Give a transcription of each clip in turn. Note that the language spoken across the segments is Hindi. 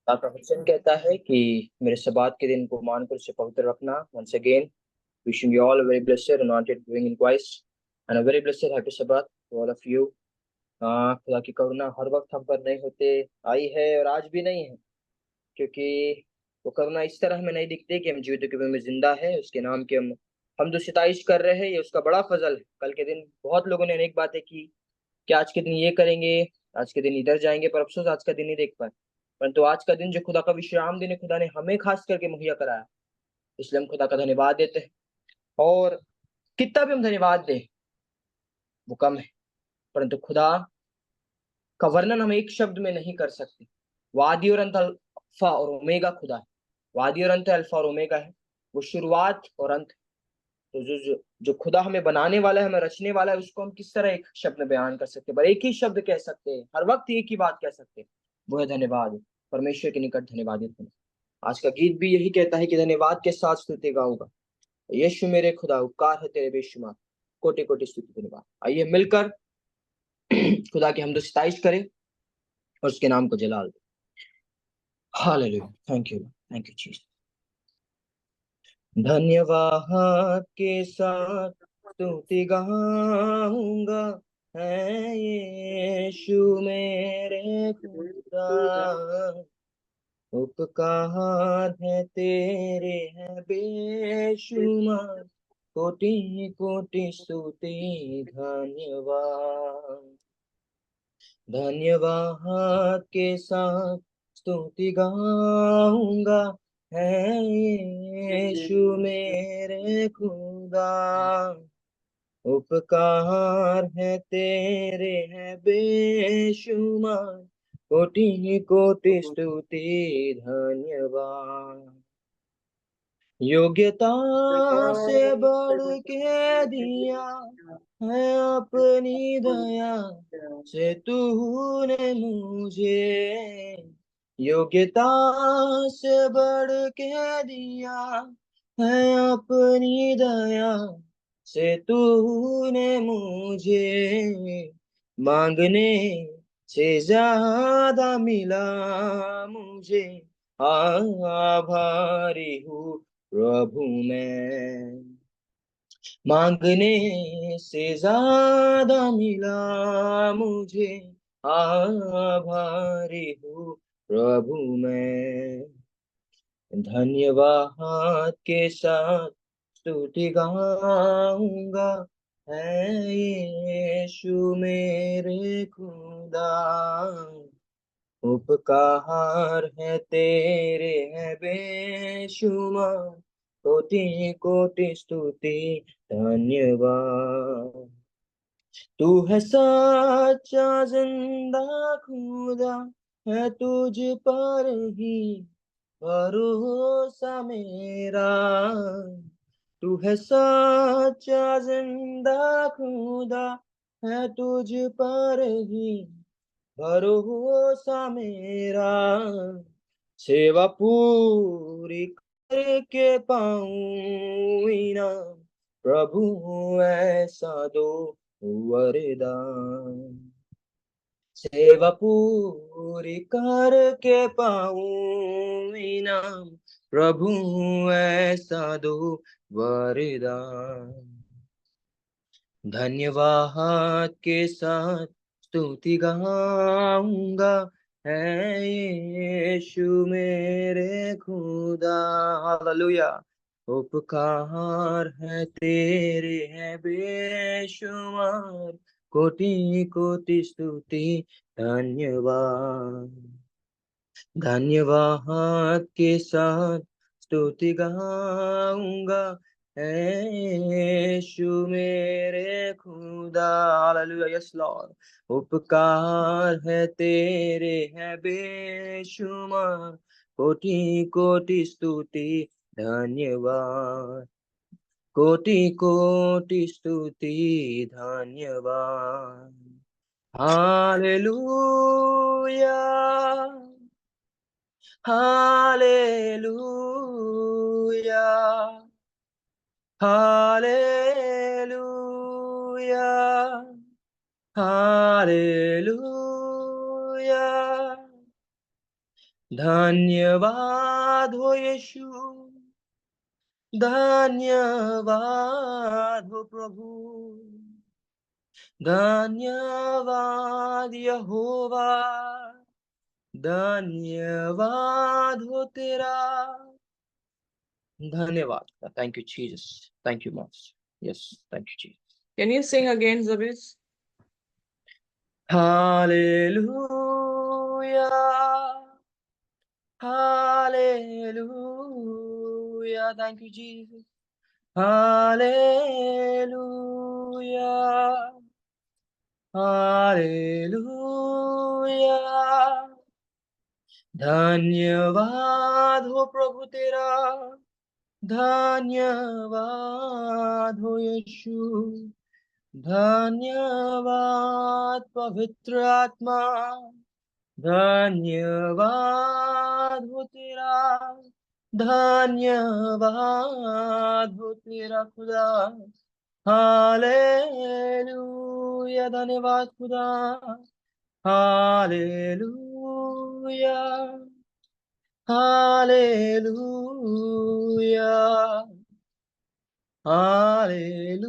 आपका क्वेश्चन कहता है कि मेरे सबात के दिन को मानकर उसे पवित्र रखना। Once again wishing you all a very blessed anointed doing in Christ and a very blessed happy Sabbath to all of you. खुदा की करुणा हर वक्त हम पर नहीं होते आई है और आज भी नहीं है, क्योंकि वो करुणा इस तरह हमें नहीं दिखती कि हम जीवित के में जिंदा है, उसके नाम की हम जो सिताइश कर रहे हैं, ये उसका बड़ा फजल है। कल के दिन बहुत लोगों ने अनेक बातें की कि आज के दिन ये करेंगे, आज के दिन इधर जाएंगे, पर अफसोस आज का दिन नहीं देख पाए। परंतु आज का दिन जो खुदा का विश्राम दिन है, खुदा ने हमें खास करके मुहैया कराया, इसलिए हम खुदा का धन्यवाद देते हैं। और कितना भी हम धन्यवाद दें वो कम है, परंतु खुदा का वर्णन हम एक शब्द में नहीं कर सकते। वादी और अंत, अल्फा और ओमेगा खुदा है। वादी और अंत है, अल्फा और ओमेगा है, वो शुरुआत और अंत है। तो जो खुदा हमें बनाने वाला है, हमें रचने वाला है, उसको हम किस तरह एक शब्द में बयान कर सकते हैं? पर एक ही शब्द कह सकते हैं, हर वक्त एक ही बात कह सकते हैं, वो है धन्यवाद। परमेश्वर के निकट धन्यवादित होना। आज का गीत भी यही कहता है कि धन्यवाद के साथ स्तुति गाऊंगा। यीशु मेरे खुदा, उपकार है तेरे बेशुमार, कोटि कोटि स्तुति धन्यवाद। आइए मिलकर खुदा की हमद सताइश करें और उसके नाम को जलाल दें। Hallelujah, thank you Jesus. धन्यवाद के साथ स्तुति गाऊंगा, है यीशु मेरे खुदा। उपकार है तेरे है बेशुमार, कोटि कोटि स्तुति धन्यवाद। धन्यवाद के साथ स्तुति गाऊंगा, है यीशु मेरे खुदा। उपकार है तेरे है बेशुमार, कोटि कोटि स्तुति धन्यवाद। योग्यता से बढ़ के दिया है अपनी दया से तूने मुझे। योग्यता से बढ़ के दिया है अपनी दया से तूने मुझे। मांगने से ज्यादा मिला मुझे, आभारी हूँ प्रभु मैं। मांगने से ज्यादा मिला मुझे, आभारी हूँ प्रभु मैं। धन्यवाद के साथ स्तुति गाऊंगा, है यीशु मेरे खुदा। उपकार है तेरे है बेशुमार, कोटि कोटि स्तुति धन्यवाद। तू है सच्चा जिंदा खुदा, है तुझ पर ही भरोसा मेरा। तू है सच्चा जिंदा खुदा, है तुझ पर ही भरोसा मेरा। सेवा पूरी करके पाऊं इनाम, प्रभु ऐसा दो वरदान। सेवा पूरी करके पाऊं इनाम, प्रभु ऐसा दो वरदान। धन्यवाद के साथ स्तुति गाऊंगा, है यीशु मेरे खुदा। हालेलुया। उपकार है तेरे है बेशुमार, कोटि कोटि स्तुति धन्यवाद। धन्यवाद के साथ स्तुति गाऊंगा, है यीशु मेरे खुदा। Hallelujah, yes Lord. उपकार है तेरे है बेशुमार, कोटि कोटि स्तुति धन्यवाद। कोटि कोटि स्तुति धन्यवाद। Hallelujah, hallelujah, hallelujah, hallelujah. धन्यवाद हो यीशु, धन्यवाद हो प्रभु, धन्यवाद यहोवा, धन्यवाद हो तेरा, धन्यवाद। Thank you, Jesus. Thank you, Master. Yes, thank you, Jesus. Can you sing again, Zabez? Hallelujah. Hallelujah. Thank you, Jesus. Hallelujah. Hallelujah. धन्यवाद हो प्रभु तेरा, धन्यवाद हो यीशु, धन्यवाद पवित्र आत्मा, धन्यवाद हो तेरा, धन्यवाद हो तेरा खुदा। हालेलुया, धन्यवाद खुदा। Hallelujah, hallelujah, hallelujah.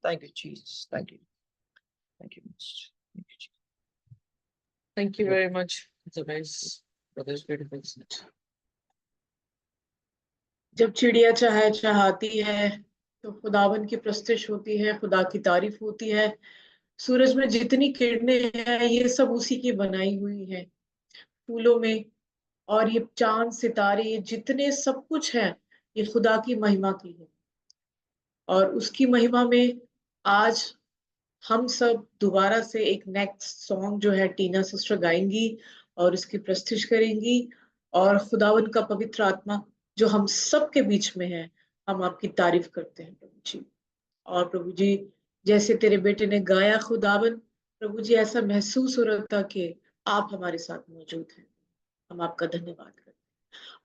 Thank you, Jesus. Thank you. Thank you, Master. Thank you, Jesus. Thank you very much, Zabez, for this beautiful set. जब चिड़िया चहाती है तो खुदावन की प्रस्तिश होती है, खुदा की तारीफ होती है। सूरज में जितनी किरणें हैं ये सब उसी की बनाई हुई है, फूलों में, और ये चांद सितारे, ये जितने सब कुछ है ये खुदा की महिमा की है। और उसकी महिमा में आज हम सब दोबारा से एक नेक्स्ट सॉन्ग जो है टीना सिस्टर गाएंगी और उसकी प्रस्तुति करेंगी। और खुदावन का पवित्र आत्मा जो हम सब के बीच में है, हम आपकी तारीफ करते हैं प्रभु जी। और प्रभु जी, जैसे तेरे बेटे ने गाया खुदावन, प्रभु जी ऐसा महसूस हो रहा था कि आप हमारे साथ मौजूद हैं। हम आपका धन्यवाद करते हैं।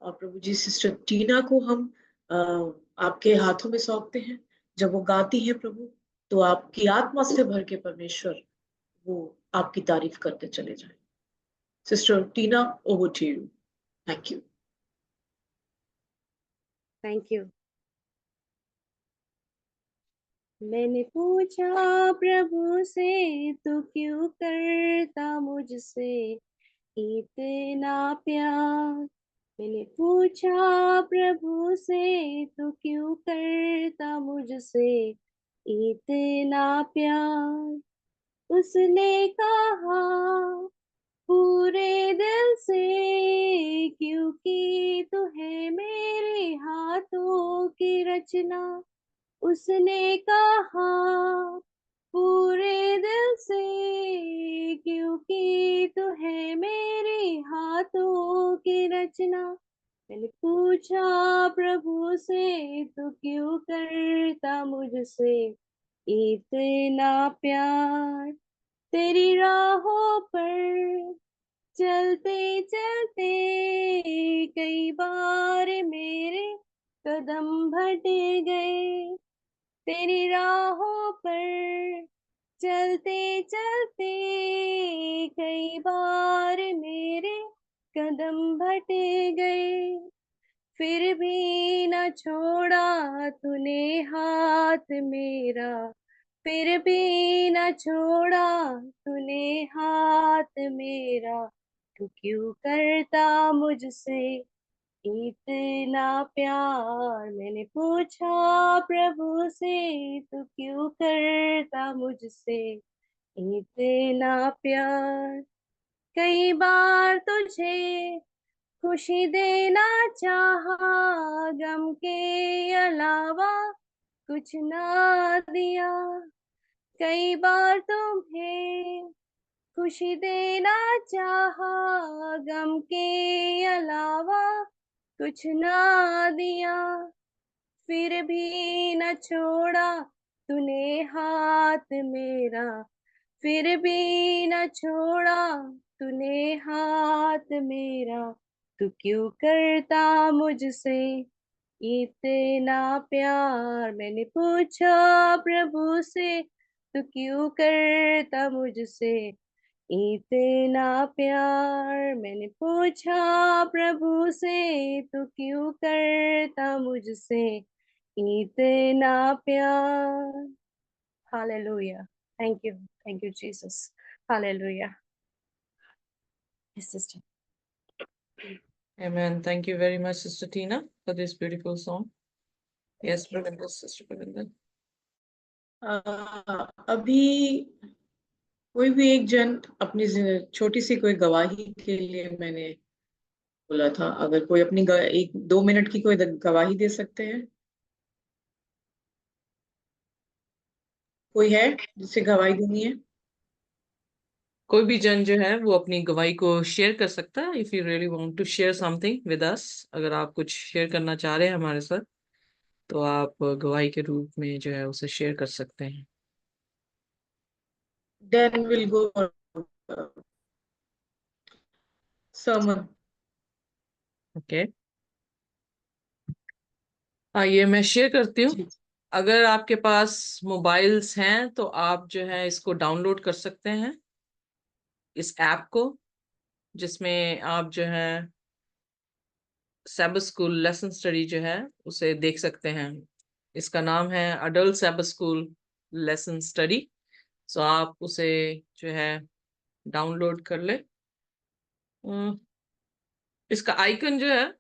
और प्रभु जी, सिस्टर टीना को हम आपके हाथों में सौंपते हैं। जब वो गाती है प्रभु, तो आपकी आत्मा से भर के परमेश्वर वो आपकी तारीफ करते चले जाए। Sister Tina, over to you. Thank you. Thank you. मैंने पूछा प्रभु से, तू क्यों करता मुझसे इतना प्यार। मैंने पूछा प्रभु से, तू क्यों करता मुझसे इतना प्यार। उसने कहा पूरे दिल से, क्योंकि तू है मेरे हाथों की रचना। उसने कहा पूरे दिल से, क्योंकि तू है मेरे हाथों की रचना। मैंने पूछा प्रभु से, तू क्यों करता मुझसे इतना प्यार। तेरी राहों पर चलते चलते कई बार मेरे कदम भटक गए। तेरी राहों पर चलते चलते कई बार मेरे कदम भटक गए। फिर भी न छोड़ा तूने हाथ मेरा, फिर भी न छोड़ा तूने हाथ मेरा। तू क्यों करता मुझसे इतना प्यार। मैंने पूछा प्रभु से, तू क्यों करता मुझसे इतना प्यार। कई बार तुझे खुशी देना चाहा, गम के अलावा कुछ ना दिया। कई बार तुम्हें खुशी देना चाहा, गम के अलावा कुछ ना दिया। फिर भी न छोड़ा तूने हाथ मेरा, फिर भी न छोड़ा तूने हाथ मेरा। तू क्यों करता मुझसे इतना प्यार। मैंने पूछा प्रभु से, तू क्यों करता मुझसे इतना प्यार। मैंने पूछा प्रभु से, तू क्यों करता मुझसे इतना प्यार। Hallelujah. Thank you Jesus. Hallelujah. Yes, sister. Amen. Thank you very much, Sister Tina, for this beautiful song. Yes, Pravinder, Sister Pravinder. अभी कोई भी एक जन अपनी छोटी सी कोई गवाही के लिए मैंने बोला था, अगर कोई अपनी एक 2 मिनट की कोई गवाही दे सकते हैं? कोई है जिसे गवाही देनी है? कोई भी जन जो है वो अपनी गवाही को शेयर कर सकता है। If you really want to share something with us, अगर आप कुछ शेयर करना चाह रहे हैं हमारे साथ, तो आप गवाही के रूप में जो है उसे शेयर कर सकते हैं। Then we'll go sermon. Okay, आइए मैं शेयर करती हूँ। जी। अगर आपके पास मोबाइल्स हैं तो आप जो है इसको डाउनलोड कर सकते हैं, इस ऐप को, जिसमें आप जो है सैबथ स्कूल लेसन स्टडी जो है उसे देख सकते हैं। इसका नाम है adult Sabbath school lesson study. So आप उसे जो है डाउनलोड कर ले। इसका आइकन जो है,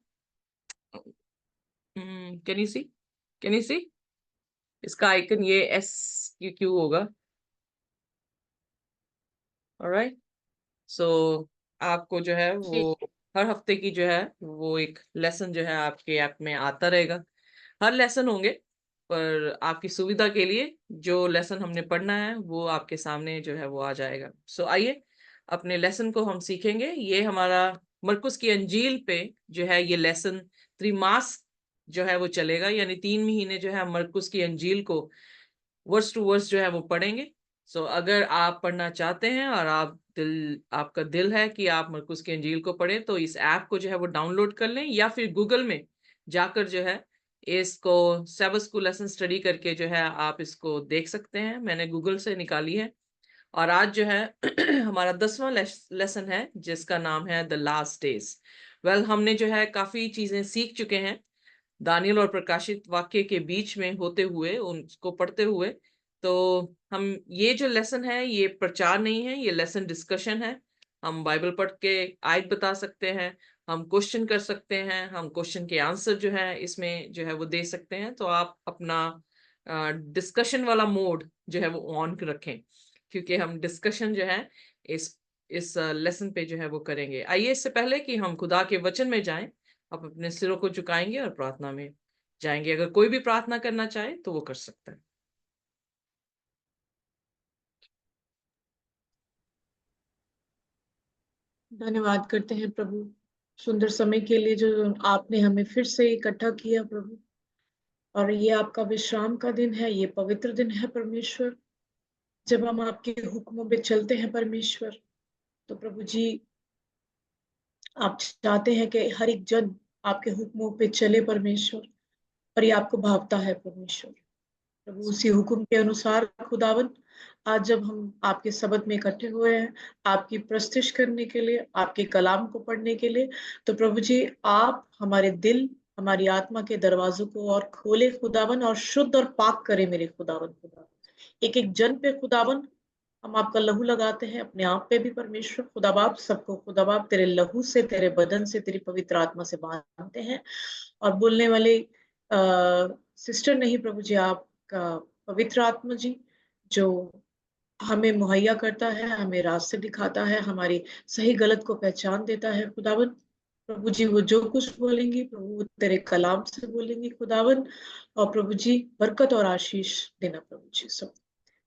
can you see, can you see, इसका आइकन ये SQQ होगा। ऑलराइट, सो आपको जो है वो हर हफ्ते की जो है वो एक लेसन जो है आपके ऐप में आता रहेगा। हर लेसन होंगे, पर आपकी सुविधा के लिए जो लेसन हमने पढ़ना है वो आपके सामने जो है वो आ जाएगा। सो आइए अपने लेसन को हम सीखेंगे। ये हमारा मरकुस की अंजील पे जो है ये लेसन त्रिमास जो है वो चलेगा, यानी 3 महीने जो है मरकुस की अंजील को वर्स टू वर्स जो है वो पढ़ेंगे। सो अगर आप पढ़ना चाहते हैं और आपका दिल है कि आप मरकुस की अंजील को पढ़ें, तो इस ऐप को जो है वो डाउनलोड कर लें, या फिर गूगल में जाकर जो है इसको सैबथ स्कूल लेसन स्टडी करके जो है आप इसको देख सकते हैं। मैंने गूगल से निकाली है। और आज जो है हमारा 10वां लेसन है, जिसका नाम है द लास्ट डेज। वेल, हमने जो है काफी चीजें सीख चुके हैं दानियल और प्रकाशित वाक्य के बीच में होते हुए, उनको पढ़ते हुए। तो हम ये जो लेसन है ये प्रचार नहीं है, ये लेसन डिस्कशन है। हम बाइबल पढ़ के आयत बता सकते हैं, हम क्वेश्चन कर सकते हैं, हम क्वेश्चन के आंसर जो है इसमें जो है वो दे सकते हैं। तो आप अपना डिस्कशन वाला मोड जो है वो ऑन रखें, क्योंकि हम डिस्कशन जो है इस लेसन पे जो है वो करेंगे। आइए, इससे पहले कि हम खुदा के वचन में जाएं, आप अपने सिरों को झुकाएंगे और प्रार्थना में जाएंगे। अगर कोई भी प्रार्थना करना चाहे तो वो कर सकता है। धन्यवाद करते हैं प्रभु, सुंदर समय के लिए जो आपने हमें फिर से इकट्ठा किया प्रभु। और ये आपका विश्राम का दिन है, ये पवित्र दिन है परमेश्वर, जब हम आपके हुक्मों पे चलते हैं परमेश्वर। तो प्रभु जी, आप चाहते हैं कि हर एक जन आपके हुक्मों पे चले परमेश्वर, और ये आपको भावता है परमेश्वर। प्रभु, उसी हुक्म के अनुसार खुदावन, आज जब हम आपके शब्द में इकट्ठे हुए हैं आपकी प्रस्तुति करने के लिए, आपके कलाम को पढ़ने के लिए, तो प्रभु जी, आप हमारे दिल, हमारी आत्मा के दरवाजों को और खोले खुदावन, और शुद्ध और पाक करे मेरे खुदावन। एक एक जन पे खुदावन हम आपका लहू लगाते हैं, अपने आप पे भी परमेश्वर खुदा बाप, सबको खुदा बाप तेरे लहू से, तेरे बदन से, तेरी पवित्र आत्मा से बांधते हैं। और बोलने वाले सिस्टर नहीं प्रभु जी, आपका पवित्र आत्मा जी, जो हमें मुहैया करता है, हमें रास्ते दिखाता है, हमारी सही गलत को पहचान देता है खुदावन। प्रभु जी, वो जो कुछ बोलेंगी प्रभु, वो तेरे कलाम से बोलेंगी खुदावन। और प्रभु जी, बरकत और आशीष देना प्रभु जी, सब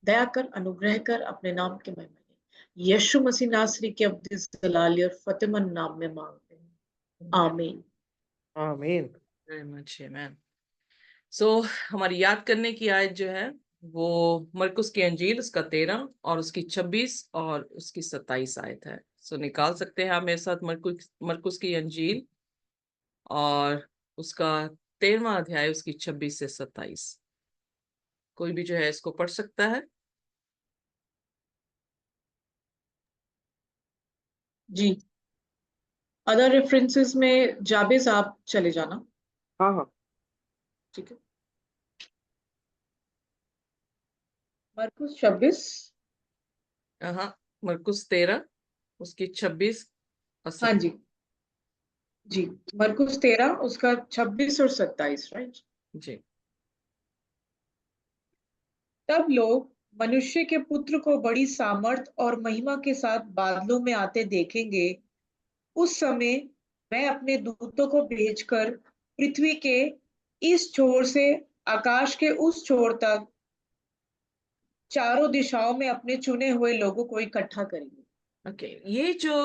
दया कर, अनुग्रह कर, अपने नाम के महिमा में यीशु मसीह नासरी के अब्दी जलाली और फतेहमंद नाम में मांगते हैं, आमीन। आमीन। वेरी मच, आमेन। सो हमारी याद करने की आयत जो है वो मरकुस की अंजील, उसका 13 और उसकी 26 और उसकी 27 आयत है। सो निकाल सकते हैं आप मेरे साथ मरकुस की अंजील और उसका 13वां अध्याय, उसकी 26 से 27। कोई भी जो है इसको पढ़ सकता है। जी, अदर रेफरेंसेस में जाबेज आप चले जाना। हाँ हाँ। ठीक है, मरकुस 26। हाँ, मरकुस 13 उसकी 26 और हाँ 27। जी, जी, मरकुस 13 उसका 26 और 27, राइट। जी। तब लोग मनुष्य के पुत्र को बड़ी सामर्थ और महिमा के साथ बादलों में आते देखेंगे। उस समय मैं अपने दूतों को भेजकर पृथ्वी के इस छोर से आकाश के उस छोर तक चारों दिशाओं में अपने चुने हुए लोगों को इकट्ठा करेंगे। ओके, ये जो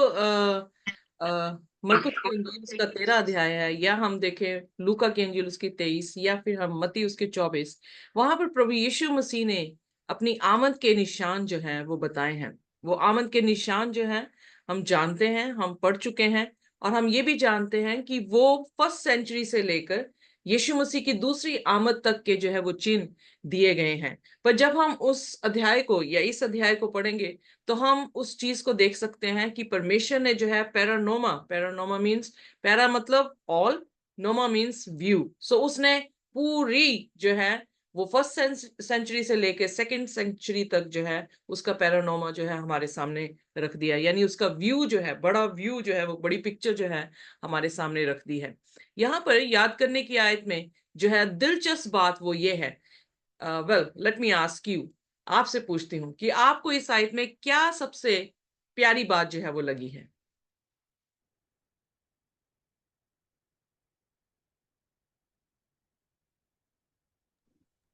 मरकुस की इंजील उसका 13 अध्याय है, या हम देखें लूका की इंजील उसकी 23, या फिर हम मत्ती उसके 24, वहां पर प्रभु यीशु मसीह ने अपनी आमद के निशान जो हैं वो बताए हैं। वो आमद के निशान जो हैं हम जानते हैं, हम पढ़ चुके हैं, और हम ये भी जानते हैं कि वो फर्स्ट सेंचुरी से लेकर यीशु मसीह की दूसरी आमद तक के जो है वो चिन्ह दिए गए हैं। पर जब हम उस अध्याय को या इस अध्याय को पढ़ेंगे तो हम उस चीज को देख सकते हैं कि परमेश्वर ने जो है पैरानोमा, पैरानोमा मीन्स, पैरा मतलब ऑल, नोमा मीन्स व्यू, सो उसने पूरी जो है वो फर्स्ट सेंचुरी से लेकर सेकंड सेंचुरी तक जो है उसका पैरानोमा जो है हमारे सामने रख दिया, यानी उसका व्यू जो है, बड़ा व्यू जो है, वो बड़ी पिक्चर जो है हमारे सामने रख दी है। यहाँ पर याद करने की आयत में जो है दिलचस्प बात वो ये है, well let me ask you, आपसे पूछती हूँ कि आपको इस आयत में क्या सबसे प्यारी बात जो है वो लगी है?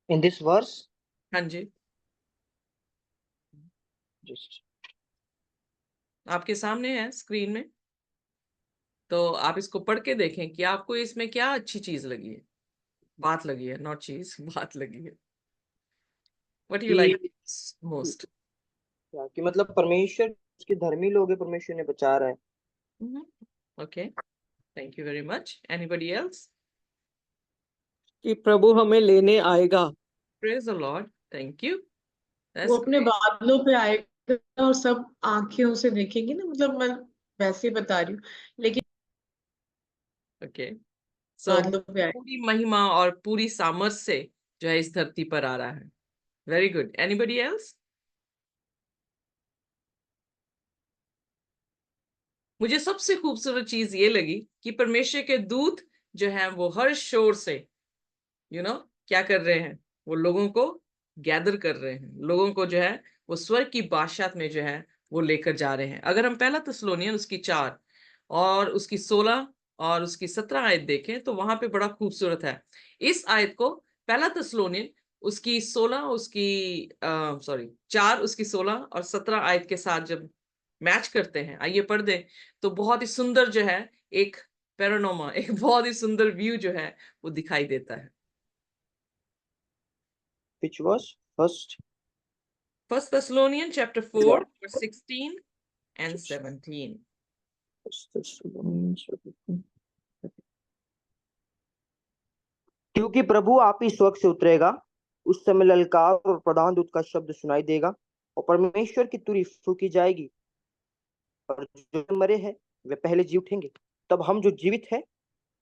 In this verse, हाँ जी, just आपके सामने है स्क्रीन में, तो आप इसको पढ़ के देखें कि आपको इसमें क्या अच्छी चीज लगी है, बात लगी है, नॉट चीज, बात लगी है। व्हाट यू लाइक कि मोस्ट? कि मतलब परमेश्वर उसके धर्मी लोग हैं, परमेश्वर ने बचा रहा है। Okay, thank you very much. Anybody else? कि प्रभु हमें लेने आएगा। Praise the Lord, thank you, वो दैट्स अपने ग्रेट। बादलों पे आएगा और सब आंखें से देखेंगे ना, मतलब मैं वैसे ही बता रही हूँ, लेकिन ओके, सो बादलों पे आएगा। पूरी महिमा और पूरी सामर्थ से जो है इस धरती पर आ रहा है। Very good, anybody else? मुझे सबसे खूबसूरत चीज ये लगी कि परमेश्वर के दूत जो है वो हर शोर से क्या कर रहे हैं, वो लोगों को गैदर कर रहे हैं, लोगों को जो है वो स्वर्ग की बादशाहत में जो है वो लेकर जा रहे हैं। अगर हम पहला थिस्सलुनीयन उसकी 4 और उसकी 16 और उसकी 17 आयत देखें तो वहां पे बड़ा खूबसूरत है। इस आयत को पहला थिस्सलुनीयन उसकी 16 उसकी 4 उसकी 16 और 17 आयत के साथ जब मैच करते हैं, आइए पढ़ दें, तो बहुत ही सुंदर जो है एक पैरानोमा, एक बहुत ही सुंदर व्यू जो है वो दिखाई देता है। Which was first? First Thessalonians chapter 4 verse 16 and 17. क्योंकि प्रभु आप ही स्वर्ग से उतरेगा, उस समय ललकार और प्रधान दूत का शब्द सुनाई देगा और परमेश्वर की तुरही फूंकी जाएगी और जो मरे हैं वे पहले जी उठेंगे। तब हम जो जीवित हैं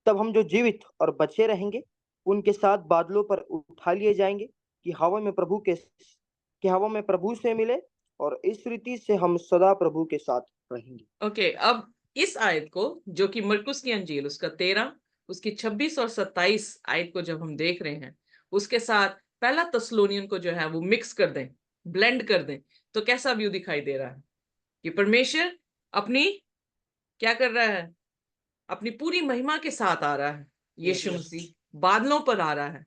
तब हम जो जीवित और बचे रहेंगे उनके साथ बादलों पर उठा लिए जाएंगे कि हवा में प्रभु से मिले और इस रीति से हम सदा प्रभु के साथ रहेंगे। ओके, अब इस आयत को जो कि मरकुस की अंजील उसका 13 उसकी 26 और 27 आयत को जब हम देख रहे हैं उसके साथ पहला तस्लोनियन को जो है वो मिक्स कर दें, ब्लेंड कर दें, तो कैसा व्यू दिखाई दे रहा है कि परमेश्वर अपनी क्या कर रहा है, अपनी पूरी महिमा के साथ आ रहा है, यीशु मसीह बादलों पर आ रहा है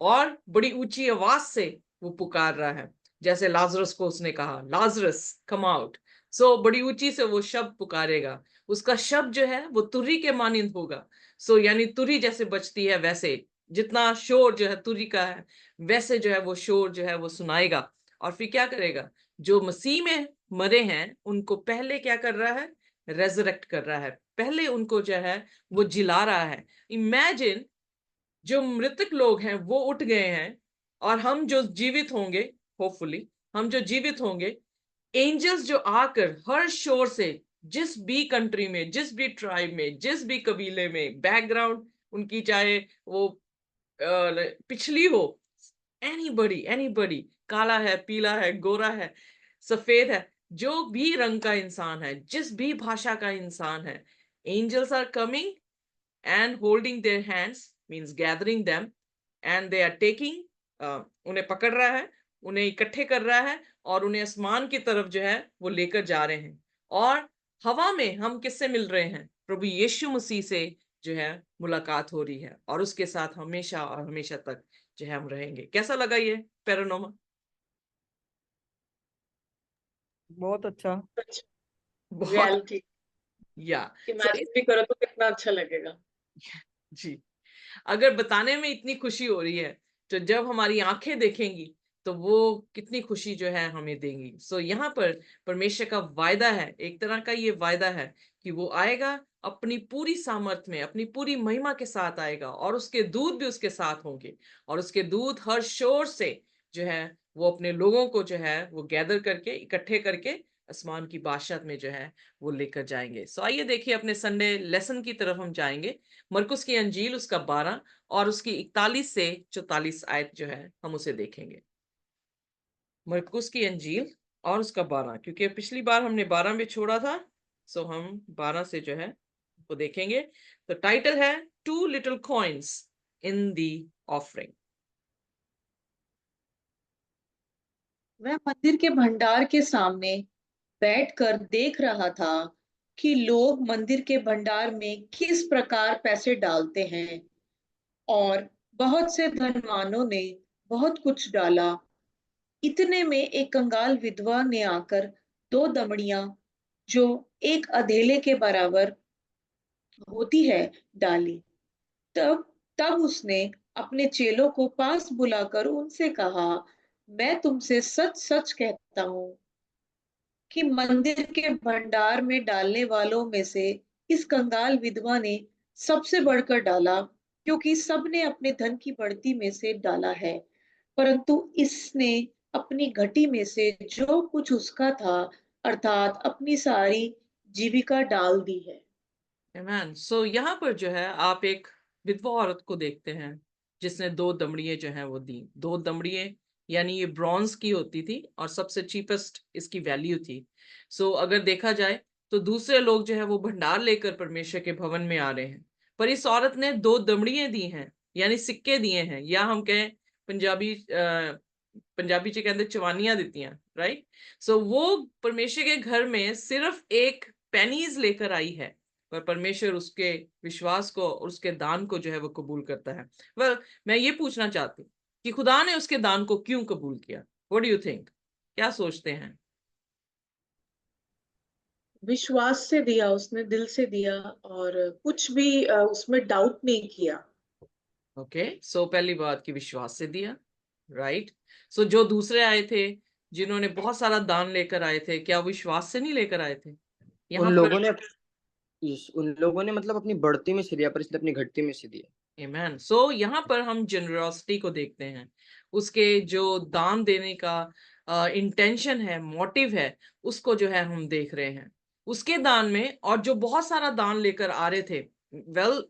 और बड़ी ऊंची आवाज से वो पुकार रहा है, जैसे लाजरस को उसने कहा लाजरस कम आउट। सो बड़ी ऊंची से वो शब्द पुकारेगा, उसका शब्द जो है वो तुरही के मानिंद होगा। सो यानी तुरही जैसे बजती है वैसे, जितना शोर जो है तुरही का है वैसे जो है वो शोर जो है वो सुनाएगा। और फिर क्या करेगा, जो मसीह में मरे हैं उनको पहले क्या कर रहा है, रेजरेक्ट कर रहा है, पहले उनको जो है वो जिला रहा है। इमेजिन, जो मृतक लोग हैं वो उठ गए हैं और हम जो जीवित होंगे, होपफुली हम जो जीवित होंगे, एंजल्स जो आकर हर शोर से जिस भी कंट्री में, जिस भी ट्राइब में, जिस भी कबीले में, बैकग्राउंड उनकी चाहे वो पिछली हो, एनीबडी, काला है, पीला है, गोरा है, सफेद है, जो भी रंग का इंसान है, जिस भी भाषा का इंसान है, angels are coming and holding their hands, means gathering them, and they are taking, उन्हें पकड़ रहा है, उन्हें इकट्ठे कर रहा है और उन्हें आसमान की तरफ जो है वो लेकर जा रहे हैं। और हवा में हम किससे मिल रहे हैं? प्रभु यीशु मसीह से जो है मुलाकात हो रही है और उसके साथ हमेशा और हमेशा तक जो है हम रहेंगे। कैसा लगा ये पैरानोमा? बहुत अच्छा। बहुत रियलिटी या इमेजिन भी करो तो कितना अच्छा लगेगा। जी, अगर बताने में इतनी खुशी हो रही है तो जब हमारी आंखें देखेंगी तो वो कितनी खुशी जो है हमें देंगी। सो यहाँ पर परमेश्वर का वायदा है, एक तरह का ये वायदा है कि वो आएगा अपनी पूरी सामर्थ में, अपनी पूरी महिमा के साथ आएगा और उसके दूत भी उसके साथ होंगे और उसके दूत हर शोर से जो है वो अपने लोगों को जो है वो गैदर करके, इकट्ठे करके आसमान की बादशाहत में जो है वो लेकर जाएंगे। सो आइए देखिए अपने संडे लेसन की तरफ हम जाएंगे। मरकुस की अंजील उसका 12 और उसकी 41 से 44 आयत जो है हम उसे देखेंगे। मरकुस की अंजील और उसका 12, क्योंकि पिछली बार हमने 12 में छोड़ा था, सो हम 12 से जो है वो देखेंगे। तो टाइटल है two little coins in the offering. मैं मंदिर के भंडार के सामने बैठकर देख रहा था कि लोग मंदिर के भंडार में किस प्रकार पैसे डालते हैं, और बहुत से धनवानों ने बहुत कुछ डाला। इतने में एक कंगाल विधवा ने आकर 2 दमड़ियां, जो एक अधेले के बराबर होती है, डाली। तब तब उसने अपने चेलों को पास बुलाकर उनसे कहा, मैं तुमसे सच सच कहता हूँ कि मंदिर के भंडार में डालने वालों में से इस कंगाल विधवा ने सबसे बढ़कर डाला, क्योंकि सबने अपने धन की बढ़ती में से डाला है, परंतु इसने अपनी घटी में से जो कुछ उसका था, अर्थात अपनी सारी जीविका डाल दी है। आमेन। सो यहाँ पर जो है आप एक विधवा औरत को देखते हैं जिसने 2 दमड़ियां जो हैं वो दी। 2 दमड़ियां यानी ये ब्रॉन्ज की होती थी और सबसे चीपेस्ट इसकी वैल्यू थी। सो अगर देखा जाए तो दूसरे लोग जो है वो भंडार लेकर परमेश्वर के भवन में आ रहे हैं, पर इस औरत ने 2 दमड़ियां दी हैं, यानी सिक्के दिए हैं, या हम कहें पंजाबी च कहते चवानियां दित्तियां, राइट। सो वो परमेश्वर के घर में सिर्फ एक पेनीज लेकर आई है, पर परमेश्वर उसके विश्वास को और उसके दान को जो है वो कबूल करता है। वेल, मैं ये पूछना चाहती हूँ कि खुदा ने उसके दान को क्यों कबूल किया? What do you think? क्या सोचते हैं? विश्वास से दिया, उसने दिल से दिया, और कुछ भी उसमें डाउट नहीं किया। ओके, सो पहली बात कि विश्वास से दिया, राइट। सो जो दूसरे आए थे जिन्होंने बहुत सारा दान लेकर आए थे, क्या वो विश्वास से नहीं लेकर आए थे? उन यहाँ पर लोगों ने उन लोगों ने मतलब अपनी बढ़ती में से दिया, पर इसने अपनी घटती में से दिया। आमेन। सो यहाँ पर हम जेनरॉसिटी को देखते हैं, उसके जो दान देने का इंटेंशन है, मोटिव है, उसको जो है हम देख रहे हैं उसके दान में। और जो बहुत सारा दान लेकर आ रहे थे, वेल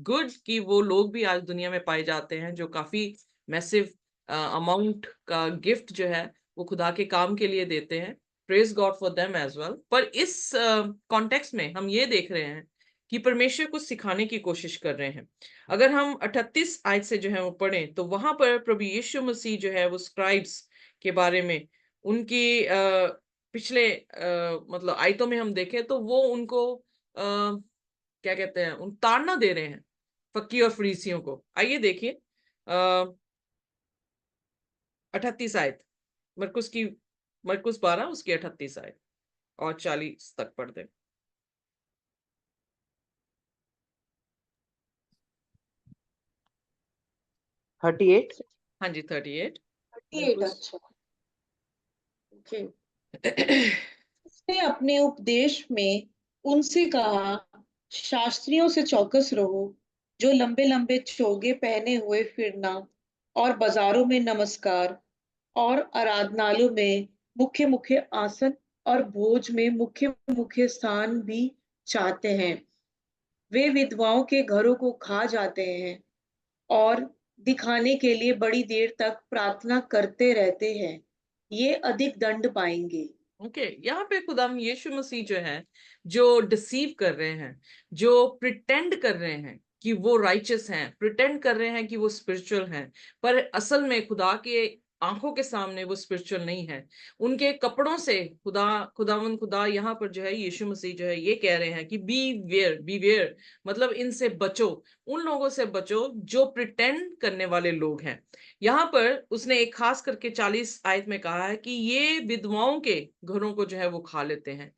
गुड कि वो लोग भी आज दुनिया में पाए जाते हैं जो काफी मैसिव अमाउंट का गिफ्ट जो है वो खुदा के काम के लिए देते हैं। Praise God for them as well. पर इस कॉन्टेक्स्ट में हम ये देख रहे हैं कि परमेश्वर कुछ सिखाने की कोशिश कर रहे हैं। अगर हम 38 आयत से जो है वो पढ़ें तो वहां पर प्रभु यीशु मसीह जो है वो स्क्राइब्स के बारे में, उनकी पिछले मतलब आयतों में हम देखें तो वो उनको क्या कहते हैं, उन ताड़ना दे रहे हैं, फक्की और फरीसियों को। आइए देखिए 38 आयत, मरकुस 12 उसकी 38 आयत और 40 तक पढ़ दें। 38। हाँ जी, 38 38, मरकुस। अच्छा, ओके। उसने अपने उपदेश में उनसे कहा, शास्त्रियों से चौकस रहो, जो लंबे लंबे चोगे पहने हुए फिरना और बाजारों में नमस्कार और आराधनालयों में मुख्य मुख्य आसन और भोज में मुख्य मुख्य स्थान भी चाहते हैं। वे विधवाओं के घरों को खा जाते हैं और दिखाने के लिए बड़ी देर तक प्रार्थना करते रहते हैं। ये अधिक दंड पाएंगे। ओके, यहाँ पे खुदाम यीशु मसीह जो है, जो डिसीव कर रहे हैं, जो प्रिटेंड कर रहे हैं कि वो राइचस हैं, प्रिटेंड कर रहे हैं कि वो स्पिरिचुअल हैं, पर असल में खुदा के आंखों के सामने वो स्पिरिचुअल नहीं है। उनके कपड़ों से खुदा यहाँ पर जो है यीशु मसीह जो है ये कह रहे हैं कि बी वेयर, मतलब इनसे बचो, उन लोगों से बचो जो प्रिटेंड करने वाले लोग हैं। यहाँ पर उसने एक खास करके 40 आयत में कहा है कि ये विधवाओं के घरों को जो है वो खा लेते हैं।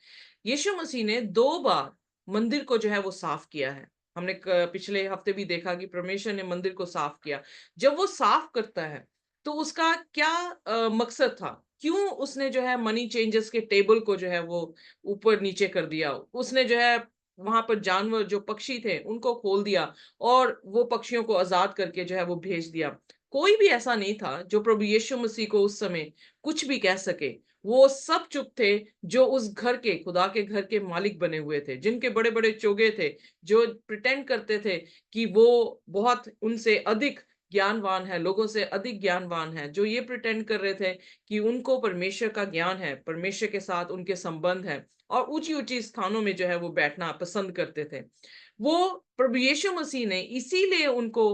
यीशु मसीह ने 2 बार मंदिर को जो है वो साफ किया है। हमने पिछले हफ्ते भी देखा कि परमेश्वर ने मंदिर को साफ किया। जब वो साफ करता है तो उसका क्या मकसद था? क्यों उसने जो है मनी चेंजर्स के टेबल को जो है वो ऊपर नीचे कर दिया? उसने जो है वहां पर जानवर जो पक्षी थे उनको खोल दिया और वो पक्षियों को आजाद करके जो है वो भेज दिया। कोई भी ऐसा नहीं था जो प्रभु यीशु मसीह को उस समय कुछ भी कह सके। वो सब चुप थे जो उस घर के, खुदा के घर के मालिक बने हुए थे, जिनके बड़े बड़े चोगे थे, जो प्रिटेंड करते थे कि वो बहुत उनसे अधिक ज्ञानवान है, लोगों से अधिक ज्ञानवान है, जो ये प्रिटेंड कर रहे थे कि उनको परमेश्वर का ज्ञान है, परमेश्वर के साथ उनके संबंध है, और ऊंची ऊंची स्थानों में जो है वो बैठना पसंद करते थे। वो प्रभु यीशु मसीह ने इसीलिए उनको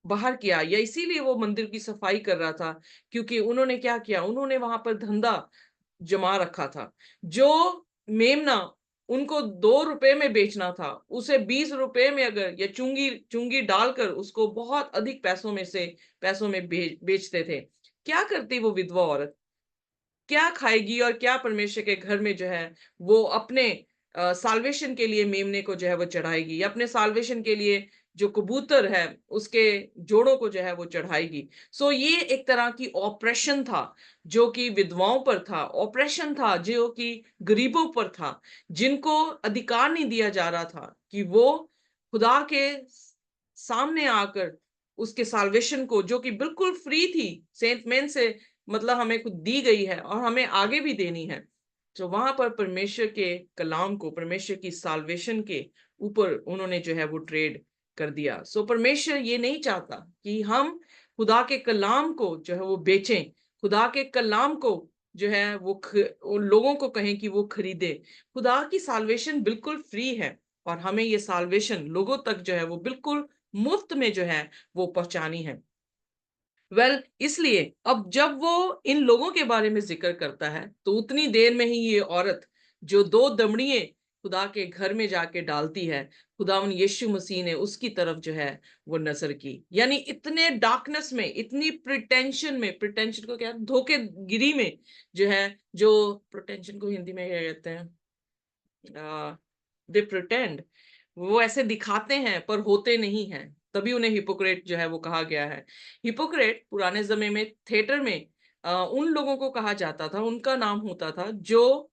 बाहर किया, या इसीलिए वो मंदिर की सफाई कर रहा था, क्योंकि उन्होंने क्या किया, उन्होंने वहां पर धंधा जमा रखा था। जो मेमना उनको 2 रुपए में बेचना था, उसे 20 रुपए में अगर, या चुंगी चुंगी डालकर उसको बहुत अधिक पैसों में बेचते थे। क्या करती वो विधवा औरत? क्या खाएगी और क्या परमेश्वर के घर में जो है वो अपने साल्वेशन के लिए मेमने को जो है वो चढ़ाएगी, या अपने साल्वेशन के लिए जो कबूतर है उसके जोड़ों को जो है वो चढ़ाएगी। सो ये एक तरह की ऑपरेशन था जो कि विधवाओं पर था, ऑपरेशन था जो कि गरीबों पर था, जिनको अधिकार नहीं दिया जा रहा था कि वो खुदा के सामने आकर उसके साल्वेशन को, जो कि बिल्कुल फ्री थी, सेंट मेन से मतलब हमें खुद दी गई है और हमें आगे भी देनी है, तो वहां पर परमेश्वर के कलाम को, परमेश्वर की साल्वेशन के ऊपर उन्होंने जो है वो ट्रेड कर दिया। सो परमेश्वर ये नहीं चाहता कि हम खुदा के कलाम को जो है वो बेचें, खुदा के कलाम को जो है वो उन लोगों को कहें कि वो खरीदे। खुदा की साल्वेशन बिल्कुल फ्री है और हमें ये साल्वेशन लोगों तक जो है वो बिल्कुल मुफ्त में जो है वो पहुंचानी है। इसलिए अब जब वो इन लोगों के बारे में जिक्र करता है तो उतनी देर में ही ये औरत जो 2 दमड़िए खुदा के घर में जाके डालती है, खुदावन यीशु मसीह ने उसकी तरफ जो है वो नजर की। यानी इतने डार्कनेस में, इतनी प्रिटेंशन में, प्रिटेंशन को क्या, धोखेगिरी में जो है, जो प्रिटेंशन को हिंदी में क्या कहते हैं, दे प्रिटेंड, वो ऐसे दिखाते हैं पर होते नहीं हैं, तभी उन्हें हिपोक्रेट जो है वो कहा गया है। हिपोक्रेट पुराने समय में थिएटर में उन लोगों को कहा जाता था, उनका नाम होता था जो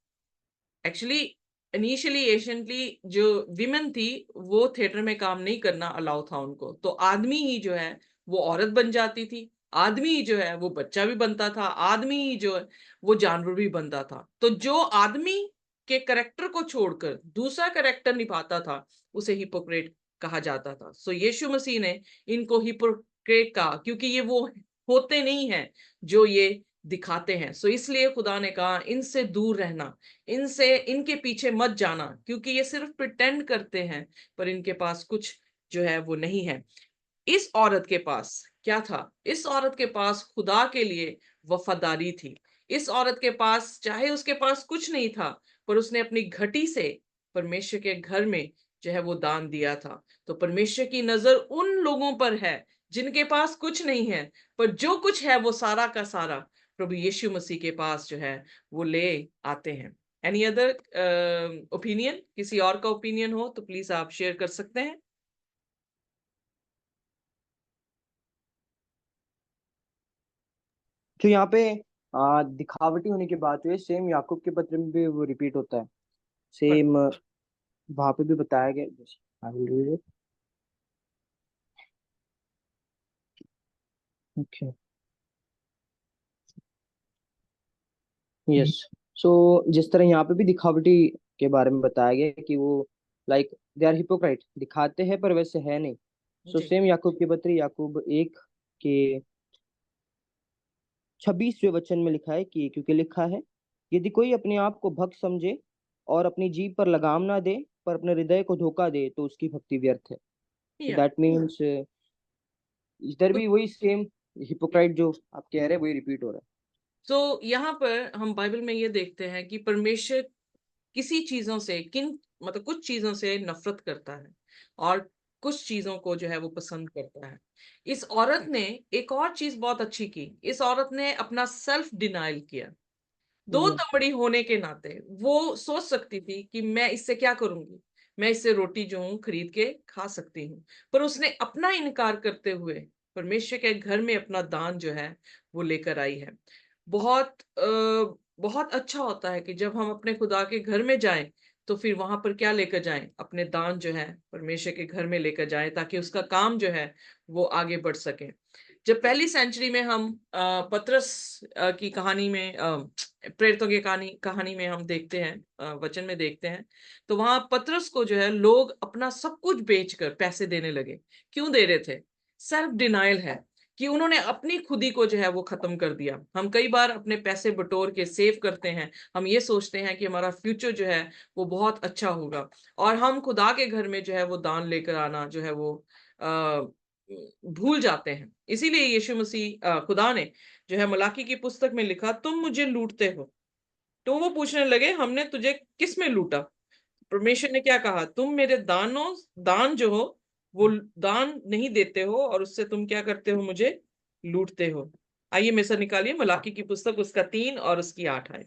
एक्चुअली इनिशियली एशियंटली जो विमेन थी वो थिएटर में काम नहीं करना अलाउ था उनको, तो आदमी ही जो है वो औरत बन जाती थी, आदमी ही जो है वो बच्चा भी बनता था, आदमी ही जो है वो जानवर भी बनता था। तो जो आदमी के करेक्टर को छोड़कर दूसरा करेक्टर निभाता था उसे हिपोक्रेट कहा जाता था। सो यीशु मसीह ने इनको हिपोक्रेट कहा क्योंकि ये वो होते नहीं हैं जो ये दिखाते हैं। सो इसलिए खुदा ने कहा इनसे दूर रहना, इनसे, इनके पीछे मत जाना, क्योंकि ये सिर्फ प्रिटेंड करते हैं पर इनके पास कुछ जो है वो नहीं है। इस औरत के पास क्या था? इस औरत के पास खुदा के लिए वफादारी थी। इस औरत के पास, चाहे उसके पास कुछ नहीं था, पर उसने अपनी घटी से परमेश्वर के घर में जो है वो दान दिया था। तो परमेश्वर की नजर उन लोगों पर है जिनके पास कुछ नहीं है, पर जो कुछ है वो सारा का सारा प्रभु यीशु मसीह के पास जो है वो ले आते हैं। Any other opinion? किसी और का ओपिनियन हो तो प्लीज आप शेयर कर सकते हैं। तो यहाँ पे दिखावटी होने की बात हुई, सेम याकूब के पत्र में भी वो रिपीट होता है। सेम वहां पे भी बताया गया। I will read it. Okay, yes. So जिस तरह यहाँ पे भी दिखावटी के बारे में बताया गया है कि वो लाइक दे आर हिपोक्राइट, दिखाते हैं पर वैसे है नहीं। सो जी सेम याकूब की पत्री याकूब 1 के 26वें वचन में लिखा है कि क्योंकि लिखा है, यदि कोई अपने आप को भक्त समझे और अपनी जीभ पर लगाम ना दे पर अपने हृदय को धोखा दे तो उसकी भक्ति व्यर्थ है। सो या दैट मीन्स इधर भी वही सेम हिपोक्राइट जो आप कह रहे हैं वही रिपीट हो रहा तो यहाँ पर हम बाइबल में ये देखते हैं कि परमेश्वर किसी चीजों से मतलब कुछ चीजों से नफरत करता है और कुछ चीजों को जो है वो पसंद करता है। इस औरत ने एक और चीज बहुत अच्छी की, इस औरत ने अपना सेल्फ डिनाइल किया। है। दो तमड़ी होने के नाते वो सोच सकती थी कि मैं इससे क्या करूंगी, मैं इससे रोटी जो हूं खरीद के खा सकती हूँ, पर उसने अपना इनकार करते हुए परमेश्वर के घर में अपना दान जो है वो लेकर आई है। बहुत अच्छा होता है कि जब हम अपने खुदा के घर में जाएं तो फिर वहां पर क्या लेकर जाएं, अपने दान जो है परमेश्वर के घर में लेकर जाएं ताकि उसका काम जो है वो आगे बढ़ सके। जब पहली सेंचुरी में हम पतरस की कहानी में प्रेरितों की कहानी में हम देखते हैं, वचन में देखते हैं, तो वहां पतरस को जो है लोग अपना सब कुछ बेचकर पैसे देने लगे। क्यों दे रहे थे? सेल्फ डिनाइल है कि उन्होंने अपनी खुदी को जो है वो खत्म कर दिया। हम कई बार अपने पैसे बटोर के सेव करते हैं, हम ये सोचते हैं कि हमारा फ्यूचर जो है वो बहुत अच्छा होगा, और हम खुदा के घर में जो है वो दान लेकर आना जो है वो आ, भूल जाते हैं। इसीलिए यीशु मसीह खुदा ने जो है मलाकी की पुस्तक में लिखा, तुम मुझे लूटते हो। तो वो पूछने लगे, हमने तुझे किस में लूटा? परमेश्वर ने क्या कहा, तुम मेरे दान जो हो वो दान नहीं देते हो और उससे तुम क्या करते हो, मुझे लूटते हो। आइए मेरे साथ निकालिए मलाकी की पुस्तक, उसका 3 और उसकी 8 आए।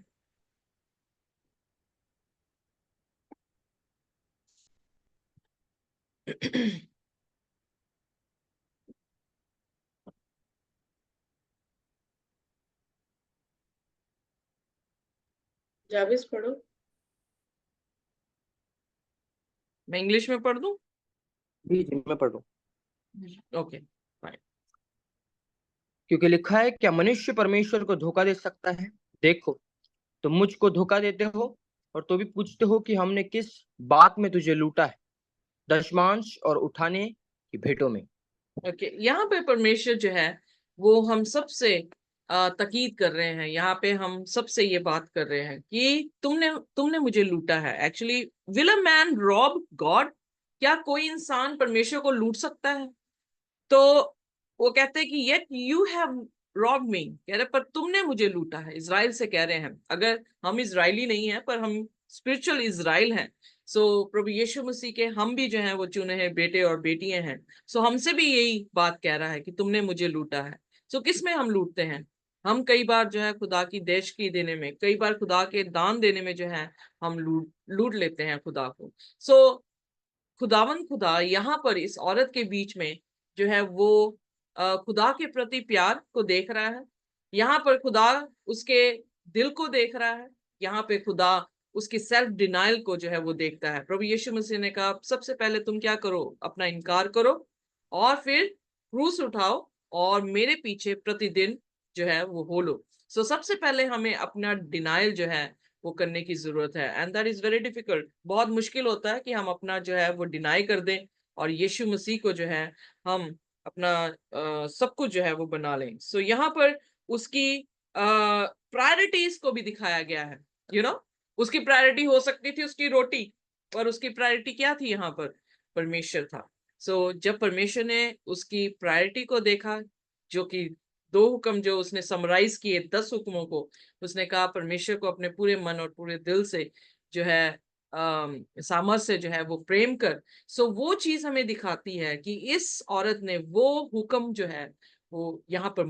जावेद पढ़ो। मैं इंग्लिश में पढ़ दूं? जी जी मैं पढ़ रहा हूँ। Okay fine. क्योंकि लिखा है, क्या मनुष्य परमेश्वर को धोखा दे सकता है? देखो, तुम मुझको धोखा देते हो और तो भी पूछते हो कि हमने किस बात में तुझे लूटा है, दशमांश और उठाने की भेंटों में। ओके, यहाँ पे परमेश्वर जो है वो हम सबसे तकीद कर रहे हैं, यहाँ पे हम सबसे ये बात कर रहे हैं कि तुमने तुमने मुझे लूटा है। Actually, will a man rob God? क्या कोई इंसान परमेश्वर को लूट सकता है? तो वो कहते हैं कि येट यू हैव रॉब्ड मी, कह रहे पर तुमने मुझे लूटा है। इजराइल से कह रहे हैं, अगर हम इजरायली नहीं है पर हम स्पिरिचुअल इजराइल हैं। सो प्रभु यीशु मसीह के हम भी जो हैं वो चुने हैं बेटे और बेटियां हैं। सो हमसे भी यही बात कह रहा है कि तुमने मुझे लूटा है। सो किस में हम लूटते हैं? हम कई बार जो है खुदा की देश की देने में, कई बार खुदा के दान देने में जो है हम लूट लूट लेते हैं खुदा को। सो खुदा यहाँ पर इस औरत के बीच में जो है वो खुदा के प्रति प्यार को देख रहा है। यहाँ पर खुदा उसके दिल को देख रहा है। यहाँ पे खुदा उसकी सेल्फ डिनाइल को जो है वो देखता है। प्रभु यीशु मसीह ने कहा, सबसे पहले तुम क्या करो, अपना इनकार करो और फिर क्रूस उठाओ और मेरे पीछे प्रतिदिन जो है वो हो लो। सो सबसे पहले हमें अपना डिनाइल जो है वो करने की जरूरत है, and that is very difficult. बहुत मुश्किल होता है कि हम अपना जो है वो डिनाई कर दें और यीशु मसीह को जो है हम अपना सब कुछ जो है वो बना लें। सो यहाँ पर उसकी प्रायोरिटीज को भी दिखाया गया है। उसकी प्रायोरिटी हो सकती थी उसकी रोटी, और उसकी प्रायोरिटी क्या थी? यहाँ पर परमेश्वर था। सो जब परमेश्वर ने उसकी प्रायोरिटी को देखा, जो कि 2 हुक्म जो उसने समराइज किए 10 हुक्मों को, उसने कहा परमेश्वर को अपने पूरे मन और पूरे दिल से जो है सामर्थ्य से जो है वो प्रेम कर। सो वो चीज हमें दिखाती है कि इस औरत ने वो हुक्म जो है वो यहाँ पर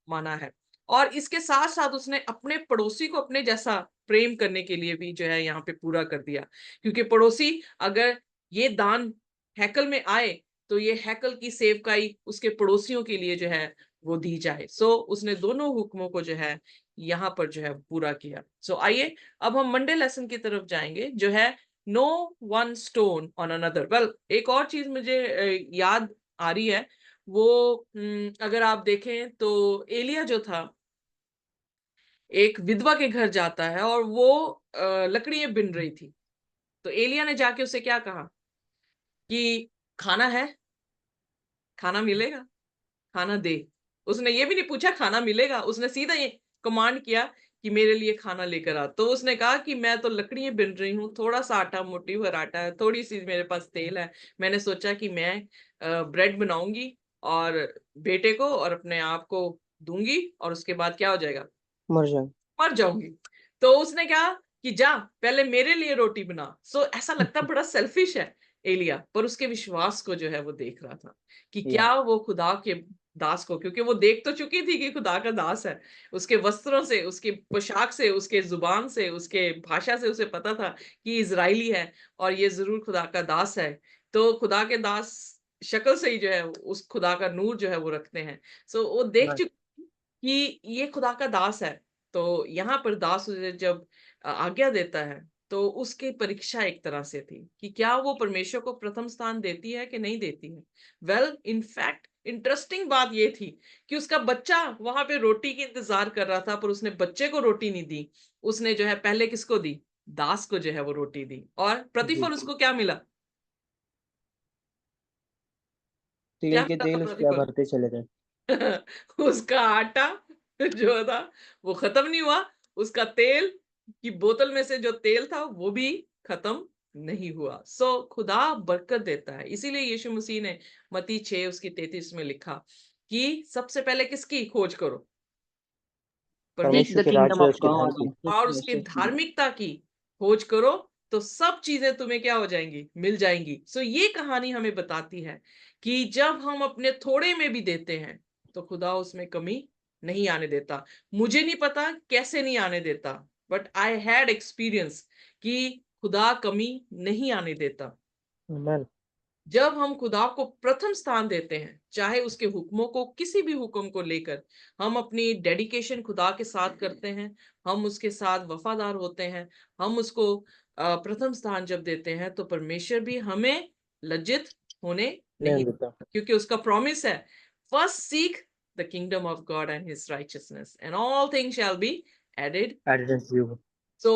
माना है, और इसके साथ साथ उसने अपने पड़ोसी को अपने जैसा प्रेम करने के लिए भी जो है यहाँ पे पूरा कर दिया। क्योंकि पड़ोसी अगर ये दान हैकल में आए तो ये हैकल की सेवकाई उसके पड़ोसियों के लिए जो है वो दी जाए। सो उसने दोनों हुक्मों को जो है यहाँ पर जो है पूरा किया। सो आइए अब हम मंडे लेसन की तरफ जाएंगे, जो है no one stone on another. Well, एक और चीज मुझे याद आ रही है, वो अगर आप देखें तो एलिया जो था, एक विधवा के घर जाता है और वो लकड़ियां बिन रही थी। तो एलिया ने जाके उसे क्या कहा कि खाना है, खाना मिलेगा, खाना दे। उसने ये भी नहीं पूछा खाना मिलेगा, उसने सीधा ये कमांड किया कि मेरे लिए खाना लेकर आ। तो उसने कहा कि मैं तो लकड़ियां बिन रही हूँ, थोड़ा सा आटा, मोटी भर आटा है, थोड़ी सी मेरे पास तेल है, मैंने सोचा कि मैं ब्रेड बनाऊंगी और बेटे को और अपने आप को दूंगी और उसके बाद क्या हो जाएगा, मर जाए। मर जाऊंगी। तो उसने कहा कि जा पहले मेरे लिए रोटी बना। सो ऐसा लगता बड़ा सेल्फिश है एलिया, पर उसके विश्वास को जो है वो देख रहा था कि क्या वो खुदा के दास को, क्योंकि वो देख तो चुकी थी कि खुदा का दास है, उसके वस्त्रों से, उसकी पोशाक से, उसके जुबान से, उसके भाषा से उसे पता था कि इजरायली है और ये जरूर खुदा का दास है। तो खुदा के दास शक्ल से ही जो है उस खुदा का नूर जो है वो रखते हैं। सो वो देख Right. चुकी कि ये खुदा का दास है। तो यहाँ पर दास उसे जब आज्ञा देता है तो उसकी परीक्षा एक तरह से थी कि क्या वो परमेश्वर को प्रथम स्थान देती है कि नहीं देती है। वेल इनफैक्ट इंटरेस्टिंग बात ये थी कि उसका बच्चा वहां पे रोटी की इंतजार कर रहा था, पर उसने बच्चे को रोटी नहीं दी। उसने जो है पहले किसको दी, दास को जो है वो रोटी दी, और प्रतिफल उसको क्या मिला, क्या तेल के मिला था तेल उसके प्रतिफल? भरते चले गए। उसका आटा जो था वो खत्म नहीं हुआ, उसका तेल की बोतल में से जो तेल था वो भी खत्म नहीं हुआ। सो खुदा बरकत देता है। इसीलिए यीशु मसीह ने मत्ती 6 उसकी 33 में लिखा कि सबसे पहले किसकी खोज करो, परमेश्वर परमेश्वर के राज्य और उसके धर्म की। और उसकी धार्मिकता की खोज करो, तो सब चीजें तुम्हें क्या हो जाएंगी, मिल जाएंगी। सो ये कहानी हमें बताती है कि जब हम अपने थोड़े में भी देते हैं तो खुदा उसमें कमी नहीं आने देता। मुझे नहीं पता कैसे नहीं आने देता, बट आई हैड एक्सपीरियंस कि खुदा कमी नहीं आने देता। Amen. जब हम खुदा को प्रथम स्थान देते हैं, चाहे उसके हुक्मों को, किसी भी हुक्म को लेकर हम अपनी डेडिकेशन खुदा के साथ करते हैं, हम उसके साथ वफादार होते हैं, हम उसको प्रथम स्थान जब देते हैं, तो परमेश्वर भी हमें लज्जित होने नहीं नहीं देता, देता। क्योंकि उसका प्रॉमिस है, first seek the kingdom of God and his righteousness and all things shall be added. Added unto you. So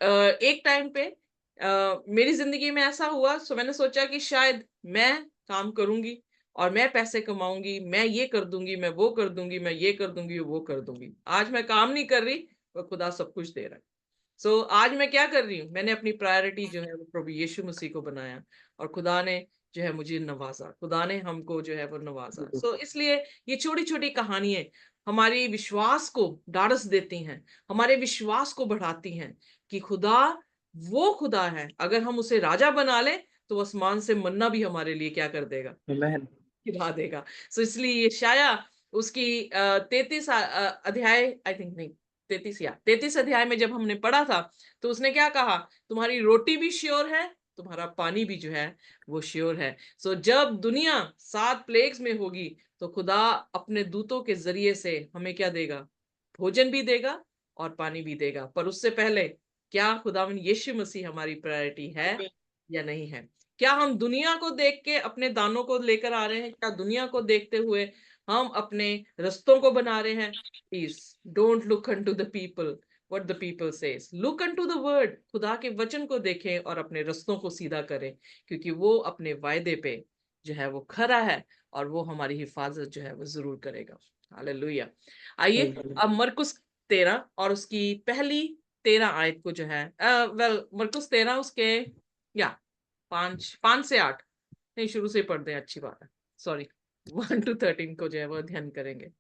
एक टाइम पे मेरी जिंदगी में ऐसा हुआ, सो मैंने सोचा कि शायद मैं काम करूंगी और मैं पैसे कमाऊंगी, मैं ये कर दूंगी, मैं वो कर दूंगी, मैं ये कर दूंगी, वो कर दूंगी। आज मैं काम नहीं कर रही और खुदा सब कुछ दे रहा है। सो आज मैं क्या कर रही हूँ, मैंने अपनी प्रायोरिटी जो है वो प्रभु यीशु मसीह को बनाया और खुदा ने जो है मुझे नवाजा, खुदा ने हमको जो है वो नवाजा। सो इसलिए ये छोटी छोटी कहानियां हमारे विश्वास को ढाढ़स देती हैं, हमारे विश्वास को बढ़ाती हैं कि खुदा वो खुदा है, अगर हम उसे राजा बना लें तो आसमान से मन्ना भी हमारे लिए क्या कर देगा, Amen. खिला देगा। सो इसलिए ये शाया उसकी 33 अध्याय, आई थिंक नहीं 33 या 33 अध्याय में जब हमने पढ़ा था, तो उसने क्या कहा, तुम्हारी रोटी भी श्योर है, तुम्हारा पानी भी जो है वो श्योर है। सो जब दुनिया 7 प्लेग्स में होगी तो खुदा अपने दूतों के जरिए से हमें क्या देगा, भोजन भी देगा और पानी भी देगा। पर उससे पहले क्या खुदावन यीशु मसीह हमारी प्रायोरिटी है या नहीं है? क्या हम दुनिया को देख के अपने दानों को लेकर आ रहे हैं? क्या दुनिया को देखते हुए हम अपने रस्तों को बना रहे हैं? Please don't look unto the people what the people says, look unto the word. खुदा के वचन को देखें और अपने रस्तों को सीधा करें, क्योंकि वो अपने वायदे पे जो है वो खरा है और वो हमारी हिफाजत जो है वो जरूर करेगा। हालेलुया। आइए अब मरकुस 13 और उसकी पहली 13 आयत को जो है वेल मरकुस 13 उसके या 5 से 8 नहीं, शुरू से ही पढ़ दें, अच्छी बात है। सॉरी 1 to 13 को जो है वो ध्यान करेंगे।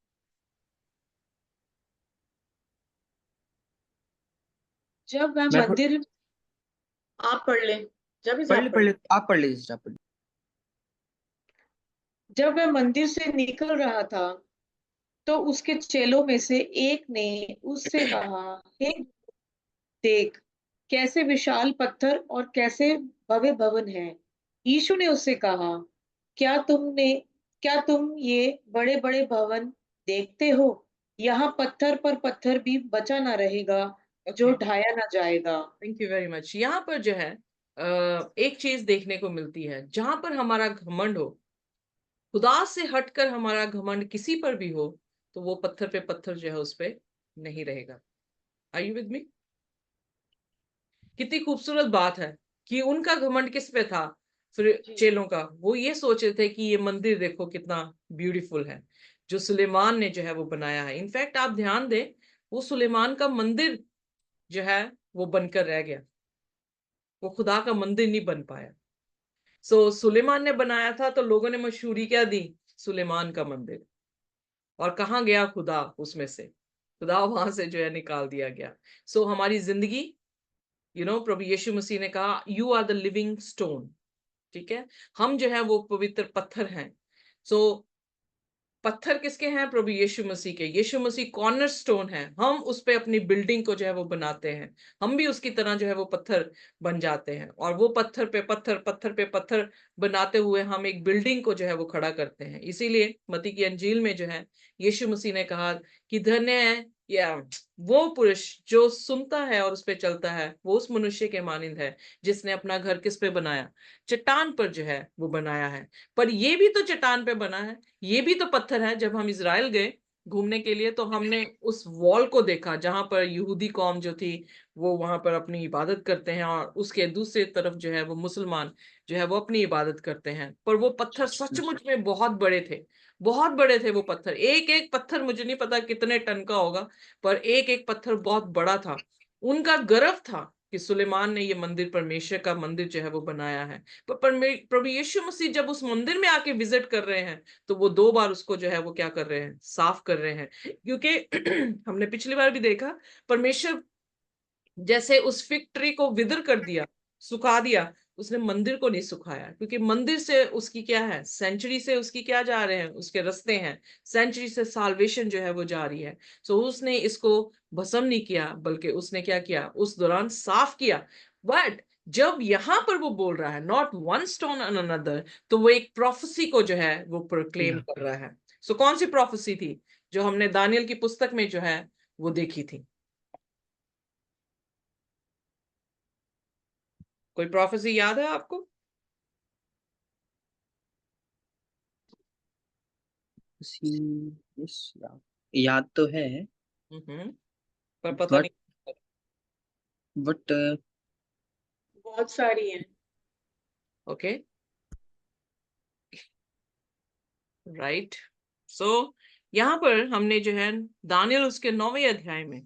जब वह मैं मंदिर, आप पढ़ लें, जब पढ़ आप ले, पढ़ लें। आप पढ़ लीजिए, आप पढ़ लीजिए। जब वह मंदिर से निकल रहा था तो उसके चेलों में से एक ने उससे कहा, हे देख, कैसे विशाल पत्थर और कैसे भव्य भवन है। यीशु ने उससे कहा, क्या क्या तुम ये बड़े बड़े भवन देखते हो? यहाँ पत्थर पर पत्थर भी बचा ना रहेगा जो ढाया ना जाएगा। Thank you very much. यहाँ पर जो है एक चीज देखने को मिलती है, जहां पर हमारा घमंड हो, खुदा से हटकर हमारा घमंड किसी पर भी हो, तो वो पत्थर पे पत्थर जो है उस पे नहीं रहेगा। Are you with me? कितनी खूबसूरत बात है कि उनका घमंड किस पे था? फिर जी। चेलों का, वो ये सोच रहे थे कि ये मंदिर देखो कितना ब्यूटीफुल है जो सुलेमान ने जो है वो बनाया है। इनफैक्ट आप ध्यान दें, वो सुलेमान का मंदिर जो है वो बनकर रह गया, वो खुदा का मंदिर नहीं बन पाया। सो सुलेमान ने बनाया था तो लोगों ने मशहूरी क्या दी? सुलेमान का मंदिर। और कहाँ गया खुदा उसमें से? खुदा वहां से जो है निकाल दिया गया। सो हमारी जिंदगी, प्रभु यीशु मसीह ने कहा you are the living stone. ठीक है, हम जो है वो पवित्र पत्थर हैं। सो पत्थर किसके हैं? प्रभु यीशु मसीह के। यीशु मसीह कॉर्नर स्टोन है, हम उस पे अपनी बिल्डिंग को जो है वो बनाते हैं। हम भी उसकी तरह जो है वो पत्थर बन जाते हैं, और वो पत्थर पे पत्थर, पत्थर पे पत्थर बनाते हुए हम एक बिल्डिंग को जो है वो खड़ा करते हैं। इसीलिए मत्ती की अंजील में जो है यीशु मसीह ने कहा कि धन्य है या वो पुरुष जो सुनता है और उस पे चलता है, वो उस मनुष्य के मानिंद है जिसने अपना घर किस पे बनाया? चट्टान पर जो है वो बनाया है। पर ये भी तो चट्टान पे बना है, ये भी तो पत्थर है। जब हम इजराइल गए घूमने के लिए तो हमने उस वॉल को देखा जहां पर यहूदी कौम जो थी वो वहां पर अपनी इबादत करते हैं, और उसके दूसरी तरफ जो है वो मुसलमान जो है वो अपनी इबादत करते हैं। पर वो पत्थर सचमुच में बहुत बड़े थे, बहुत बड़े थे वो पत्थर। एक एक पत्थर मुझे नहीं पता कितने टन का होगा, पर एक एक पत्थर बहुत बड़ा था। उनका गर्व था कि सुलेमान ने ये मंदिर, परमेश्वर का मंदिर जो है वो बनाया है। पर प्रभु यीशु मसीह जब उस मंदिर में आके विजिट कर रहे हैं तो वो 2 बार उसको जो है वो क्या कर रहे हैं? साफ कर रहे हैं। क्योंकि हमने पिछली बार भी देखा, परमेश्वर जैसे उस फिग ट्री को विदर कर दिया, सुखा दिया, उसने मंदिर को नहीं सुखाया। क्योंकि मंदिर से उसकी क्या है? सेंचुरी से उसकी क्या जा रहे हैं? उसके रास्ते हैं, सेंचुरी से साल्वेशन जो है वो जा रही है। सो उसने इसको भस्म नहीं किया, बल्कि उसने क्या किया? उस दौरान साफ किया। बट जब यहां पर वो बोल रहा है not one stone on another, तो वो एक प्रोफेसी को जो है वो प्रोक्लेम कर रहा है। सो कौन सी प्रोफेसी थी जो हमने दानियल की पुस्तक में जो है वो देखी थी? कोई प्रोफेसी याद है आपको? यस, याद तो है, पर पता बट नहीं। बट बहुत सारी हैं। Okay, right. सो यहाँ पर हमने जो है दानियल उसके 9वें अध्याय में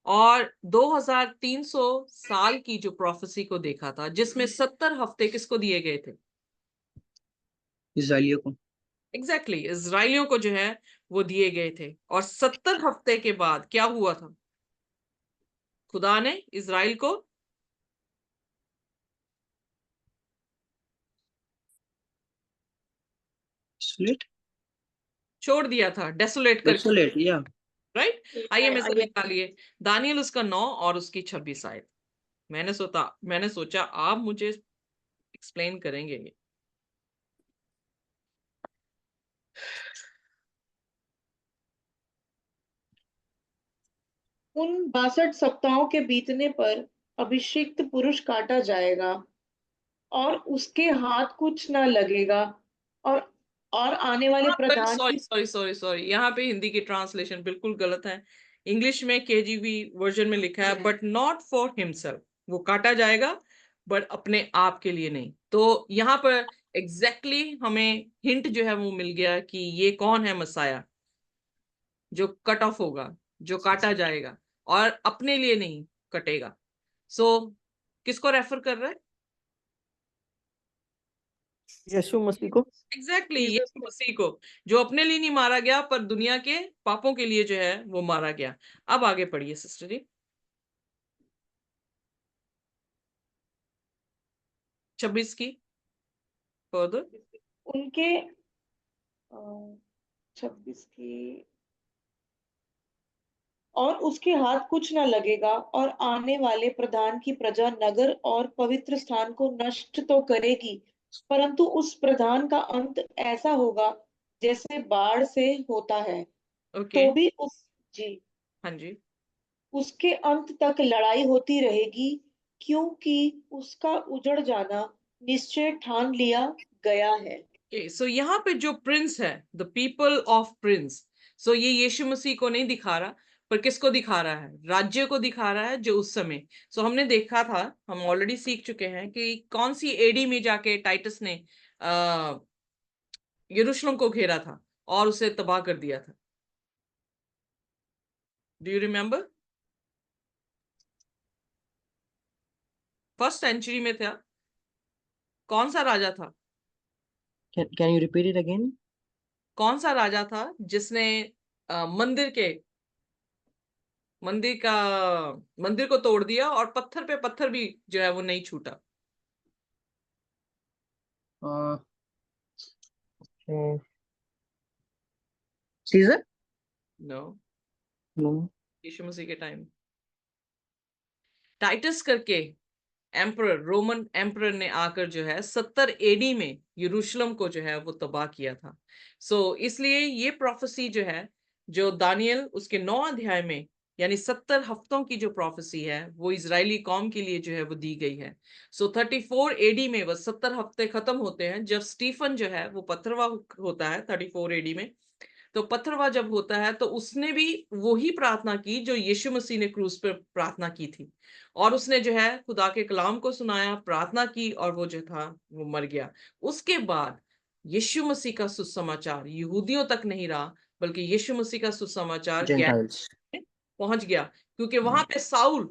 और 2300 साल की जो प्रोफेसी को देखा था, जिसमें 70 हफ्ते किसको दिए गए थे? इजराइलियों को। एग्जैक्टली, इजराइलियों को जो है वो दिए गए थे। और 70 हफ्ते के बाद क्या हुआ था? खुदा ने इजराइल को डेसोलेट, छोड़ दिया था, डेसोलेट करके। डेसोलेट, या राइट, आइए मैं सब निकालिए दानियल उसका 9 और उसकी 26 आयत। मैंने सोचा आप मुझे एक्सप्लेन करेंगे ये। उन 62 सप्ताहों के बीतने पर अभिषिक्त पुरुष काटा जाएगा और उसके हाथ कुछ न लगेगा, और और आने वाले प्रधान सॉरी की सॉरी सॉरी सॉरी, यहाँ पे हिंदी की ट्रांसलेशन बिल्कुल गलत है। इंग्लिश में केजीवी वर्जन में लिखा है बट नॉट फॉर हिमसेल्फ। वो काटा जाएगा बट अपने आप के लिए नहीं। तो यहाँ पर एग्जैक्टली हमें हिंट जो है वो मिल गया कि ये कौन है? मसाया, जो कट ऑफ होगा, जो काटा जाएगा और अपने लिए नहीं कटेगा। सो किसको रेफर कर रहा है? यीशु मसीह को। एग्जैक्टली यीशु मसीह को, जो अपने लिए नहीं मारा गया पर दुनिया के पापों के लिए जो है वो मारा गया। अब आगे पढ़िए सिस्टर जी, 26 की फर्दर। उनके 26 की, और उसके हाथ कुछ न लगेगा, और आने वाले प्रधान की प्रजा नगर और पवित्र स्थान को नष्ट तो करेगी, परंतु उस प्रधान का अंत ऐसा होगा जैसे बाढ़ से होता है। ओके, तो भी उस जी हाँ जी। उसके अंत तक लड़ाई होती रहेगी, क्योंकि उसका उजड़ जाना निश्चय ठान लिया गया है। सो यहाँ पे जो प्रिंस है, द पीपल ऑफ प्रिंस, सो ये यीशु मसीह को नहीं दिखा रहा, पर किसको दिखा रहा है? राज्य को दिखा रहा है जो उस समय। सो हमने देखा था, हम ऑलरेडी सीख चुके हैं कि कौन सी एडी में जाके टाइटस ने यरूशलेम को घेरा था और उसे तबाह कर दिया था। Do you remember? First century में था। कौन सा राजा था? Can you repeat it again? कौन सा राजा था जिसने मंदिर को तोड़ दिया और पत्थर पे पत्थर भी जो है वो नहीं छूटा? सीजर? No, no. यीशु मसीह के टाइम टाइटस करके एम्परर, रोमन एम्परर ने आकर जो है 70 एडी में यरूशलेम को जो है वो तबाह किया था। सो इसलिए ये प्रोफेसी जो है, जो दानियल उसके 9 अध्याय में, यानी 70 हफ्तों की जो प्रोफेसी है वो इजरायली कौम के लिए जो है वो दी गई है। सो 34 एडी में वो 70 हफ्ते खत्म होते हैं जब स्टीफन जो है वो पथरवा होता है 34 एडी में। तो पथरवा जब होता है तो उसने भी वही प्रार्थना की जो यीशु मसीह ने क्रूस पर प्रार्थना की थी, और उसने जो है खुदा के कलाम को सुनाया, प्रार्थना की, और वो जो था वो मर गया। उसके बाद यीशु मसीह का सुसमाचार यहूदियों तक नहीं रहा, बल्कि यीशु मसीह का सुसमाचार जेंटाइल्स में पहुंच गया, क्योंकि वहां पे साउल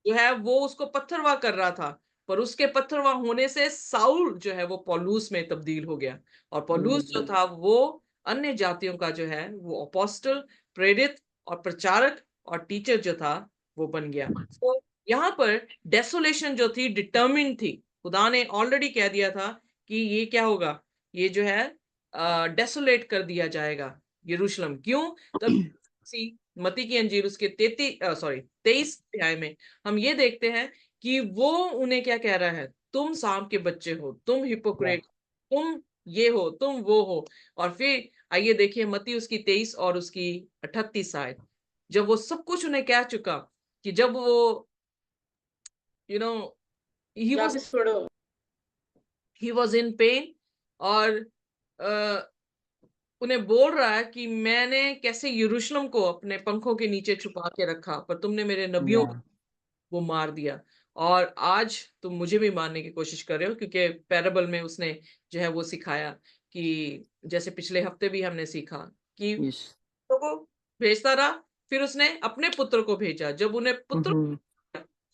जो है वो उसको पत्थरवा कर रहा था, पर उसके पत्थरवा होने से साउल जो है वो पौलुस में तब्दील हो गया, और पौलुस जो था वो अन्य जातियों का जो है वो अपोस्टल, प्रेरित और प्रचारक और टीचर जो था वो बन गया। तो यहाँ पर डेसोलेशन जो थी डिटर्मिन थी। खुदा ने ऑलरेडी कह दिया था कि ये क्या होगा, ये जो है डेसोलेट कर दिया जाएगा यरूशलेम। क्यों? तब मत्ती की अंजील उसके 23 अध्याय में हम ये देखते हैं कि वो उन्हें क्या कह रहा है, तुम सांप के बच्चे हो, तुम हिपोक्रेट, तुम ये हो, तुम वो हो। और फिर आइए देखिए मत्ती उसकी 23 और उसकी 38 आयत, जब वो सब कुछ उन्हें कह चुका कि जब वो यू नो वापस पढ़ो। ही वॉज इन पेन, और उन्हें बोल रहा है कि मैंने कैसे यरूशलेम को अपने पंखों के नीचे छुपा के रखा, पर तुमने मेरे नबियों को वो मार दिया, और आज तुम मुझे भी मारने की कोशिश कर रहे हो। क्योंकि पैराबल में उसने जो है वो सिखाया कि जैसे पिछले हफ्ते भी हमने सीखा कि यस पुत्रों को भेजता रहा, फिर उसने अपने पुत्र को भेजा। जब उन्हें पुत्र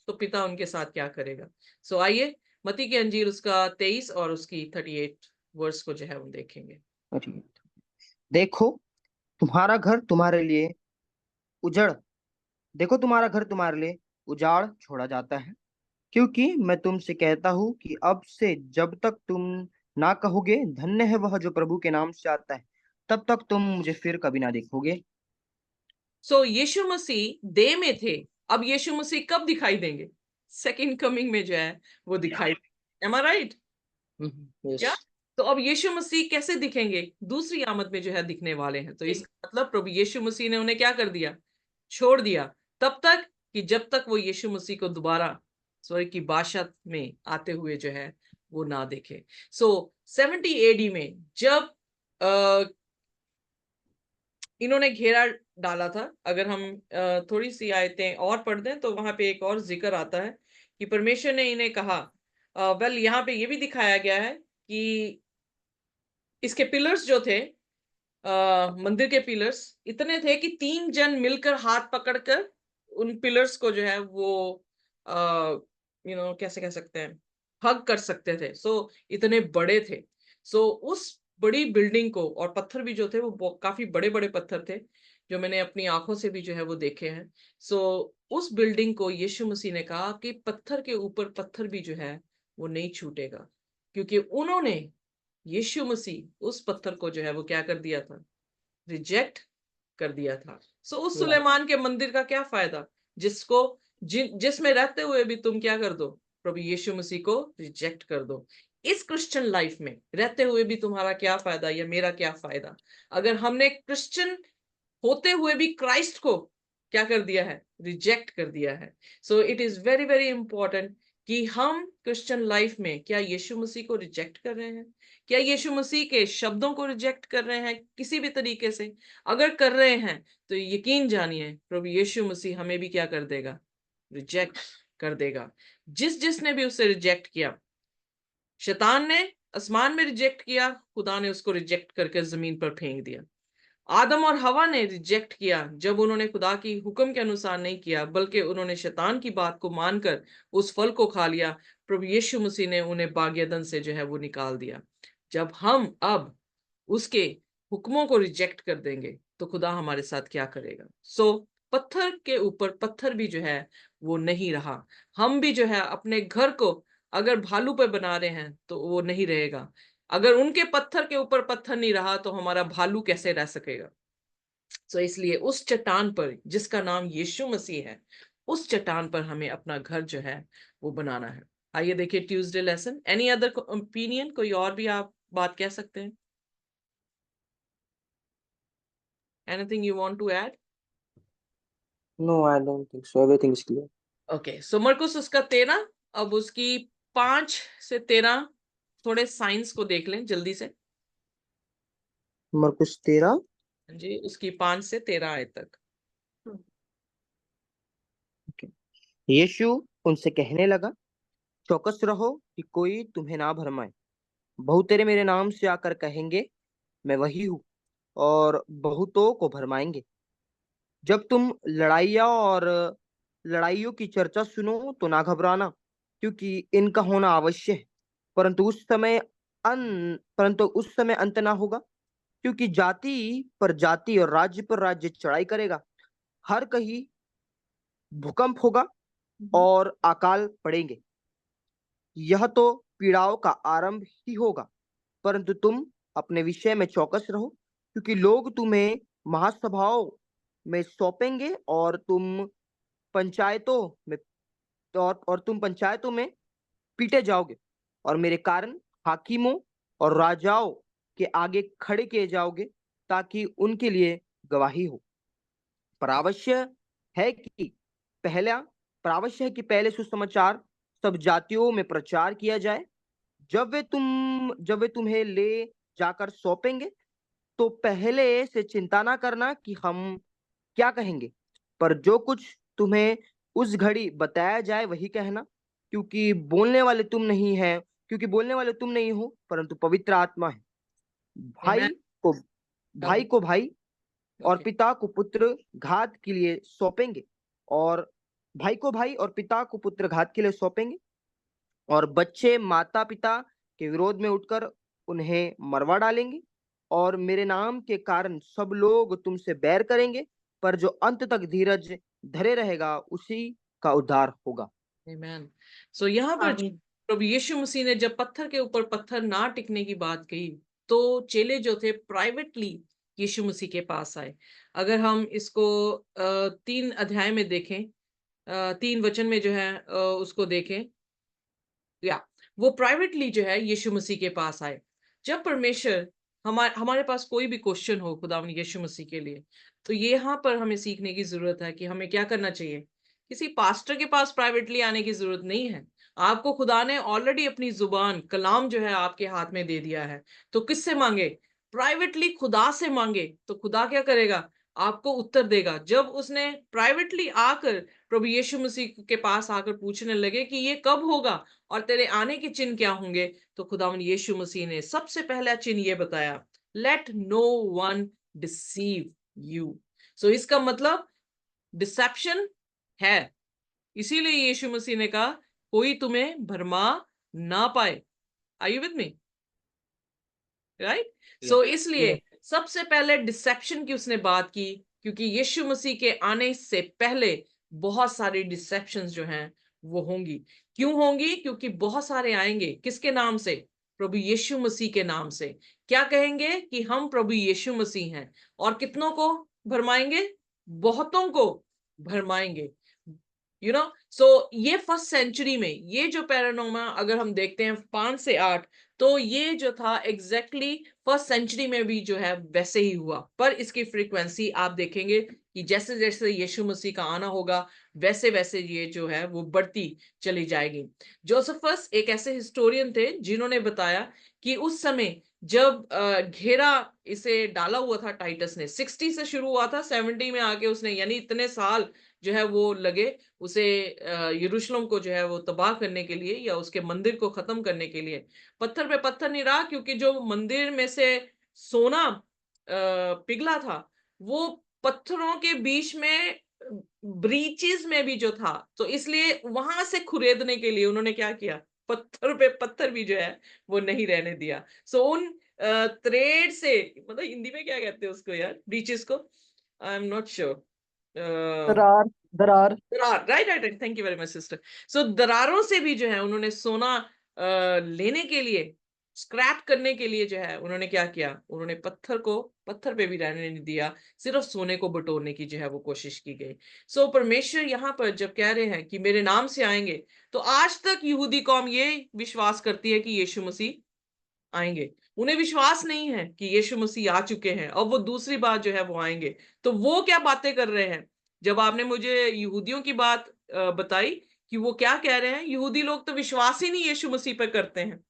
तो पिता उनके साथ क्या करेगा। सो आइए मत्ती की अंजील उसका 23 और उसकी 38 वर्स को जो है हम देखेंगे। देखो तुम्हारा घर तुम्हारे लिए उजड़ देखो तुम्हारा घर तुम्हारे लिए उजाड़ छोड़ा जाता है, क्योंकि मैं तुमसे कहता हूँ कि अब से जब तक तुम ना कहोगे धन्य है वह जो प्रभु के नाम से आता है, तब तक तुम मुझे फिर कभी ना देखोगे। सो यीशु मसीह देह में थे, अब यीशु मसीह कब दिखाई देंगे? सेकंड कमिंग में जो है वो दिखाई देंगे। M I right? क्या? तो अब यीशु मसीह कैसे दिखेंगे? दूसरी आमद में जो है दिखने वाले हैं। तो इसका मतलब प्रभु यीशु मसीह ने उन्हें क्या कर दिया? छोड़ दिया, तब तक कि जब तक वो यीशु मसीह को दोबारा स्वर्ग की बादशाह में आते हुए जो है वो ना देखे। सो 70 एडी में जब इन्होंने घेरा डाला था, अगर हम थोड़ी सी आयतें और पढ़ दें तो वहां पे एक और जिक्र आता है कि परमेश्वर ने इन्हें कहा, वेल यहाँ पे ये भी दिखाया गया है कि इसके पिलर्स जो थे, मंदिर के पिलर्स इतने थे कि 3 जन मिलकर हाथ पकड़कर उन पिलर्स को जो है वो कैसे कह सकते हैं, हग कर सकते थे। सो इतने बड़े थे। सो उस बड़ी बिल्डिंग को, और पत्थर भी जो थे वो काफी बड़े बड़े पत्थर थे जो मैंने अपनी आंखों से भी जो है वो देखे हैं। सो उस बिल्डिंग को यीशु मसीह ने कहा कि पत्थर के ऊपर पत्थर भी जो है वो नहीं छूटेगा, क्योंकि उन्होंने यीशु मसीह उस पत्थर को जो है वो क्या कर दिया था, रिजेक्ट कर दिया था। सो उस सुलेमान के मंदिर का क्या फायदा जिसमें रहते हुए भी तुम क्या कर दो, प्रभु यीशु मसीह को रिजेक्ट कर दो। इस क्रिश्चियन लाइफ में रहते हुए भी तुम्हारा क्या फायदा या मेरा क्या फायदा, अगर हमने क्रिश्चियन होते हुए भी क्राइस्ट को क्या कर दिया है, रिजेक्ट कर दिया है। So it is very very important कि हम क्रिश्चियन लाइफ में क्या यीशु मसीह को रिजेक्ट कर रहे हैं, क्या यीशु मसीह के शब्दों को रिजेक्ट कर रहे हैं किसी भी तरीके से? अगर कर रहे हैं तो यकीन जानिए प्रभु यीशु मसीह हमें भी क्या कर देगा? रिजेक्ट कर देगा। जिसने भी उसे रिजेक्ट किया, शैतान ने आसमान में रिजेक्ट किया, खुदा ने उसको रिजेक्ट करके जमीन पर फेंक दिया। आदम और हवा ने रिजेक्ट किया जब उन्होंने खुदा की हुक्म के अनुसार नहीं किया, बल्कि उन्होंने शैतान की बात को मानकर उस फल को खा लिया। प्रभु यीशु मसीह ने उन्हें बाग-ए-अदन से जो है वो निकाल दिया। जब हम अब उसके हुक्मों को रिजेक्ट कर देंगे तो खुदा हमारे साथ क्या करेगा? पत्थर के ऊपर पत्थर भी जो है वो नहीं रहा। हम भी जो है अपने घर को अगर भालू पे बना रहे हैं तो वो नहीं रहेगा। अगर उनके पत्थर के ऊपर पत्थर नहीं रहा तो हमारा भालू कैसे रह सकेगा? इसलिए उस चट्टान पर जिसका नाम यीशु मसीह है, उस चट्टान पर हमें अपना घर जो है वो बनाना है। आइए देखिए Tuesday lesson. Any other opinion? कोई और भी आप बात कह सकते हैं? Anything you want to add? No, I don't think so. Everything is clear. Okay, so मरकुस उसका 13, अब उसकी 5 से 13 थोड़े साइंस को देख लें जल्दी से। मरकुस 13 जी, उसकी 5 से 13 आयत तक। यीशु उनसे कहने लगा, चौकस रहो कि कोई तुम्हें ना भरमाए। बहुतेरे मेरे नाम से आकर कहेंगे, मैं वही हूँ, और बहुतों को भरमाएंगे। जब तुम लड़ाइयों की चर्चा सुनो तो ना घबराना, क्योंकि इनका होना अवश्य है, परंतु उस समय अंत ना होगा, क्योंकि जाति पर जाति और राज्य पर राज्य चढ़ाई करेगा। हर कहीं भूकंप होगा और अकाल पड़ेंगे। यह तो पीड़ाओं का आरंभ ही होगा, परंतु तुम अपने विषय में चौकस रहो, क्योंकि लोग तुम्हें महासभाओं में सौंपेंगे और तुम पंचायतों में पीटे जाओगे, और मेरे कारण हाकिमों और राजाओं के आगे खड़े किए जाओगे, ताकि उनके लिए गवाही हो। पर आवश्यक है कि पहले सुसमाचार सब जातियों में प्रचार किया जाए। जब वे तुम्हें ले जाकर सौंपेंगे तो पहले से चिंता ना करना कि हम क्या कहेंगे, पर जो कुछ तुम्हें उस घड़ी बताया जाए वही कहना, क्योंकि बोलने वाले तुम नहीं हो, परंतु पवित्र आत्मा है। भाई Amen. को भाई और Okay. पिता को पुत्र घात के लिए सौंपेंगे, और और बच्चे माता पिता के विरोध में उठकर उन्हें मरवा डालेंगे, और मेरे नाम के कारण सब लोग तुमसे बैर करेंगे, पर जो अंत तक धीरज धरे रहेगा उसी का उद्धार होगा। Amen. यहाँ पर आमीन। प्रभु यीशु मसीह ने जब पत्थर के ऊपर पत्थर ना टिकने की बात कही तो चेले जो थे प्राइवेटली यीशु मसीह के पास आए। अगर हम इसको 3 अध्याय में देखें, 3 वचन में जो है उसको देखें, या वो प्राइवेटली जो है यीशु मसीह के पास आए। जब परमेश्वर हमारे पास कोई भी क्वेश्चन हो खुदावंद यीशु मसीह के लिए, तो ये यहाँ पर हमें सीखने की जरूरत है कि हमें क्या करना चाहिए। किसी पास्टर के पास प्राइवेटली आने की जरूरत नहीं है। आपको खुदा ने ऑलरेडी अपनी जुबान कलाम जो है आपके हाथ में दे दिया है, तो किससे मांगे? प्राइवेटली खुदा से मांगे, तो खुदा क्या करेगा? आपको उत्तर देगा। जब उसने प्राइवेटली आकर प्रभु यीशु मसीह के पास आकर पूछने लगे कि ये कब होगा और तेरे आने के चिन्ह क्या होंगे, तो खुदावंद यीशु मसीह ने सबसे पहला चिन्ह ये बताया, let no one deceive you. इसका मतलब डिसेप्शन है, इसीलिए यीशु मसीह ने कहा कोई तुम्हें भरमा ना पाए। Are you with me? Right? इसलिए सबसे पहले डिसेप्शन की उसने बात की, क्योंकि यीशु मसीह के आने से पहले बहुत सारी डिसेप्शंस जो हैं वो होंगी। क्यों होंगी? क्योंकि बहुत सारे आएंगे। किसके नाम से? प्रभु यीशु मसीह के नाम से। क्या कहेंगे? कि हम प्रभु यीशु मसीह हैं, और कितनों को भरमाएंगे? बहुतों को भरमाएंगे। ये फर्स्ट सेंचुरी में ये जो पैरानोमा अगर हम देखते हैं 5 से 8, तो ये जो था एग्जैक्टली फर्स्ट सेंचुरी में भी जो है वैसे ही हुआ, पर इसकी फ्रीक्वेंसी आप देखेंगे कि जैसे जैसे यीशु मसीह का आना होगा वैसे वैसे ये जो है वो बढ़ती चली जाएगी। जोसेफस एक ऐसे हिस्टोरियन थे जिन्होंने बताया कि उस समय जब घेरा इसे डाला हुआ था टाइटस ने, 60 से शुरू हुआ था, 70 में आके उसने, यानी इतने साल जो है वो लगे उसे यरूशलेम को जो है वो तबाह करने के लिए या उसके मंदिर को खत्म करने के लिए। पत्थर पे पत्थर नहीं रहा, क्योंकि जो मंदिर में से सोना पिघला था वो पत्थरों के बीच में ब्रीचेस में भी जो था, तो इसलिए वहां से खुरेदने के लिए उन्होंने क्या किया, पत्थर पे पत्थर भी जो है वो नहीं रहने दिया। सो उन थ्रेड से, मतलब हिंदी में क्या कहते हैं उसको यार, ब्रीचेस को, आई एम नॉट श्योर, दरार दरार दरार, right right right, thank you very much sister. So दरारों से भी जो है उन्होंने सोना लेने के लिए, स्क्रैप करने के लिए जो है उन्होंने क्या किया, उन्होंने पत्थर को पत्थर पे भी रहने नहीं दिया, सिर्फ सोने को बटोरने की जो है वो कोशिश की गई। सो परमेश्वर यहाँ पर जब कह रहे हैं कि मेरे नाम से आएंगे, तो आज तक यहूदी कौम ये विश्वास करती है कि यीशु मसीह आएंगे। उन्हें विश्वास नहीं है कि यीशु मसीह आ चुके हैं और वो दूसरी बार जो है वो आएंगे। तो वो क्या बातें कर रहे हैं, जब आपने मुझे यहूदियों की बात बताई कि वो क्या कह रहे हैं, यहूदी लोग तो विश्वास ही नहीं यीशु मसीह पर करते हैं,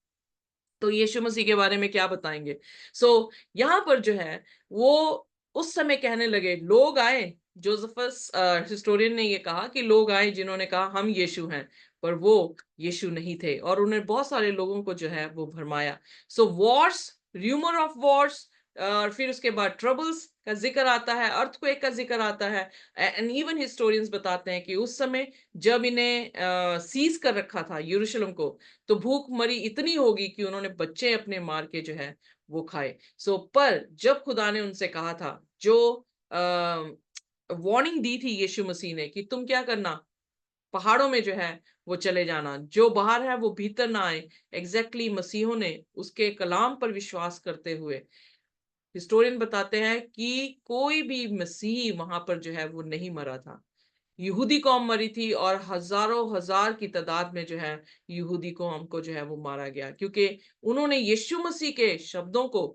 तो यीशु मसीह के बारे में क्या बताएंगे। सो यहाँ पर जो है वो उस समय कहने लगे, लोग आए, जोसेफस हिस्टोरियन ने ये कहा कि लोग आए जिन्होंने कहा हम यीशु हैं, पर वो यीशु नहीं थे, और उन्हें बहुत सारे लोगों को जो है वो भरमाया। सो वॉर्स, र्यूमर ऑफ वॉर्स, और फिर उसके बाद ट्रबल्स का जिक्र आता है, अर्थक्वेक का जिक्र आता है, एंड इवन हिस्टोरियंस बताते हैं कि उस समय जब इन्हें सीज कर रखा था यरूशलेम को, तो भूखमरी इतनी होगी कि उन्होंने बच्चे अपने मार के जो है वो खाए। सो पर जब खुदा ने उनसे कहा था, जो वार्निंग दी थी यीशु मसीह ने कि तुम क्या करना, पहाड़ों में जो है वो चले जाना, जो बाहर है वो भीतर ना आए, एग्जैक्टली मसीहों ने उसके कलाम पर विश्वास करते हुए, हिस्टोरियन बताते हैं कि कोई भी मसीह वहां पर जो है वो नहीं मरा था, यहूदी कौम मरी थी, और हजारों हजार की तादाद में जो है यहूदी कौम को जो है वो मारा गया, क्योंकि उन्होंने यीशु मसीह के शब्दों को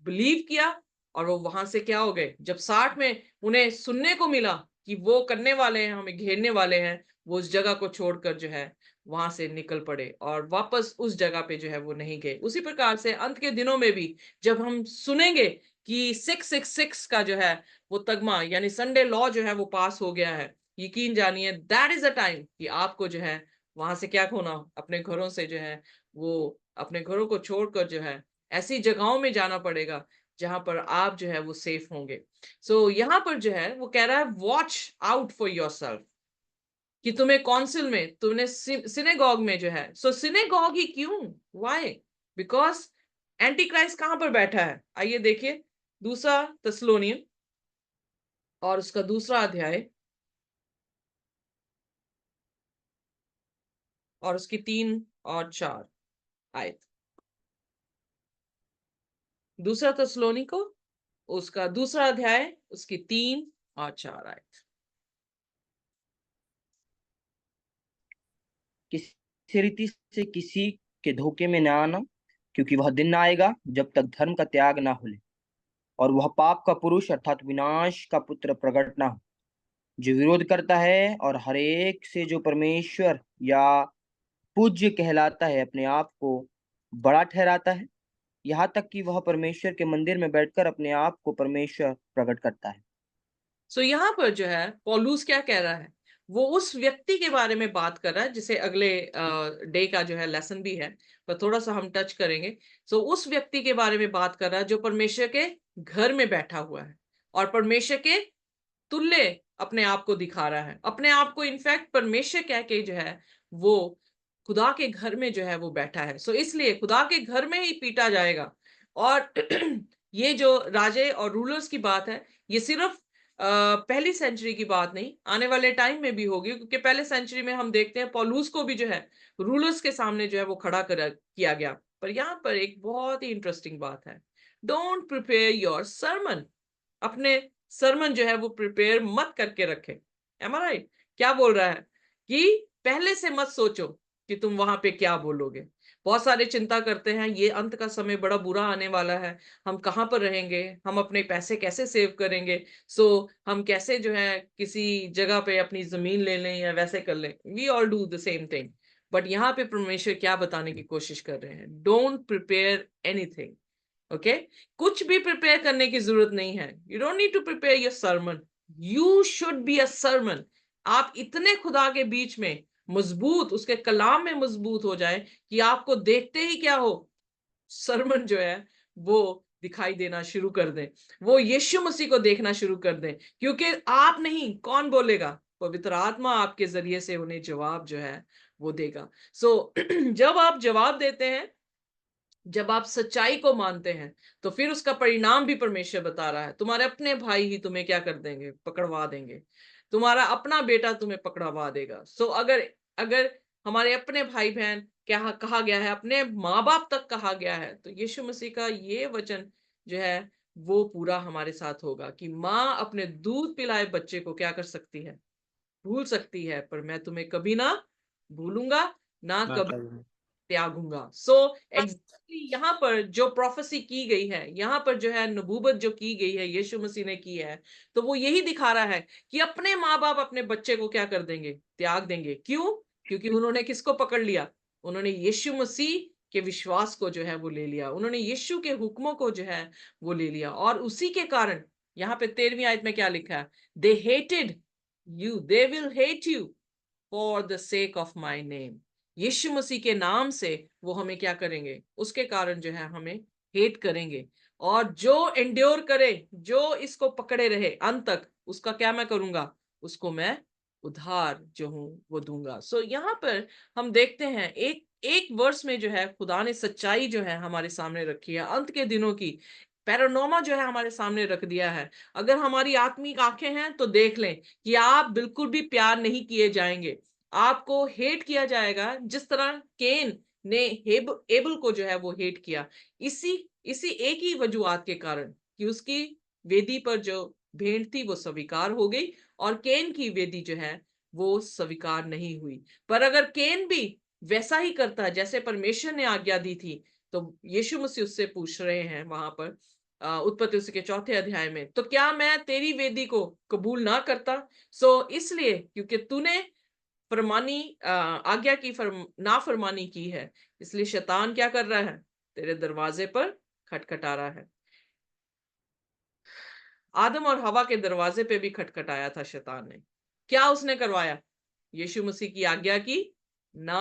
बिलीव किया, और वो वहां से क्या हो गए, जब 60 में उन्हें सुनने को मिला कि वो करने वाले हैं, हमें घेरने वाले हैं, वो उस जगह को छोड़कर जो है वहां से निकल पड़े और वापस उस जगह पे जो है वो नहीं गए। उसी प्रकार से अंत के दिनों में भी जब हम सुनेंगे कि 666 का जो है वो तगमा, यानी संडे लॉ जो है वो पास हो गया है, यकीन जानिए दैट इज अ टाइम कि आपको जो है वहां से क्या खोना, अपने घरों से जो है वो, अपने घरों को छोड़कर जो है ऐसी जगहों में जाना पड़ेगा जहां पर आप जो है वो सेफ होंगे। सो यहाँ पर जो है वो कह रहा है वॉच आउट फॉर योरसेल्फ, कि तुम्हें काउंसिल में, तुमने सिनेगॉग में जो है, सो सिनेगॉग ही क्यों, व्हाई, बिकॉज एंटी क्राइस्ट कहां पर बैठा है, आइए देखिए दूसरा थिस्सलुनीयन और उसका दूसरा अध्याय और उसकी 3 और 4 आयत। दूसरा थिस्सलुनीको उसका दूसरा अध्याय उसकी 3 और 4 आयत। किसी रीति से किसी के धोखे में न आना, क्योंकि वह दिन आएगा जब तक धर्म का त्याग ना हो ले और वह पाप का पुरुष अर्थात विनाश का पुत्र प्रकट ना हो, जो विरोध करता है और हर एक से जो परमेश्वर या पूज्य कहलाता है अपने आप को बड़ा ठहराता है, यहाँ तक कि वह परमेश्वर के मंदिर में बैठकर अपने आप को परमेश्वर प्रकट करता है। सो यहाँ पर जो है पौलुस क्या कह रहा है, वो उस व्यक्ति के बारे में बात कर रहा है, जिसे अगले डे का जो है लेसन भी है, पर थोड़ा सा हम टच करेंगे। सो उस व्यक्ति के बारे में बात कर रहा है जो परमेश्वर के घर में बैठा हुआ है और परमेश्वर के तुल्य अपने आप को दिखा रहा है, अपने आप को इनफैक्ट परमेश्वर कह के जो है वो खुदा के घर में जो है वो बैठा है। सो इसलिए खुदा के घर में ही पीटा जाएगा। और ये जो राजे और रूलर्स की बात है, ये सिर्फ पहली सेंचुरी की बात नहीं, आने वाले टाइम में भी होगी, क्योंकि पहले सेंचुरी में हम देखते हैं पौलुस को भी जो है रूलर्स के सामने जो है वो खड़ा किया गया। पर यहाँ पर एक बहुत ही इंटरेस्टिंग बात है, डोंट प्रिपेयर योर सरमन, अपने सरमन जो है वो प्रिपेयर मत करके रखे। M I right? क्या बोल रहा है कि पहले से मत सोचो कि तुम वहां पे क्या बोलोगे। बहुत सारे चिंता करते हैं ये अंत का समय बड़ा बुरा आने वाला है, हम कहाँ पर रहेंगे, हम अपने पैसे कैसे सेव करेंगे, सो हम कैसे जो है किसी जगह पे अपनी जमीन ले लें या वैसे कर लें, we all do the same thing. But यहाँ पे परमेश्वर क्या बताने की कोशिश कर रहे हैं, डोंट प्रिपेयर एनीथिंग, ओके, कुछ भी प्रिपेयर करने की जरूरत नहीं है। You don't need to prepare your sermon, you should be a sermon. आप इतने खुदा के बीच में मजबूत, उसके कलाम में मजबूत हो जाए कि आपको देखते ही क्या हो, सरमन जो है वो दिखाई देना शुरू कर दें, वो यीशु मसीह को देखना शुरू कर दें, क्योंकि आप नहीं, कौन बोलेगा, पवित्र आत्मा आपके जरिए से उन्हें जवाब जो है वो देगा। सो जब आप जवाब देते हैं, जब आप सच्चाई को मानते हैं, तो फिर उसका परिणाम भी परमेश्वर बता रहा है। तुम्हारे अपने भाई ही तुम्हें क्या कर देंगे, पकड़वा देंगे, तुम्हारा अपना बेटा तुम्हें पकड़वा देगा। सो अगर अगर हमारे अपने भाई बहन क्या कहा गया है, अपने माँ बाप तक कहा गया है, तो यीशु मसीह का ये वचन जो है वो पूरा हमारे साथ होगा कि माँ अपने दूध पिलाए बच्चे को क्या कर सकती है, भूल सकती है, पर मैं तुम्हें कभी ना भूलूंगा, ना कभी त्यागूंगा। सो एग्जैक्टली यहाँ पर जो प्रोफेसी की गई है, यहाँ पर जो है नबूवत जो की गई है, यीशु मसीह ने की है, तो वो यही दिखा रहा है कि अपने माँ बाप अपने बच्चे को क्या कर देंगे, त्याग देंगे। क्यों? क्योंकि उन्होंने किसको पकड़ लिया, उन्होंने यीशु मसीह के विश्वास को जो है वो ले लिया, उन्होंने यीशु के हुक्मों को जो है वो ले लिया। और उसी के कारण यहाँ पे 13वीं आयत में क्या लिखा है, they hated you, they will hate you for the sake of my name. यीशु मसीह के नाम से वो हमें क्या करेंगे, उसके कारण जो है हमें हेट करेंगे। और जो एंड्योर करे, जो इसको पकड़े रहे अंत तक, उसका क्या मैं करूंगा, उसको मैं उधार जो हूं वो दूंगा। सो यहाँ पर हम देखते हैं एक एक वर्ष में जो है खुदा ने सच्चाई जो है हमारे सामने रखी है, अंत के दिनों की पैरानोमा जो है हमारे सामने रख दिया है। अगर हमारी आत्मिक आंखें हैं तो देख लें कि आप बिल्कुल भी प्यार नहीं किए जाएंगे, आपको हेट किया जाएगा, जिस तरह केन ने एबल को जो है वो हेट किया, इसी इसी एक ही वजूहात के कारण कि उसकी वेदी पर जो भेंट थी वो स्वीकार हो गई और केन की वेदी जो है वो स्वीकार नहीं हुई। पर अगर केन भी वैसा ही करता जैसे परमेश्वर ने आज्ञा दी थी, तो यीशु मसीह उससे पूछ रहे हैं वहां पर उत्पत्ति उसके 4थे अध्याय में, तो क्या मैं तेरी वेदी को कबूल ना करता। सो इसलिए क्योंकि तूने फरमानी आज्ञा की नाफरमानी की है, इसलिए शैतान क्या कर रहा है, तेरे दरवाजे पर खटखटा रहा है। आदम और हवा के दरवाजे पे भी खटखटाया था शैतान ने। क्या उसने करवाया, यीशु मसीह की आज्ञा की ना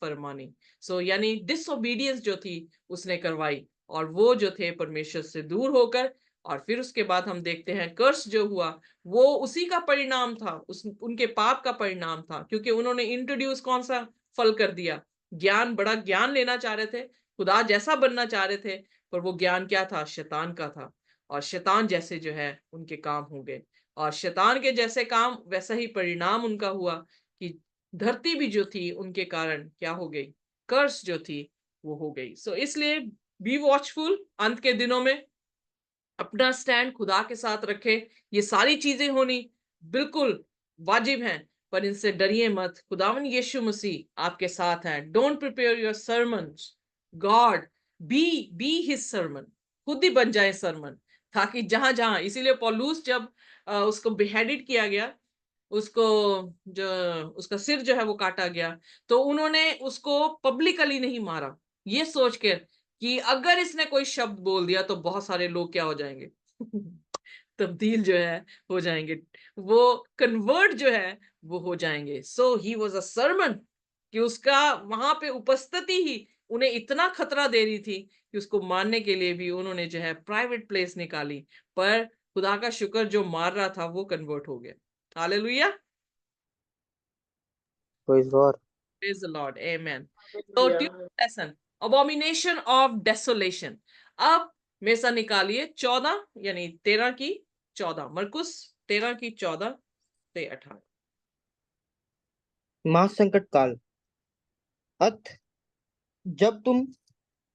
फरमानी। सो यानी डिसोबीडियंस जो थी उसने करवाई, और वो जो थे परमेश्वर से दूर होकर, और फिर उसके बाद हम देखते हैं कर्स जो हुआ वो उसी का परिणाम था, उनके पाप का परिणाम था, क्योंकि उन्होंने इंट्रोड्यूस कौन सा फल कर दिया, ज्ञान, बड़ा ज्ञान लेना चाह रहे थे, खुदा जैसा बनना चाह रहे थे, पर वो ज्ञान क्या था, शैतान का था, और शैतान जैसे जो है उनके काम हो गए, और शैतान के जैसे काम वैसा ही परिणाम उनका हुआ कि धरती भी जो थी उनके कारण क्या हो गई, कर्स जो थी वो हो गई। सो इसलिए बी वॉचफुल, अंत के दिनों में अपना स्टैंड खुदा के साथ रखे। ये सारी चीजें होनी बिल्कुल वाजिब हैं, पर इनसे डरिए मत, खुदावन यीशु मसीह आपके साथ है। Don't prepare your sermons, God be his sermon, खुद ही बन जाए सरमन, ताकि जहां जहां, इसीलिए पौलुस जब उसको बिहेडेड किया गया, उसको जो उसका सिर जो है वो काटा गया, तो उन्होंने उसको पब्लिकली नहीं मारा, ये सोच के कि अगर इसने कोई शब्द बोल दिया तो बहुत सारे लोग क्या हो जाएंगे तब्दील जो है हो जाएंगे, वो कन्वर्ट जो है वो हो जाएंगे। सो ही वॉज अ सरमन, कि उसका वहां पे उपस्थिति ही उन्हें इतना खतरा दे रही थी कि उसको मारने के लिए भी उन्होंने जो है प्राइवेट प्लेस निकाली, पर खुदा का शुक्र, जो मार रहा था वो कन्वर्ट हो गया। Hallelujah, Praise God. praise the Lord, amen. So lesson, abomination of desolation। अब मेरे साथ निकालिए 14 यानी 13 की 14, मरकुस 13 की 14 से 18। महासंकट काल। अत जब तुम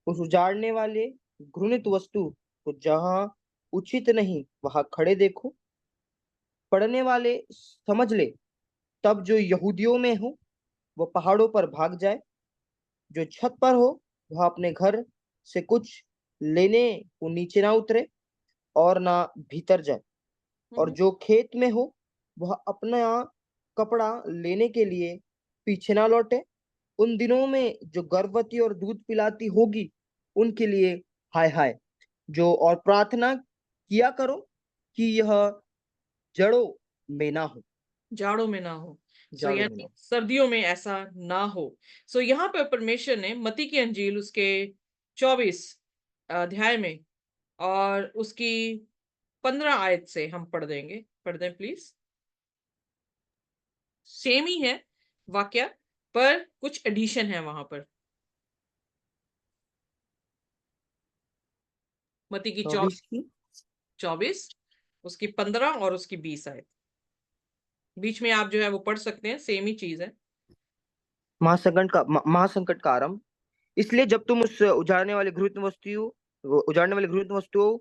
उस उजाड़ने वाले घृणित वस्तु को जहां उचित नहीं वहां खड़े देखो, पढ़ने वाले समझ ले, तब जो यहूदियों में हो वो पहाड़ों पर भाग जाए, जो छत पर हो वह अपने घर से कुछ लेने को नीचे ना उतरे और ना भीतर जाए, और जो खेत में हो वह अपना कपड़ा लेने के लिए पीछे ना लौटे, उन दिनों में जो गर्भवती और दूध पिलाती होगी उनके लिए हाय हाय। और प्रार्थना किया करो कि यह जड़ों में ना हो। जाड़ों में ना हो। सो जाड़ों में यानी ना सर्दियों में ऐसा ना हो। सो यहाँ पर परमेश्वर ने मत्ती की अंजील उसके 24 अध्याय में और उसकी 15 आयत से हम पढ़ दें प्लीज। सेम ही है वाक्य, पर कुछ एडिशन है वहां पर। मत्ती की 24 की 24 उसकी 15 और उसकी 20 आयत। बीच में आप जो है वो पढ़ सकते हैं, सेम ही चीज है। महासंकट का आरंभ। इसलिए जब तुम उस उजाड़ने वाली घृत वस्तुओं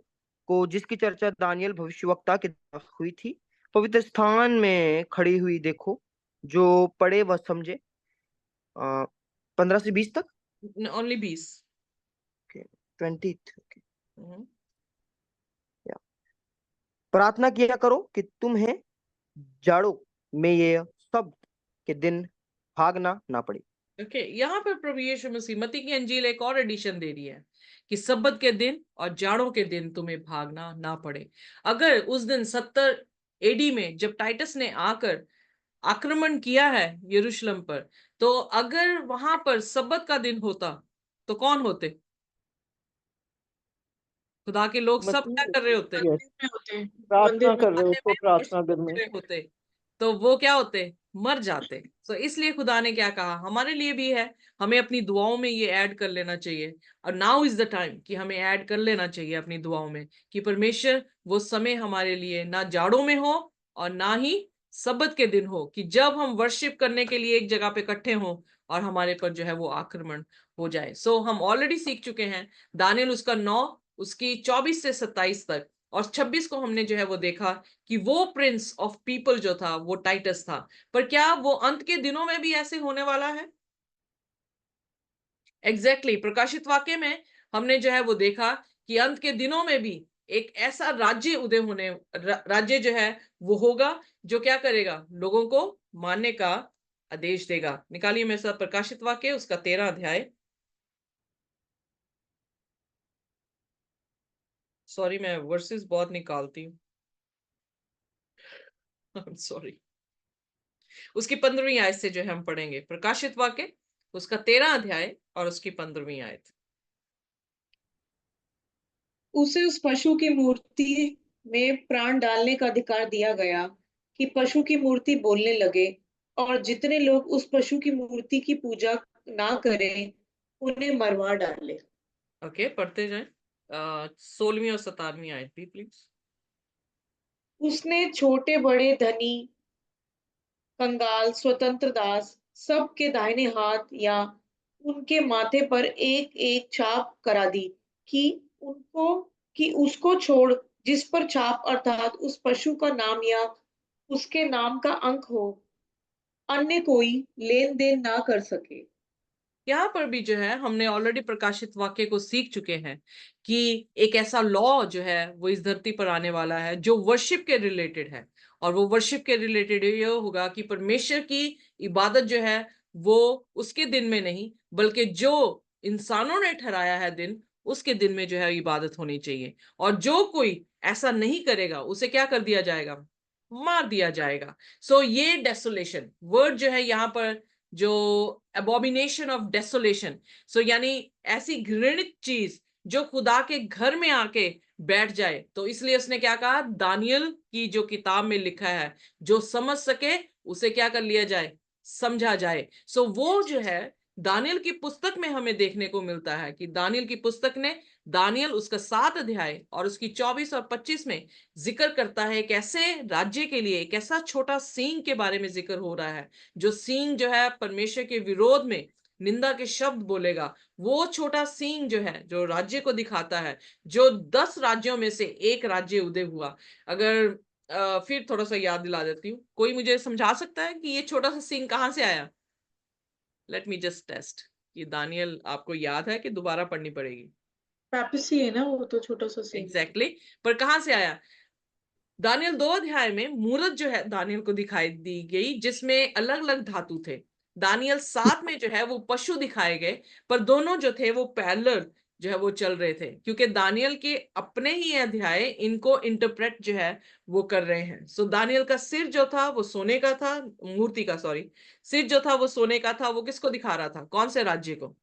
को, जिसकी चर्चा दानियल भविष्यवक्ता के द्वारा हुई थी, पवित्र स्थान में खड़ी हुई देखो, जो पढ़े वह समझे। 15 से 20 तक। ओनली 20। 20। प्रार्थना किया करो कि तुम्हें जाड़ों में ये सब के दिन भागना ना पड़े। ओके, यहाँ पर प्रभु यीशु मसीह मत्ती की अंजील एक और एडिशन दे रही है कि सब्बत के दिन और जाड़ों के दिन तुम्हें भागना ना पड़े। अगर उस दिन 70 एडी में जब टाइटस ने आकर आक्रमण किया है यरूशलेम पर, तो अगर वहां पर सब्बत का दिन होता तो कौन होते? खुदा के लोग सब क्या कर रहे होते? मंदिर में होते हैं, प्रार्थना मंदिर में कर रहे खाने उसको में प्रार्थना worship करने। कर रहे होते, तो वो क्या होते? मर जाते। तो इसलिए खुदा ने क्या कहा, हमारे लिए भी है, हमें अपनी दुआओं में ये ऐड कर लेना चाहिए। और नाउ इज द टाइम कि हमें ऐड कर लेना चाहिए अपनी दुआओं में कि परमेश्वर वो समय हमारे लिए ना जाड़ों में हो और ना ही सब्बत के दिन हो, कि जब हम वर्शिप करने के लिए एक जगह पे इकट्ठे हों और हमारे पर जो है वो आक्रमण हो जाए। सो हम ऑलरेडी सीख चुके हैं दानियल उसका 9 उसकी 24 से 27 तक, और 26 को हमने जो है वो देखा कि वो प्रिंस ऑफ पीपल जो था वो टाइटस था। पर क्या वो अंत के दिनों में भी ऐसे होने वाला है? एग्जैक्टली प्रकाशित वाक्य में हमने जो है वो देखा कि अंत के दिनों में भी एक ऐसा राज्य उदय होने राज्य जो है वो होगा जो क्या करेगा, लोगों को मानने का आदेश देगा। निकालिए मेरे साथ प्रकाशित वाक्य उसका 13 अध्याय। सॉरी, मैं वर्सेस बहुत निकालती हूँ, सॉरी। उसकी 15वीं आयत से जो है हम पढ़ेंगे प्रकाशित वाक्य उसका 13 अध्याय और उसकी 15वीं आयत। उसे उस पशु की मूर्ति में प्राण डालने का अधिकार दिया गया कि पशु की मूर्ति बोलने लगे, और जितने लोग उस पशु की मूर्ति की पूजा ना करें उन्हें मरवा डाले। ओके, पढ़ते जाएं 16वीं और 17वीं आयत भी प्लीज। उसने छोटे बड़े, धनी कंगाल, स्वतंत्र दास सब के दाहिने हाथ या उनके माथे पर एक एक छाप करा दी, कि उनको कि उसको छोड़ जिस पर छाप अर्थात उस पशु का नाम या उसके नाम का अंक हो, अन्य कोई लेन देन ना कर सके। यहाँ पर भी जो है हमने ऑलरेडी प्रकाशित वाक्य को सीख चुके हैं कि एक ऐसा लॉ जो है वो इस धरती पर आने वाला है जो वर्शिप के रिलेटेड है। और वो वर्शिप के रिलेटेड ये होगा कि परमेश्वर की इबादत जो है वो उसके दिन में नहीं, बल्कि जो इंसानों ने ठहराया है दिन, उसके दिन में जो है इबादत होनी चाहिए। और जो कोई ऐसा नहीं करेगा उसे क्या कर दिया जाएगा? मार दिया जाएगा। सो ये डेसोलेशन वर्ड जो है यहाँ पर, जो एबोमिनेशन ऑफ डेसोलेशन, सो यानी ऐसी घृणित चीज जो खुदा के घर में आके बैठ जाए। तो इसलिए उसने क्या कहा, दानियल की जो किताब में लिखा है, जो समझ सके उसे क्या कर लिया जाए, समझा जाए। सो वो जो है दानियल की पुस्तक में हमें देखने को मिलता है कि दानियल की पुस्तक ने, दानियल उसका 7 अध्याय और उसकी 24 और 25 में जिक्र करता है एक ऐसे राज्य के लिए, एक ऐसा छोटा सींग के बारे में जिक्र हो रहा है, जो सींग जो है परमेश्वर के विरोध में निंदा के शब्द बोलेगा। वो छोटा सींग जो है जो राज्य को दिखाता है, जो 10 राज्यों में से एक राज्य उदय हुआ। अगर फिर थोड़ा सा याद दिला देती हूँ, कोई मुझे समझा सकता है कि ये छोटा सा सींग कहाँ से आया? लेट मी जस्ट टेस्ट कि दानियल आपको याद है कि दोबारा पढ़नी पड़ेगी। पैपसी है ना वो, तो छोटा सा सीन। एग्जैक्टली पर कहाँ से आया? दानियल 2 अध्याय में मूरत जो है दानियल को दिखाई दी गई, जिसमें अलग अलग धातु थे। दानियल 7 में जो है वो पशु दिखाए गए, पर दोनों जो थे वो पैरेलल जो है वो चल रहे थे, क्योंकि दानियल के अपने ही अध्याय इनको इंटरप्रेट जो है वो कर रहे हैं। सो दानियल का सिर जो था वो सोने का था, मूर्ति का, सॉरी, सिर जो था वो सोने का था। वो किसको दिखा रहा था? कौन से राज्य को?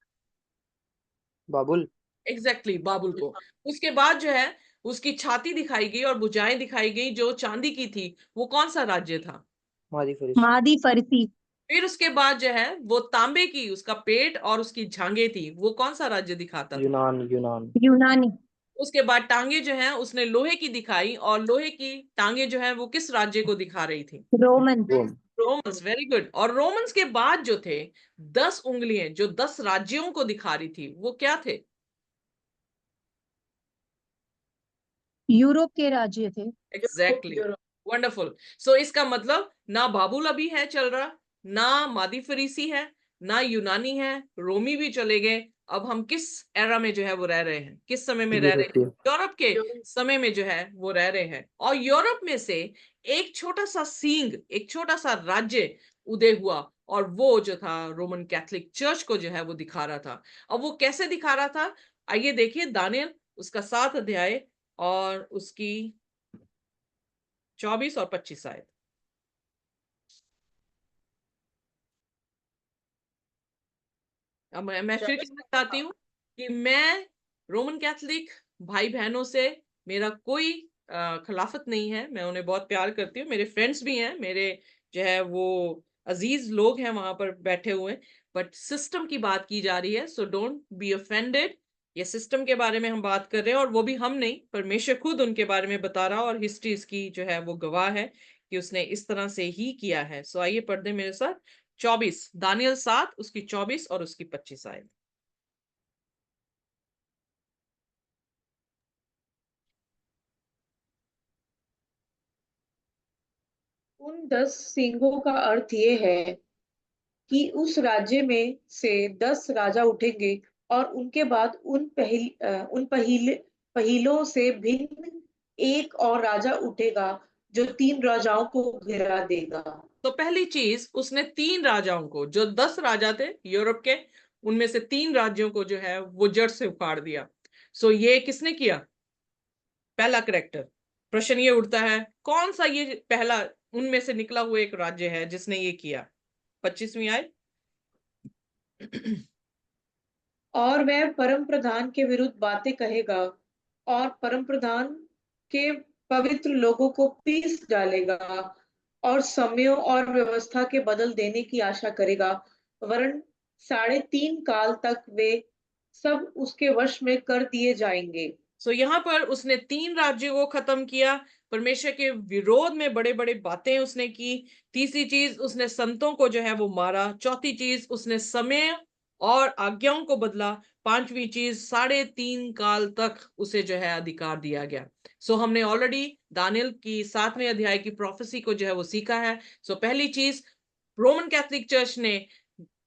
बाबुल। एग्जैक्टली बाबुल को। उसके बाद जो है उसकी छाती दिखाई गई और भुजाएं दिखाई गई जो चांदी की थी। वो कौन सा राज्य था? मादी फरीसी। मादी फरसी। फिर उसके बाद जो है वो तांबे की उसका पेट और उसकी झांगे थी। वो कौन सा राज्य दिखाता था? यूनान। यूनान। यूनानी। उसके बाद टांगे जो है उसने लोहे की दिखाई, और लोहे की टांगे जो है वो किस राज्य को दिखा रही थी? रोमन। रोम। रोमन्स। Very good. और रोमन्स के बाद जो थे 10 उंगलियां जो 10 राज्यों को दिखा रही थी, वो क्या थे? यूरोप के राज्य थे। एग्जैक्टली। यूरोप। वंडरफुल। सो इसका मतलब ना बाबुल अभी है चल रहा, ना मादी फरीसी है, ना यूनानी है, रोमी भी चले गए। अब हम किस एरा में जो है वो रह रहे हैं? किस समय में रह रहे हैं? यूरोपीय। यूरोप के समय में जो है वो रह रहे हैं। और यूरोप में से एक छोटा सा सींग, एक छोटा सा राज्य उदय हुआ, और वो जो था रोमन कैथोलिक चर्च को जो है वो दिखा रहा था। अब वो कैसे दिखा रहा था? आइए देखिए दानियल उसका 7 अध्याय और उसकी 24 और 25 आयत। अब मैं फिर कहना चाहती हूँ कि मैं रोमन कैथोलिक भाई बहनों से मेरा कोई खिलाफत नहीं है। मैं उन्हें बहुत प्यार करती हूँ, मेरे फ्रेंड्स भी हैं, मेरे जो है वो अजीज लोग हैं वहां पर बैठे हुए। बट सिस्टम की बात की जा रही है, सो डोंट बी ऑफेंडेड। ये सिस्टम के बारे में हम बात कर रहे हैं, और वो भी हम नहीं, परमेश्वर खुद उनके बारे में बता रहा, और हिस्ट्री इसकी जो है वो गवाह है कि उसने इस तरह से ही किया है। सो आइए पढ़ दें मेरे साथ 24, दानियल 7 उसकी 24 और उसकी 25 आयत। उन 10 सींगों का अर्थ ये है कि उस राज्य में से 10 राजा उठेंगे और उनके बाद उन पहिलों से भिन्न एक और राजा उठेगा जो 3 राजाओं को गिरा देगा। तो पहली चीज, उसने 3 राजाओं को, जो 10 राजा थे यूरोप के, उनमें से 3 राज्यों को जो है वो जड़ से उखाड़ दिया। सो ये किसने किया? पहला करेक्टर। प्रश्न ये उठता है, कौन सा ये पहला उनमें से निकला हुआ एक राज्य है जिसने ये किया? 25वीं आयत। और वह परम प्रधान के विरुद्ध बातें कहेगा और परम प्रधान के पवित्र लोगों को पीस डालेगा और समयों और व्यवस्था के बदल देने की आशा करेगा, वरन 3.5 काल तक वे सब उसके वश में कर दिए जाएंगे। सो यहाँ पर उसने 3 राज्यों को खत्म किया, परमेश्वर के विरोध में बड़े बड़े बातें उसने की। तीसरी चीज, उसने संतों को जो है वो मारा। चौथी चीज, उसने समय और आज्ञाओं को बदला। पांचवी चीज, 3.5 काल तक उसे जो है अधिकार दिया गया। सो हमने ऑलरेडी दानियल की 7वें अध्याय की प्रोफेसी को जो है वो सीखा है। सो पहली चीज, रोमन कैथोलिक चर्च ने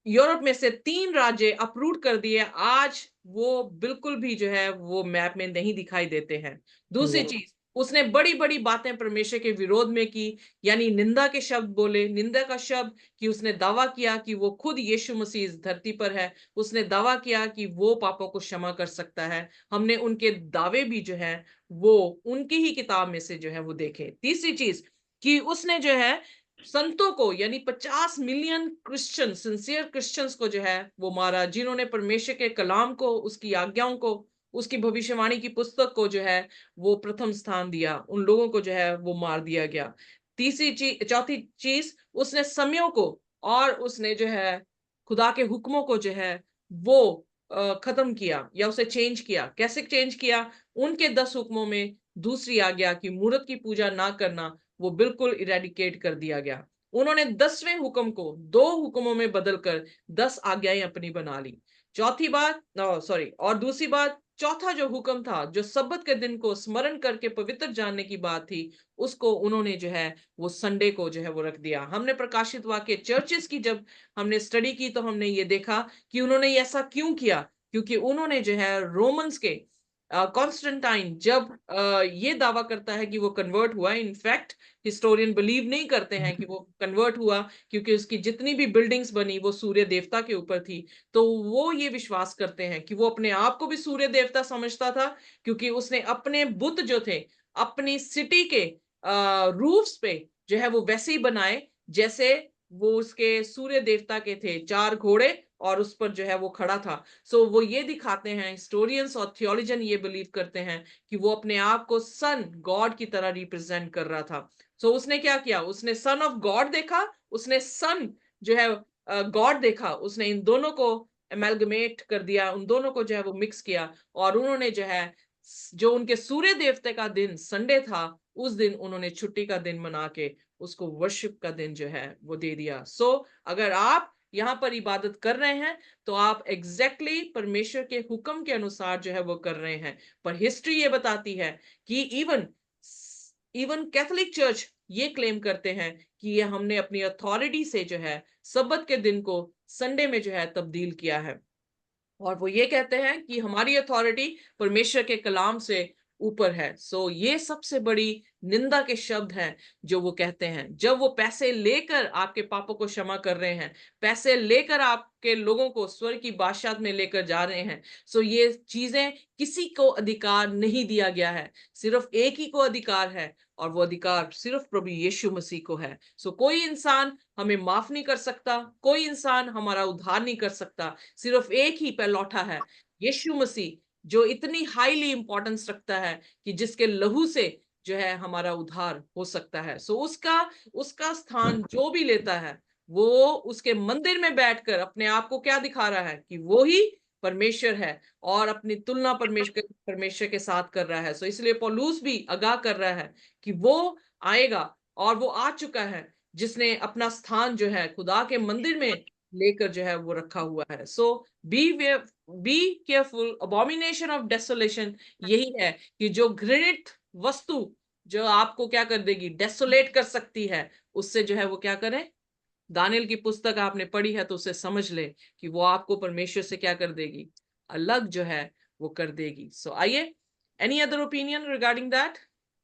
यूरोप में से 3 राज्य अप्रूव कर दिए। आज वो बिल्कुल भी जो है वो मैप में नहीं दिखाई देते हैं। दूसरी चीज, उसने बड़ी बड़ी बातें परमेश्वर के विरोध में की, यानी निंदा के शब्द बोले। निंदा का शब्द कि उसने दावा किया कि वो खुद यीशु मसीह इस धरती पर है। उसने दावा किया कि वो पापों को क्षमा कर सकता है। हमने उनके दावे भी जो है वो उनकी ही किताब में से जो है वो देखे। तीसरी चीज कि उसने जो है संतों को, यानी 50 मिलियन क्रिश्चियन, सिंसियर क्रिश्चियंस को जो है वो मारा, जिन्होंने परमेश्वर के कलाम को, उसकी आज्ञाओं को, उसकी भविष्यवाणी की पुस्तक को जो है वो प्रथम स्थान दिया। उन लोगों को जो है वो मार दिया गया। चौथी चीज, उसने समयों को और उसने जो है खुदा के हुक्मों को जो है वो खत्म किया, या उसे चेंज किया। कैसे चेंज किया? उनके 10 हुक्मों में दूसरी आज्ञा की मूर्त की पूजा ना करना, वो बिल्कुल इरेडिकेट कर दिया गया। उन्होंने 10वें हुक्म को 2 हुक्मों में बदलकर 10 आज्ञाएं अपनी बना ली। चौथी बात, सॉरी, और दूसरी बात, चौथा जो हुक्म था, जो सब्बत के दिन को स्मरण करके पवित्र जानने की बात थी, उसको उन्होंने जो है वो संडे को जो है वो रख दिया। हमने प्रकाशित वाक्य चर्चेस की जब हमने स्टडी की तो हमने ये देखा कि उन्होंने ऐसा क्यों किया, क्योंकि उन्होंने जो है रोमन्स के कॉन्स्टेंटाइन जब ये दावा करता है कि वो कन्वर्ट हुआ, इनफैक्ट हिस्टोरियन बिलीव नहीं करते हैं कि वो कन्वर्ट हुआ, क्योंकि उसकी जितनी भी बिल्डिंग्स बनी वो सूर्य देवता के ऊपर थी। तो वो ये विश्वास करते हैं कि वो अपने आप को भी सूर्य देवता समझता था, क्योंकि उसने अपने बुत जो थे अपनी सिटी के रूफ्स पे जो है वो वैसे ही बनाए जैसे वो उसके सूर्य देवता के थे, 4 घोड़े और उस पर जो है वो खड़ा था। सो वो ये दिखाते हैं, हिस्टोरियंस और थियोलॉजियन ये बिलीव करते हैं कि वो अपने आप को सन गॉड की तरह रिप्रेजेंट कर रहा था। सो उसने क्या किया, उसने सन ऑफ गॉड देखा, उसने सन जो है गॉड देखा, उसने इन दोनों को एमेलगमेट कर दिया, उन दोनों को जो है वो मिक्स किया, और उन्होंने जो है जो उनके सूर्य देवते का दिन संडे था, उस दिन उन्होंने छुट्टी का दिन मना के उसको वर्शिप का दिन जो है वो दे दिया। सो अगर आप यहाँ पर इबादत कर रहे हैं तो आप एग्जैक्टली परमेश्वर के हुक्म के अनुसार जो है वो कर रहे हैं। पर हिस्ट्री ये बताती है कि इवन कैथोलिक चर्च ये क्लेम करते हैं कि ये हमने अपनी अथॉरिटी से जो है सब्बत के दिन को संडे में जो है तब्दील किया है, और वो ये कहते हैं कि हमारी अथॉरिटी परमेश्वर के कलाम से ऊपर है। सो ये सबसे बड़ी निंदा के शब्द हैं जो वो कहते हैं। जब वो पैसे लेकर आपके पापों को क्षमा कर रहे हैं, पैसे लेकर आपके लोगों को स्वर्ग की बादशाहत में लेकर जा रहे हैं, सो ये चीजें किसी को अधिकार नहीं दिया गया है, सिर्फ एक ही को अधिकार है, और वो अधिकार सिर्फ प्रभु यीशु मसीह को है। सो कोई इंसान हमें माफ नहीं कर सकता, कोई इंसान हमारा उद्धार नहीं कर सकता, सिर्फ एक ही पहलौठा है, यीशु मसीह, जो इतनी हाईली इंपॉर्टेंस रखता है कि जिसके लहू से जो है हमारा उद्धार हो सकता है। सो उसका स्थान जो भी लेता है वो उसके मंदिर में बैठकर अपने आप को क्या दिखा रहा है कि वो ही परमेश्वर है, और अपनी तुलना परमेश्वर के साथ कर रहा है। सो इसलिए पौलुस भी आगाह कर रहा है कि वो आएगा, और वो आ चुका है, जिसने अपना स्थान जो है खुदा के मंदिर में लेकर जो है वो रखा हुआ है। सो be careful, abomination of desolation यही है कि जो घृणित वस्तु जो आपको क्या कर देगी, डेसोलेट कर सकती है, उससे जो है वो क्या करें। दानियल की पुस्तक आपने पढ़ी है तो उसे समझ ले कि वो आपको परमेश्वर से क्या कर देगी, अलग जो है वो कर देगी। सो आइए, any other opinion regarding that,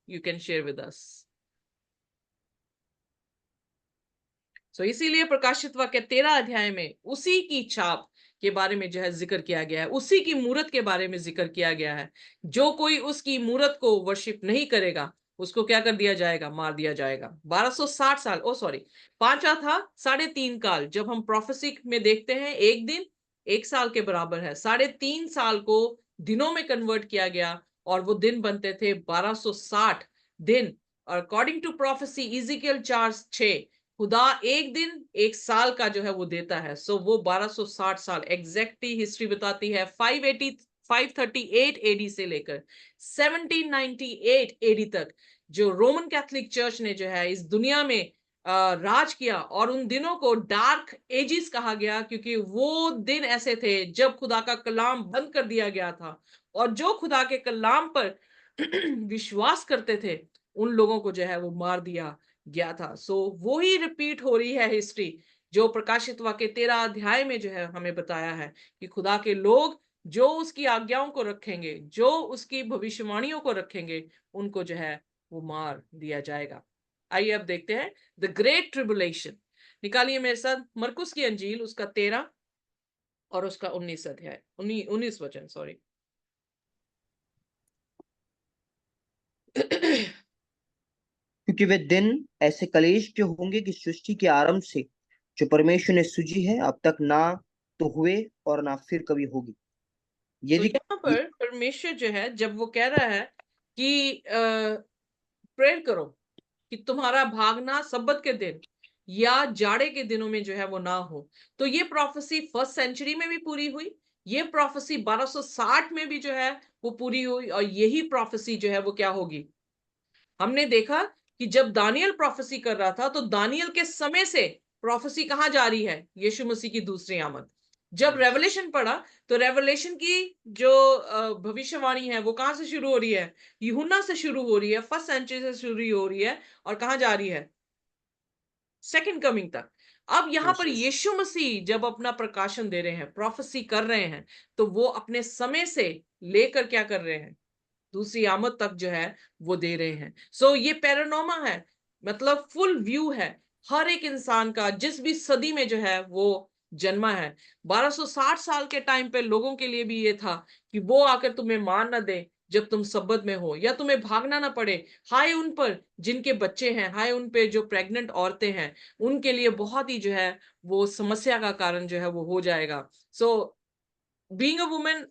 you can share with us. So इसीलिए प्रकाशित वाक्य 13 अध्याय में उसी की छाप के बारे में जो है जिक्र किया गया है, उसी की मूरत के बारे में जिक्र किया गया है। जो कोई उसकी मूरत को वर्शिप नहीं करेगा उसको क्या कर दिया जाएगा, मार दिया जाएगा। 1260 साल, ओ सॉरी, पांचवा था 3.5 काल। जब हम प्रोफेसी में देखते हैं एक दिन 1 साल के बराबर है, 3.5 साल को दिनों में कन्वर्ट किया गया, और वो दिन बनते थे 1260 दिन। अकॉर्डिंग टू प्रोफेसी इज़िकियल 4:6 खुदा एक दिन 1 साल का जो है वो देता है। सो वो 1260 साल एग्जैक्टली हिस्ट्री बताती है 538 एडी से लेकर 1798 एडी तक जो रोमन कैथोलिक चर्च ने जो है इस दुनिया में राज किया। और उन दिनों को डार्क एजिस कहा गया, क्योंकि वो दिन ऐसे थे जब खुदा का कलाम बंद कर दिया गया था, और जो खुदा के कलाम पर विश्वास करते थे उन लोगों को जो है वो मार दिया गया था। सो वो ही रिपीट हो रही है हिस्ट्री, जो प्रकाशित वाक्य 13 अध्याय में जो है हमें बताया है कि खुदा के लोग जो उसकी आज्ञाओं को रखेंगे, जो उसकी भविष्यवाणियों को रखेंगे, उनको जो है वो मार दिया जाएगा। आइए अब देखते हैं द ग्रेट ट्रिबुलेशन। निकालिए मेरे साथ मरकुस की अंजील, उसका 13 और उसका 19 अध्याय, 19 वचन, सॉरी। क्योंकि वे दिन ऐसे कलेश के होंगे कि सृष्टि के आरंभ से जो परमेश्वर ने सूझी है अब तक ना तो हुए और ना फिर कभी होगी। तो यदि यहाँ पर परमेश्वर जो है जब वो कह रहा है कि प्रेयर करो कि तुम्हारा भागना सब्बत के दिन या जाड़े के दिनों में जो है वो ना हो, तो ये प्रोफेसी फर्स्ट सेंचुरी में भी पूरी हुई, ये प्रोफेसी 1260 में भी जो है वो पूरी हुई, और यही प्रोफेसी जो है वो क्या होगी। हमने देखा कि जब दानियल प्रोफेसी कर रहा था तो दानियल के समय से प्रोफेसी कहाँ जा रही है, यीशु मसीह की दूसरी आमद। जब रेवलेशन पढ़ा तो रेवलेशन की जो भविष्यवाणी है वो कहां से शुरू हो रही है, यूहन्ना से शुरू हो रही है, फर्स्ट सेंचुरी से शुरू हो रही है, और कहां जा रही है, सेकंड कमिंग तक। अब यहाँ पर यीशु मसीह जब अपना प्रकाशन दे रहे हैं, प्रोफेसी कर रहे हैं, तो वो अपने समय से लेकर क्या कर रहे हैं, दूसरी आमद तक जो है वो दे रहे हैं। सो ये पैरानोमा है, मतलब फुल व्यू है हर एक इंसान का जिस भी सदी में जो है वो जन्मा है। 1260 साल के टाइम पे लोगों के लिए भी ये था कि वो आकर तुम्हें मार ना दे जब तुम सब्बत में हो, या तुम्हें भागना ना पड़े। हाय उन पर जिनके बच्चे हैं, हाय उन पे जो प्रेग्नेंट औरतें हैं, उनके लिए बहुत ही जो है वो समस्या का कारण जो है वो हो जाएगा। सो बीइंग अ वुमेन,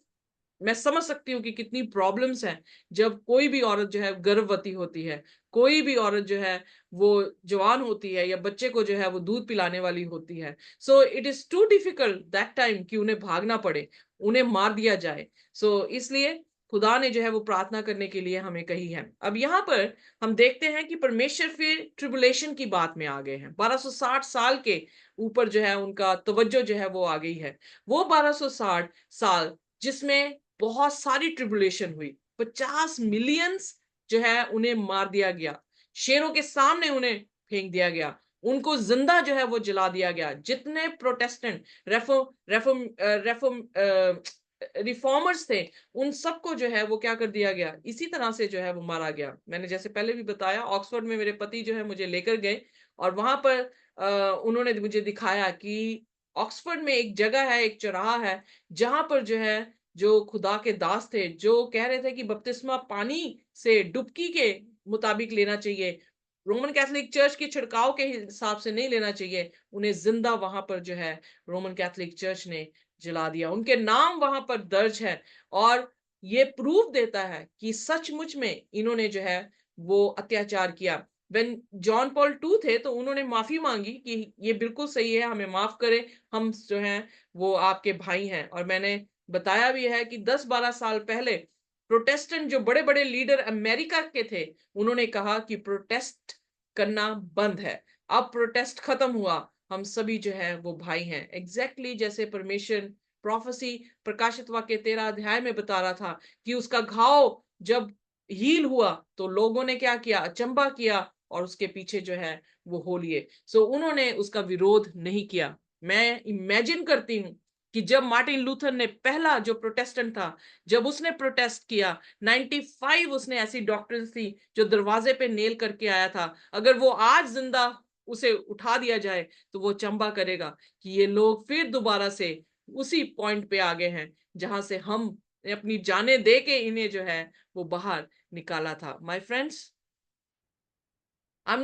मैं समझ सकती हूँ कि कितनी प्रॉब्लम्स हैं जब कोई भी औरत जो है गर्भवती होती है, कोई भी औरत जो है वो जवान होती है, या बच्चे को जो है वो दूध पिलाने वाली होती है। So it is too difficult that time कि उन्हें भागना पड़े, उन्हें मार दिया जाए। सो इसलिए खुदा ने जो है वो प्रार्थना करने के लिए हमें कही है। अब यहाँ पर हम देखते हैं कि परमेश्वर फिर ट्रिबुलेशन की बात में आ गए हैं। 1260 साल के ऊपर जो है उनका तवज्जो जो है वो आ गई है। वो 1260 साल जिसमें बहुत सारी ट्रिबुलेशन हुई, 50 मिलियंस जो है उन्हें मार दिया गया, शेरों के सामने उन्हें फेंक दिया गया, उनको जिंदा जो है वो जला दिया गया। जितने प्रोटेस्टेंट रिफॉर्मर्स थे, उन सबको जो है वो क्या कर दिया गया, इसी तरह से जो है वो मारा गया। मैंने जैसे पहले भी बताया, ऑक्सफोर्ड में मेरे पति जो है मुझे लेकर गए और वहां पर उन्होंने मुझे दिखाया कि ऑक्सफोर्ड में एक जगह है, एक चौराहा है, जहां पर जो है जो खुदा के दास थे जो कह रहे थे कि बपतिस्मा पानी से डुबकी के मुताबिक लेना चाहिए, रोमन कैथोलिक चर्च के छिड़काव के हिसाब से नहीं लेना चाहिए, उन्हें जिंदा वहां पर जो है रोमन कैथोलिक चर्च ने जला दिया। उनके नाम वहां पर दर्ज है और ये प्रूफ देता है कि सचमुच में इन्होंने जो है वो अत्याचार किया। व्हेन जॉन पॉल टू थे तो उन्होंने माफी मांगी कि ये बिल्कुल सही है, हमें माफ करें, हम जो है वो आपके भाई हैं। और मैंने बताया भी है कि 10-12 साल पहले प्रोटेस्टेंट जो बड़े बड़े लीडर अमेरिका के थे, उन्होंने कहा कि प्रोटेस्ट करना बंद है, अब प्रोटेस्ट खत्म हुआ, हम सभी जो है वो भाई हैं। एग्जैक्टली जैसे परमेश्वर प्रोफेसी प्रकाशित वाक्य 13 अध्याय में बता रहा था कि उसका घाव जब हील हुआ तो लोगों ने क्या किया, अचंबा किया और उसके पीछे जो है वो हो लिए। सो उन्होंने उसका विरोध नहीं किया। मैं इमेजिन करती हूँ कि जब मार्टिन लूथर ने पहला जो प्रोटेस्टेंट था, जब उसने प्रोटेस्ट किया, 95 उसने ऐसी डॉक्ट्रिन्स थी जो दरवाजे पे नेल करके आया था, अगर वो आज जिंदा उसे उठा दिया जाए तो वो चंबा करेगा कि ये लोग फिर दोबारा से उसी पॉइंट पे आ गए हैं जहां से हम अपनी जाने दे के इन्हें जो है वो बाहर निकाला था। My friends, I am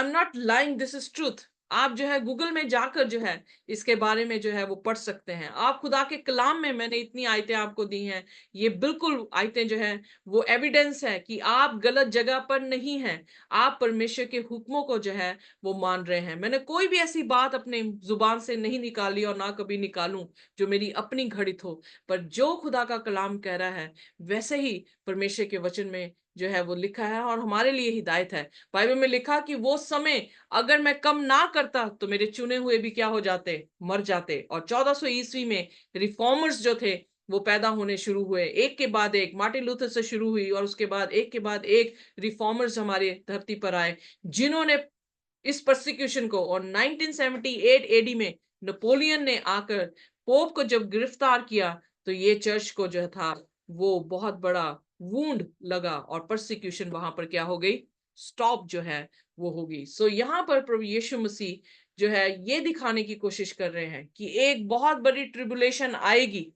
not lying, this is truth. आप जो है गूगल में जाकर जो है इसके बारे में जो है वो पढ़ सकते हैं। आप खुदा के कलाम में मैंने इतनी आयतें आपको दी हैं, ये बिल्कुल आयतें जो है वो एविडेंस है कि आप गलत जगह पर नहीं हैं, आप परमेश्वर के हुक्मों को जो है वो मान रहे हैं। मैंने कोई भी ऐसी बात अपने जुबान से नहीं निकाली और ना कभी निकालूं जो मेरी अपनी घड़ित हो, पर जो खुदा का कलाम कह रहा है वैसे ही परमेश्वर के वचन में जो है वो लिखा है और हमारे लिए हिदायत है। बाइबल में लिखा कि वो समय अगर मैं कम ना करता तो मेरे चुने हुए भी क्या हो जाते, मर जाते। और 1400 ईस्वी में रिफॉर्मर्स जो थे वो पैदा होने शुरू हुए, एक के बाद एक। मार्टिन लूथर से शुरू हुई और उसके बाद एक रिफॉर्मर्स हमारे धरती पर आए जिन्होंने इस प्रोसिक्यूशन को। और 1978 एडी में नेपोलियन ने आकर पोप को जब गिरफ्तार किया तो ये चर्च को जो था वो बहुत बड़ा वूंड लगा और परसिक्यूशन वहां पर क्या हो गई, स्टॉप जो है वो होगी। सो यहाँ पर प्रभु यीशु मसीह जो है ये दिखाने की कोशिश कर रहे हैं कि एक बहुत बड़ी ट्रिबुलेशन आएगी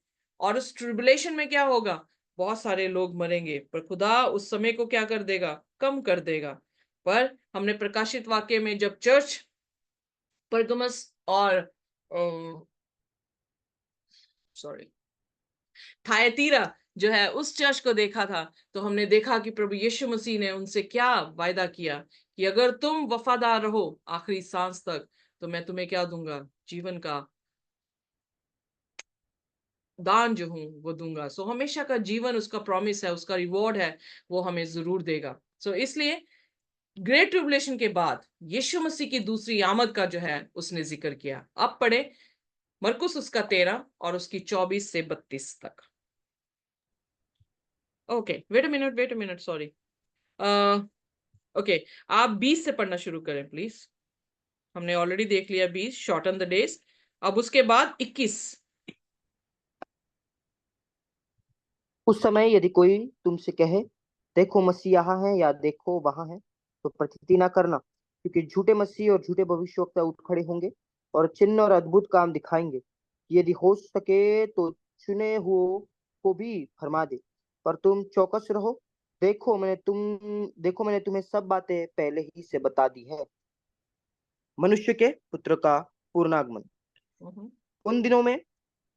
और उस ट्रिबुलेशन में क्या होगा, बहुत सारे लोग मरेंगे, पर खुदा उस समय को क्या कर देगा, कम कर देगा। पर हमने प्रकाशित वाक्य में जब चर्च परगमस और सॉरी थायतीरा जो है उस चर्च को देखा था, तो हमने देखा कि प्रभु यीशु मसीह ने उनसे क्या वायदा किया कि अगर तुम वफादार रहो आखिरी सांस तक तो मैं तुम्हें क्या दूंगा, जीवन का दान जो हूं वो दूंगा। सो हमेशा का जीवन उसका प्रॉमिस है, उसका रिवॉर्ड है, वो हमें जरूर देगा। सो इसलिए ग्रेट ट्रिबुलेशन के बाद यीशु मसीह की दूसरी आमद का जो है उसने जिक्र किया। अब पढ़े मरकुस उसका 13 और उसकी 24 से 32 तक। Okay wait a minute sorry. Okay आप 20 से पढ़ना शुरू करें प्लीज। हमने ऑलरेडी देख लिया 20, शॉर्टन द डेज। अब उसके बाद 21। उस समय यदि कोई तुमसे कहे देखो मसीह यहाँ है या देखो वहां है, तो प्रतीति ना करना, क्योंकि झूठे मसीह और झूठे भविष्यवक्ता उठ खड़े होंगे और चिन्ह और अद्भुत काम दिखाएंगे। यदि हो सके तो चुने हुओं को भी फरमा दे, पर तुम चौकस रहो। देखो मैंने तुम्हें सब बातें पहले ही से बता दी है। मनुष्य के पुत्र का पूर्णागमन। हम्म, उन दिनों में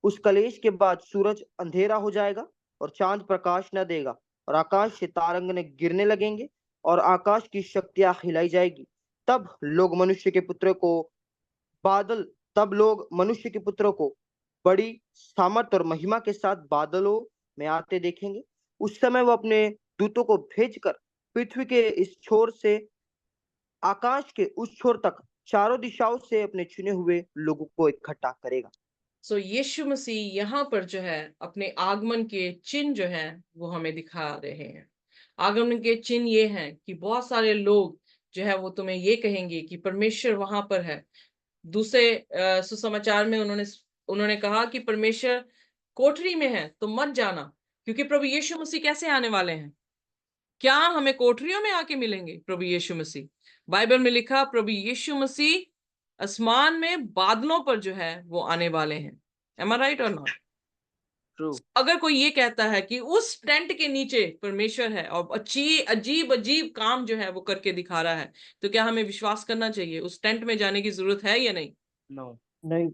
उस कलेश के बाद सूरज अंधेरा हो जाएगा और चांद प्रकाश न देगा, और आकाश से तारंगने गिरने लगेंगे और आकाश की शक्तियां हिलाई जाएगी। बादल तब लोग मनुष्य के पुत्र को बड़ी सामर्थ और महिमा के साथ बादलों में आते देखेंगे। उस समय वो अपने दूतों को भेजकर पृथ्वी के इस छोर से आकाश के उस छोर तक चारों दिशाओं से अपने चुने हुए लोगों को इकट्ठा करेगा। सो यीशु मसीह यहाँ पर जो है अपने आगमन के चिन्ह जो है वो हमें दिखा रहे हैं। आगमन के चिन्ह ये हैं कि बहुत सारे लोग जो है वो तुम्हें ये कहेंगे कि परमेश्वर वहां पर है। दूसरे सुसमाचार में उन्होंने कहा कि परमेश्वर कोठरी में है, तो मत जाना, क्योंकि प्रभु यीशु मसीह कैसे आने वाले हैं? क्या हमें कोठरियों में आके मिलेंगे प्रभु यीशु मसीह? बाइबल में लिखा प्रभु यीशु मसीह आसमान में बादलों पर जो है वो आने वाले हैं। एम आई राइट और नॉट? ट्रू। अगर कोई ये कहता है कि उस टेंट के नीचे परमेश्वर है और अजीब अजीब काम जो है वो करके दिखा रहा है, तो क्या हमें विश्वास करना चाहिए? उस टेंट में जाने की जरूरत है या नहीं? नो। नहीं।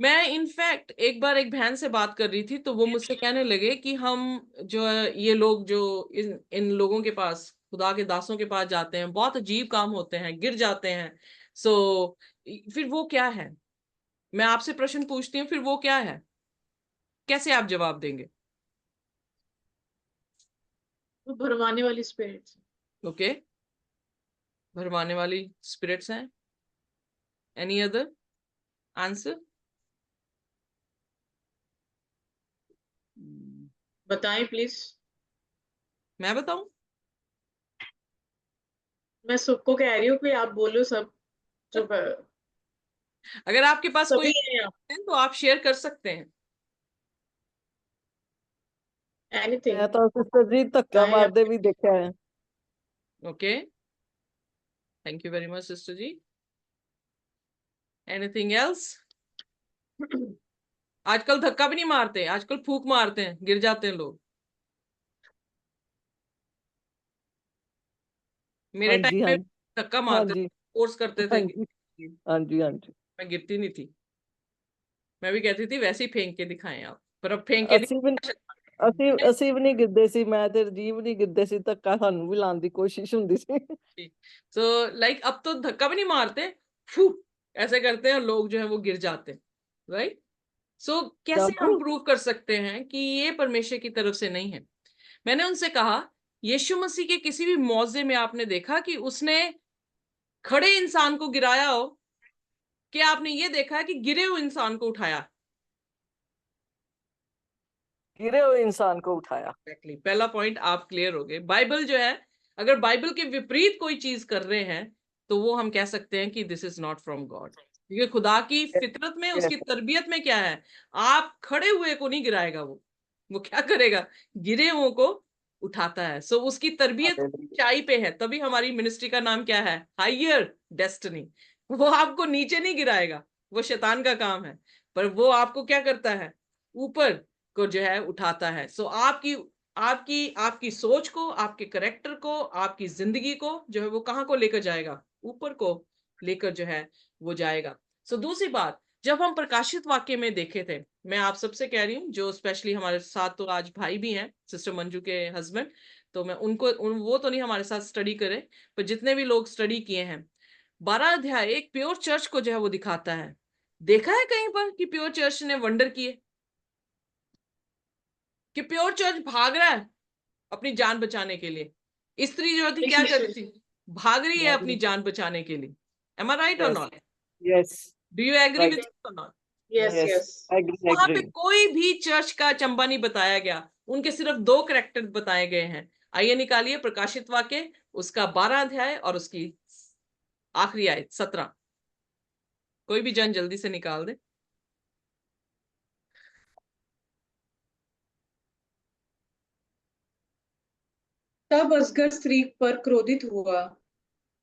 मैं इनफैक्ट एक बार एक बहन से बात कर रही थी, तो वो मुझसे कहने लगे कि हम जो है ये लोग जो इन लोगों के पास, खुदा के दासों के पास जाते हैं, बहुत अजीब काम होते हैं, गिर जाते हैं। सो फिर वो क्या है? मैं आपसे प्रश्न पूछती हूँ, फिर वो क्या है? कैसे आप जवाब देंगे? वो भरमाने वाली स्पिरिट। ओके, भरमाने वाली स्पिरिट्स हैं। Any other answer? बताएं प्लीज। मैं बताऊं? मैं सबको कह रही हूँ कि आप बोलो सब। जो अगर आपके पास कोई सभी हैं यहाँ। है तो आप शेयर कर सकते हैं। एनीथिंग मैं तो सिस्टर जी धक्का बताएं मारते आप। भी देखा है। Okay, thank you very much sister ji. Anything else? आजकल धक्का भी नहीं मारते, आजकल फूंक मारते हैं, गिर जाते हैं लोग। मेरे हाँ टाइम जी, हाँ में जी, धक्का हाँ मारते थे, जी, फोर्स करते हाँ थे जी, कि हाँ जी, हाँ जी। मैं गिरती नहीं थी। मैं भी कहती थी वैसे ही फेंक के दिखाएं आप, पर अब फेंक के ਅਸੀਂ ਵੀ ਅਸੀਂ भी नहीं गिरते सी, मैं ते जी भी नहीं गिरते सी, धक्का सानू भी लाने की कोशिश हुंदी सी। सो लाइक अब तो धक्का भी नहीं मारते, फू ऐसे करते हैं लोग, जो है वो गिर जाते हैं। राइट? सो कैसे जादू। हम प्रूव कर सकते हैं कि ये परमेश्वर की तरफ से नहीं है? मैंने उनसे कहा, यीशु मसीह के किसी भी मौजे में आपने देखा कि उसने खड़े इंसान को गिराया हो? कि आपने ये देखा है कि गिरे हुए इंसान को उठाया? गिरे हुए इंसान को उठाया। एग्जैक्टली, पहला पॉइंट आप क्लियर हो गए। बाइबल जो है, अगर बाइबल के विपरीत कोई चीज कर रहे हैं, तो वो हम कह सकते हैं कि this is not from God. क्योंकि खुदा की फितरत में, उसकी तरबियत में क्या है? आप खड़े हुए को नहीं गिराएगा, वो क्या करेगा? गिरे हुए को उठाता है। सो उसकी तरबियत ऊंचाई पे है, तभी हमारी मिनिस्ट्री का नाम क्या है? Higher destiny. वो आपको नीचे नहीं गिराएगा, वो शैतान का काम है, पर वो आपको क्या करता है? ऊपर को जो है उठाता है। सो आपकी आपकी आपकी सोच को, आपके करेक्टर को, आपकी जिंदगी को जो है वो कहाँ को लेकर जाएगा? ऊपर को लेकर जो है वो जाएगा। सो दूसरी बात, जब हम प्रकाशित वाक्य में देखे थे, मैं आप सबसे कह रही हूँ जो स्पेशली हमारे साथ तो आज भाई भी हैं, सिस्टर मंजू के हस्बैंड, तो मैं वो तो नहीं हमारे साथ स्टडी करे, पर जितने भी लोग स्टडी किए हैं, 12 अध्याय एक प्योर चर्च को जो है वो दिखाता है। देखा है कहीं पर कि प्योर चर्च ने वंडर किए? कि प्योर चर्च भाग रहा है अपनी जान बचाने के लिए? स्त्री जो थी क्या कर रही थी? भाग रही है अपनी जान बचाने के लिए। एम आई राइट और not? Yes, do you agree right, with और not? Yes yes, yes. Agree, वहां पे एग्री। कोई भी चर्च का चंबा नहीं बताया गया, उनके सिर्फ 2 कैरेक्टर बताए गए हैं। आइए निकालिए प्रकाशित वाक्य, उसका 12 अध्याय और उसकी आखिरी आयत 17। कोई भी जन जल्दी से निकाल दे। तब असगर स्त्री पर क्रोधित हुआ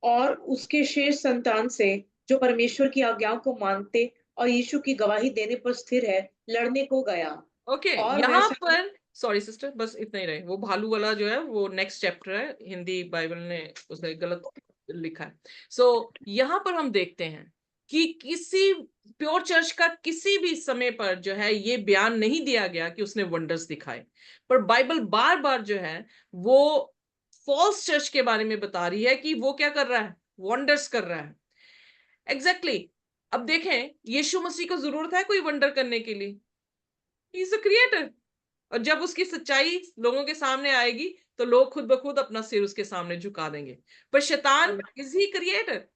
और उसके शेष संतान से, जो परमेश्वर की आज्ञाओं को मानते और यीशु की गवाही देने पर स्थिर है, लड़ने को गया। ओके और यहाँ वैसा पर सॉरी सिस्टर, बस इतना ही रहे। वो भालू वाला जो है वो नेक्स्ट चैप्टर है, हिंदी बाइबल ने उसने गलत लिखा है। सो यहाँ पर हम देखते हैं कि किसी प्योर चर्च का किसी भी समय पर जो है ये बयान नहीं दिया गया कि उसने वंडर्स दिखाए, पर बाइबल बार बार जो है वो फॉल्स चर्च के बारे में बता रही है कि वो क्या कर रहा है, वंडर्स कर रहा है। एग्जैक्टली अब देखें, यीशु मसीह को जरूरत है कोई वंडर करने के लिए? He is the creator. और जब उसकी सच्चाई लोगों के सामने आएगी तो लोग खुद ब खुद अपना सिर उसके सामने झुका देंगे। पर शैतान, is he creator?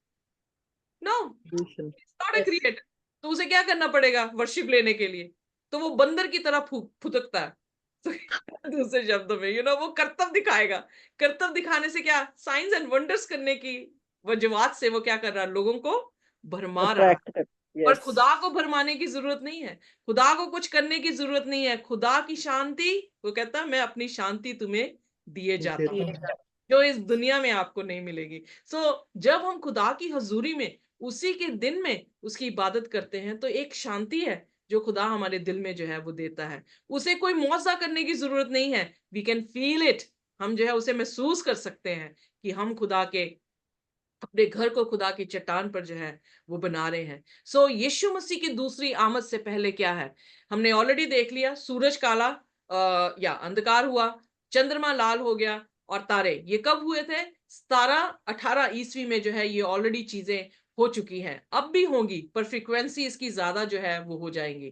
No, not a creator. तो उसे क्या करना पड़ेगा वर्शिप लेने के लिए? तो वो बंदर की तरह फुदकता है। दूसरे शब्दों में वो कर्तव्य दिखाएगा। कर्तव्य दिखाने से क्या, साइंस एंड वंडर्स करने की वजूहात से वो क्या कर रहा है, लोगों को भरमा रहा है। अट्रैक्ट कर, पर यस, खुदा को भरमाने की जरूरत नहीं है, खुदा को कुछ करने की जरूरत नहीं है। खुदा की शांति, वो कहता है मैं अपनी शांति तुम्हें दिए जाता हूँ, जो इस दुनिया में आपको नहीं मिलेगी। जब हम खुदा की हजूरी में उसी के दिन में उसकी इबादत करते हैं तो एक शांति है जो खुदा हमारे दिल में जो है वो देता है। उसे कोई मौजा करने की जरूरत नहीं है, वी कैन फील इट। हम जो है उसे महसूस कर सकते हैं कि हम खुदा के अपने घर को खुदा की चट्टान पर जो है वो बना रहे हैं। यीशु मसीह की दूसरी आमद से पहले क्या है, हमने ऑलरेडी देख लिया। सूरज काला या अंधकार हुआ, चंद्रमा लाल हो गया, और तारे ये कब हुए थे? 1718 ईस्वी में जो है ये ऑलरेडी चीजें हो चुकी हैं, अब भी होंगी, पर फ्रीक्वेंसी इसकी ज्यादा जो है वो हो जाएंगी।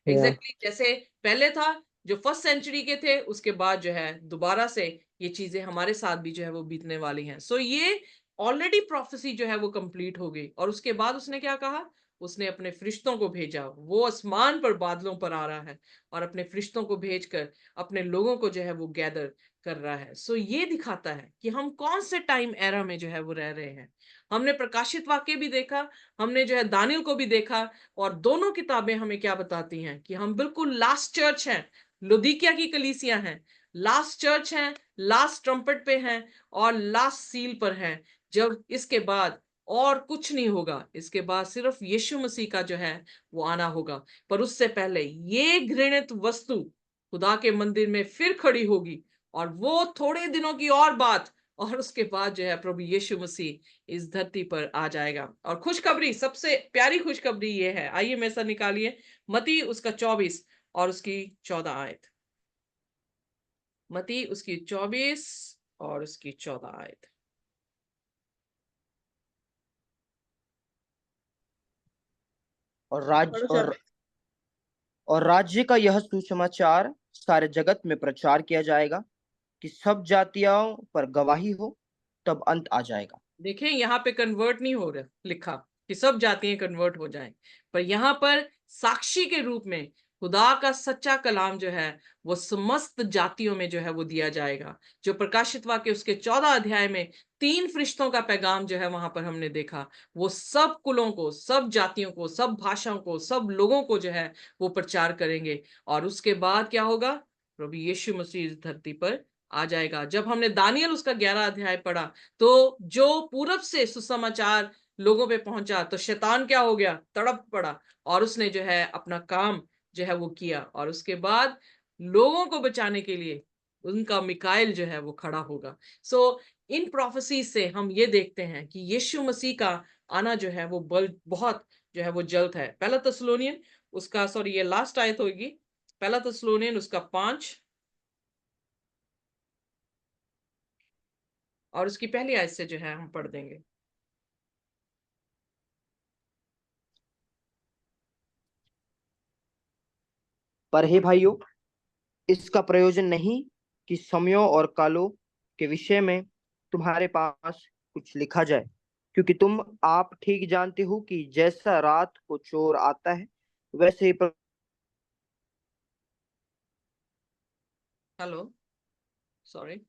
एग्जैक्टली जैसे पहले था, जो फर्स्ट सेंचुरी के थे, उसके बाद जो है दोबारा से ये चीजें हमारे साथ भी जो है वो बीतने वाली हैं। ये ऑलरेडी प्रोफेसी जो है वो कंप्लीट हो गई। और उसके बाद उसने क्या कहा, उसने अपने फरिश्तों को भेजा। वो आसमान पर बादलों पर आ रहा है और अपने फरिश्तों को भेजकर अपने लोगों को जो है वो गैदर कर रहा है। ये दिखाता है कि हम कौन से टाइम एरा में जो है वो रह रहे हैं। हमने प्रकाशित वाक्य भी देखा, हमने जो है दानियल को भी देखा, और दोनों किताबें हमें क्या बताती हैं कि हम बिल्कुल लास्ट चर्च हैं, लुदीकिया की कलीसिया हैं, लास्ट चर्च हैं, लास्ट ट्रम्पेट पे हैं, और लास्ट सील पर हैं। जब इसके बाद और कुछ नहीं होगा, इसके बाद सिर्फ यीशु मसीह का जो है वो आना होगा। पर उससे पहले ये घृणित वस्तु खुदा के मंदिर में फिर खड़ी होगी, और वो थोड़े दिनों की और बात, और उसके बाद जो है प्रभु यीशु मसीह इस धरती पर आ जाएगा। और खुशखबरी, सबसे प्यारी खुशखबरी ये है, आइए मेरे साथ निकालिए मती उसका 24 और उसकी 14 आयत। मती उसकी 24 और उसकी 14 आयत। और राज्य का यह सुसमाचार सारे जगत में प्रचार किया जाएगा कि सब जातियों पर गवाही हो, तब अंत आ जाएगा। देखें, यहाँ पे कन्वर्ट नहीं हो रहा लिखा कि सब जातियां कन्वर्ट हो जाएं, पर यहाँ पर साक्षी के रूप में खुदा का सच्चा कलाम जो है वो समस्त जातियों में जो है वो दिया जाएगा। जो प्रकाशित वाक्य उसके 14 अध्याय में 3 फरिश्तों का पैगाम जो है वहां पर हमने देखा, वो सब कुलों को, सब जातियों को, सब भाषाओं को, सब लोगों को जो है वो प्रचार करेंगे। और उसके बाद क्या होगा, प्रभु यीशु मसीह इस धरती पर आ जाएगा। जब हमने दानियल उसका 11 अध्याय पढ़ा, तो जो पूरब से सुसमाचार लोगों पे पहुंचा, तो शैतान क्या हो गया, तड़प पड़ा, और उसने जो है अपना काम जो है वो किया। और उसके बाद लोगों को बचाने के लिए उनका मिकाइल जो है वो खड़ा होगा। इन प्रोफेसी से हम ये देखते हैं कि यीशु मसीह का आना जो है वो बहुत जो है वो जल्द है। पहला थिस्सलुनीयन उसका, सॉरी ये लास्ट आयत होगी, पहला थिस्सलुनीयन उसका 5 और उसकी पहली आयत से जो है हम पढ़ देंगे। पर हे भाइयों, इसका प्रयोजन नहीं कि समयों और कालों के विषय में तुम्हारे पास कुछ लिखा जाए, क्योंकि आप ठीक जानते हो कि जैसा रात को चोर आता है, वैसे ही हेलो, सॉरी,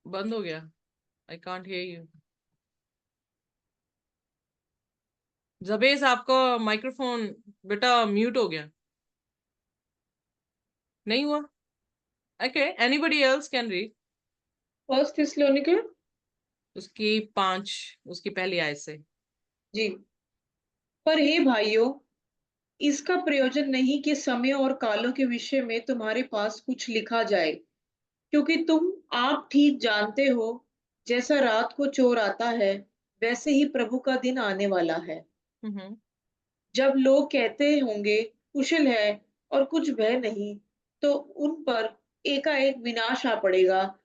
बंद हो गया, आई कांट हियर यू। जबेज आपका माइक्रोफोन बेटा म्यूट हो गया, नहीं हुआ? Okay, anybody else can read. First थिस्सलुनीके उसकी 5, उसकी पहली आयत से। जी। पर हे भाइयों, इसका प्रयोजन नहीं कि समय और कालों के विषय में तुम्हारे पास कुछ लिखा जाए, क्योंकि तुम आप ठीक जानते हो, जैसा रात को चोर आता है, वैसे ही प्रभु का दिन आने वाला है। हम्म। जब लोग कहते होंगे कुशल है और कुछ भय नहीं, तो उन पर एकाएक विनाश आ पड़ेगा,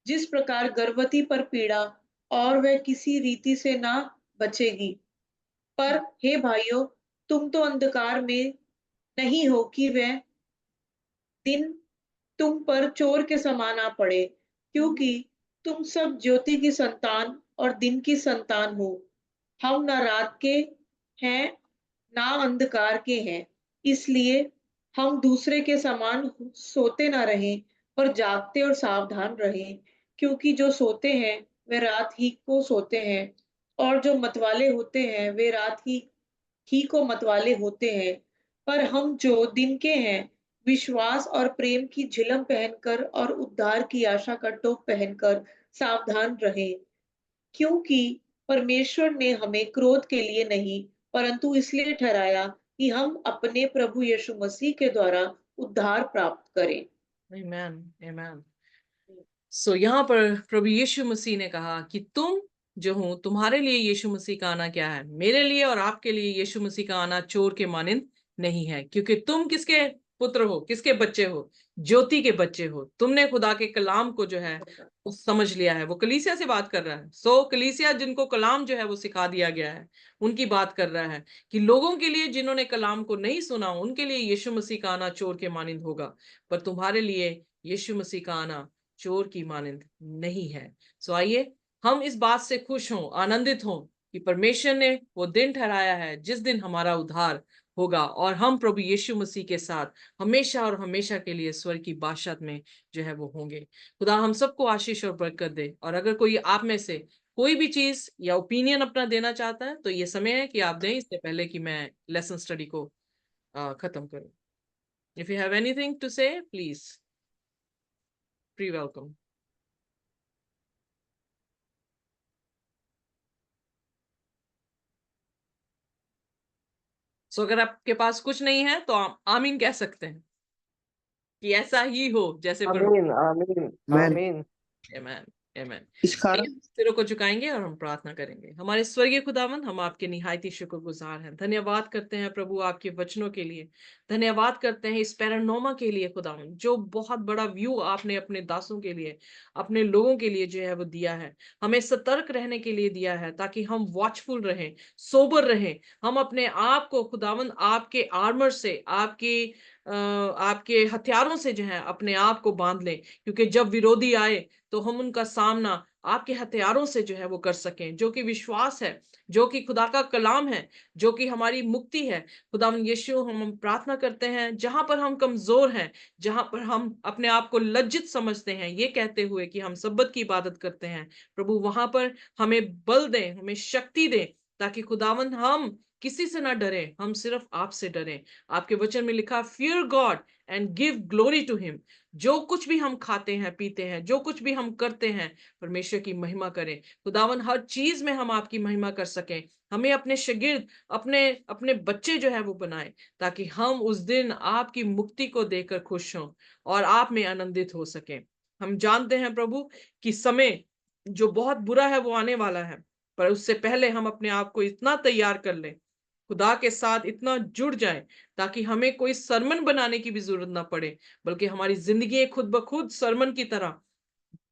जिस प्रकार गर्भवती पर पीड़ा, और वह किसी रीति से ना बचेगी। पर हे भाइयों, तुम तो अंधकार में नहीं हो कि वह दिन तुम पर चोर के समान आ पड़े, क्योंकि तुम सब ज्योति की संतान और दिन की संतान हो। हम ना रात के हैं, ना अंधकार के हैं। इसलिए हम दूसरे के समान सोते ना रहें, पर जागते और सावधान रहें, क्योंकि जो सोते हैं वे रात ही को सोते हैं, और जो मतवाले होते हैं वे रात ही को मतवाले होते हैं। पर हम जो दिन के हैं, विश्वास और प्रेम की झिलम पहनकर और उद्धार की आशा का टोप पहनकर सावधान रहें, क्योंकि परमेश्वर ने हमें क्रोध के लिए नहीं, परंतु इसलिए ठहराया कि हम अपने प्रभु यीशु मसीह के द्वारा उद्धार प्राप्त करें। Amen, amen. सो यहाँ पर प्रभु यीशु मसीह ने कहा कि तुम जो हो, तुम्हारे लिए यीशु मसीह का आना क्या है, मेरे लिए और आपके लिए यीशु मसीह का आना चोर के मानिंद नहीं है, क्योंकि तुम किसके पुत्र हो, किसके बच्चे हो, ज्योति के बच्चे हो। तुमने खुदा के कलाम को जो है वो समझ लिया है। वो कलीसिया से बात कर रहा है। सो कलीसिया जिनको कलाम जो है वो सिखा दिया गया है, उनकी बात कर रहा है कि लोगों के लिए जिन्होंने कलाम को नहीं सुना, उनके लिए यीशु मसीह का आना चोर के मानिंद होगा, पर तुम्हारे लिए यीशु मसीह का आना चोर की मानिंद नहीं है। सो आइए हम इस बात से खुश हों, आनंदित हों कि परमेश्वर ने वो दिन ठहराया है जिस दिन हमारा उद्धार होगा, और हम प्रभु यीशु मसीह के साथ हमेशा और हमेशा के लिए स्वर्ग की बादशाहत में जो है वो होंगे। खुदा हम सबको आशीष और बरकत दे। और अगर कोई आप में से कोई भी चीज या ओपिनियन अपना देना चाहता है, तो ये समय है कि आप दें, इससे पहले कि मैं लेसन स्टडी को खत्म करूं। If you have anything to say, please free welcome. So अगर आपके पास कुछ नहीं है तो आप आमीन कह सकते हैं कि ऐसा ही हो जैसे आमीन आमीन मैं आमीन। आमेन, आमेन। इस कारण आइए, सिरों को झुकाएंगे और हम प्रार्थना करेंगे। हमारे स्वर्गीय खुदावन, हम आपके निहायती शुक्रगुजार हैं, धन्यवाद करते हैं प्रभु आपके वचनों के लिए, धन्यवाद करते हैं इस पैरानोमा के लिए खुदावन, जो बहुत बड़ा व्यू आपने अपने दासों के लिए, अपने लोगों के लिए जो है वो दिया है। हमें सतर्क रहने के लिए दिया है, ताकि हम वॉचफुल रहें, सोबर रहें। हम अपने आप को खुदावन आपके आर्मर से, आपके हथियारों से जो है अपने आप को बांध लें, क्योंकि जब विरोधी आए तो हम उनका सामना आपके हथियारों से जो है वो कर सकें, जो कि विश्वास है, जो कि खुदा का कलाम है, जो कि हमारी मुक्ति है। खुदावन यीशु, हम प्रार्थना करते हैं जहां पर हम कमजोर हैं, जहां पर हम अपने आप को लज्जित समझते हैं ये कहते हुए कि हम सब्बत की इबादत करते हैं, प्रभु वहां पर हमें बल दें, हमें शक्ति दें, ताकि खुदावन हम किसी से ना डरें, हम सिर्फ आपसे डरें। आपके वचन में लिखा, fear God and give glory to him. जो कुछ भी हम खाते हैं, पीते हैं, जो कुछ भी हम करते हैं, परमेश्वर की महिमा करें। खुदावन हर चीज में हम आपकी महिमा कर सकें। हमें अपने शागिर्द, अपने अपने बच्चे जो है वो बनाए, ताकि हम उस दिन आपकी मुक्ति को देखकर खुश हों और आप में आनंदित हो सकें। हम जानते हैं प्रभु कि समय जो बहुत बुरा है वो आने वाला है, पर उससे पहले हम अपने आप को इतना तैयार कर लें, खुदा के साथ इतना जुड़ जाएं, ताकि हमें कोई सरमन बनाने की भी जरूरत ना पड़े, बल्कि हमारी जिंदगी खुद ब खुद सरमन की तरह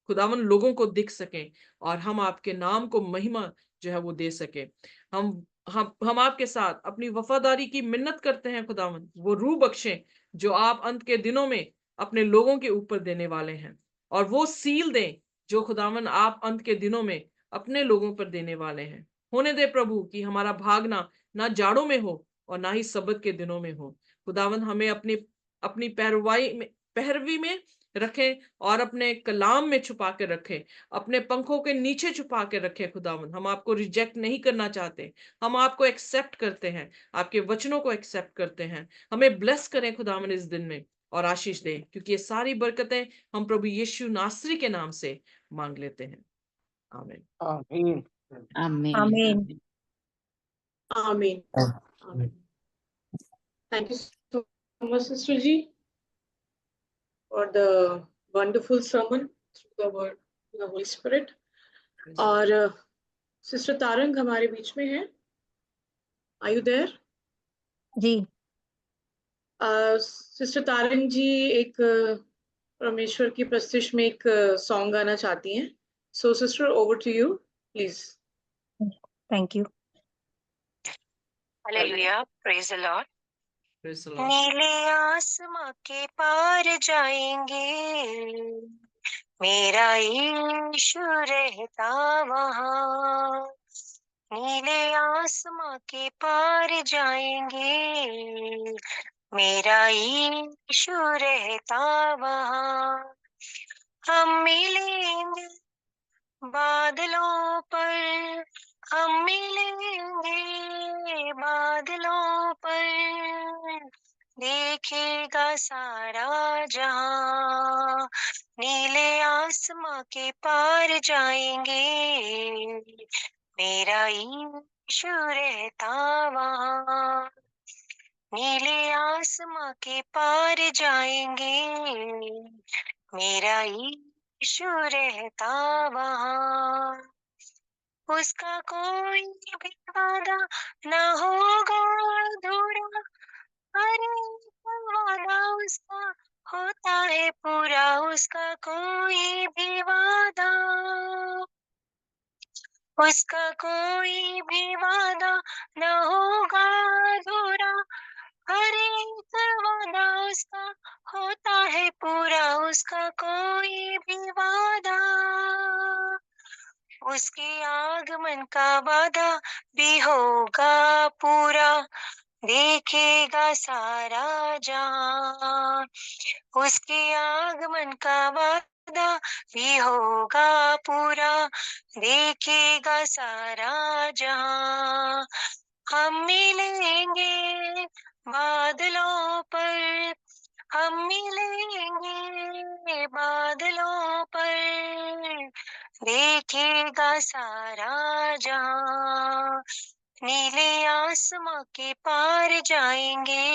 खुदावन लोगों को दिख सके, और हम आपके नाम को महिमा जो है वो दे सके। हम आपके साथ अपनी वफादारी की मिन्नत करते हैं खुदावन, वो रूह बख्शें जो आप अंत के दिनों में अपने लोगों के ऊपर देने वाले हैं, और वो सील दें जो खुदावन आप अंत के दिनों में अपने लोगों पर देने वाले हैं। होने दे प्रभु कि हमारा भागना ना जाड़ों में हो और ना ही सबत के दिनों में हो। खुदावन हमें अपनी अपनी पैरवी में रखें, और अपने कलाम में छुपा के रखें, अपने पंखों के नीचे छुपा के रखें। खुदावन हम आपको रिजेक्ट नहीं करना चाहते, हम आपको एक्सेप्ट करते हैं, आपके वचनों को एक्सेप्ट करते हैं। हमें ब्लेस करें खुदावन इस दिन में, और आशीष दे, क्योंकि ये सारी बरकतें हम प्रभु यीशु नासरी के नाम से मांग लेते हैं। आमीन। आमीन। आमीन आमीन। Amen. Amen. Thank you so much, Sister Ji, for the wonderful sermon through the word of the Holy Spirit. और सिस्टर तारंग हमारे बीच में है। Are you there? जी। सिस्टर तारंग जी एक परमेश्वर की प्रस्तिश में एक सॉन्ग गाना चाहती हैं। So sister, over to you, please. Thank you. Hallelujah, praise the Lord. Praise the Lord. नीले आसमां के पार जाएंगे, मेरा यीशु रहता वहाँ। नीले आसमां के पार जाएंगे, मेरा यीशु रहता वहाँ। हम मिलेंगे बादलों पर, हम मिलेंगे बादलों पर, देखेगा सारा जहां। नीले आसमां के पार जाएंगे, मेरा यीशु रहता वहाँ। नीले आसमां के पार जाएंगे, मेरा यीशु रहता वहाँ। उसका कोई भी वादा न होगा अधूरा, हर एक वादा उसका होता है पूरा। उसका कोई भी वादा, उसका कोई भी वादा न होगा अधूरा, हर एक वादा उसका होता है पूरा। उसका कोई भी वादा, उसके आगमन का वादा भी होगा पूरा, देखेगा सारा जहां। उसके आगमन का वादा भी होगा पूरा, देखेगा सारा जहां। हम मिलेंगे बादलों पर, हम मिलेंगे बादलों पर, देखेगा सारा जहां। नीले आसमां के पार जाएंगे,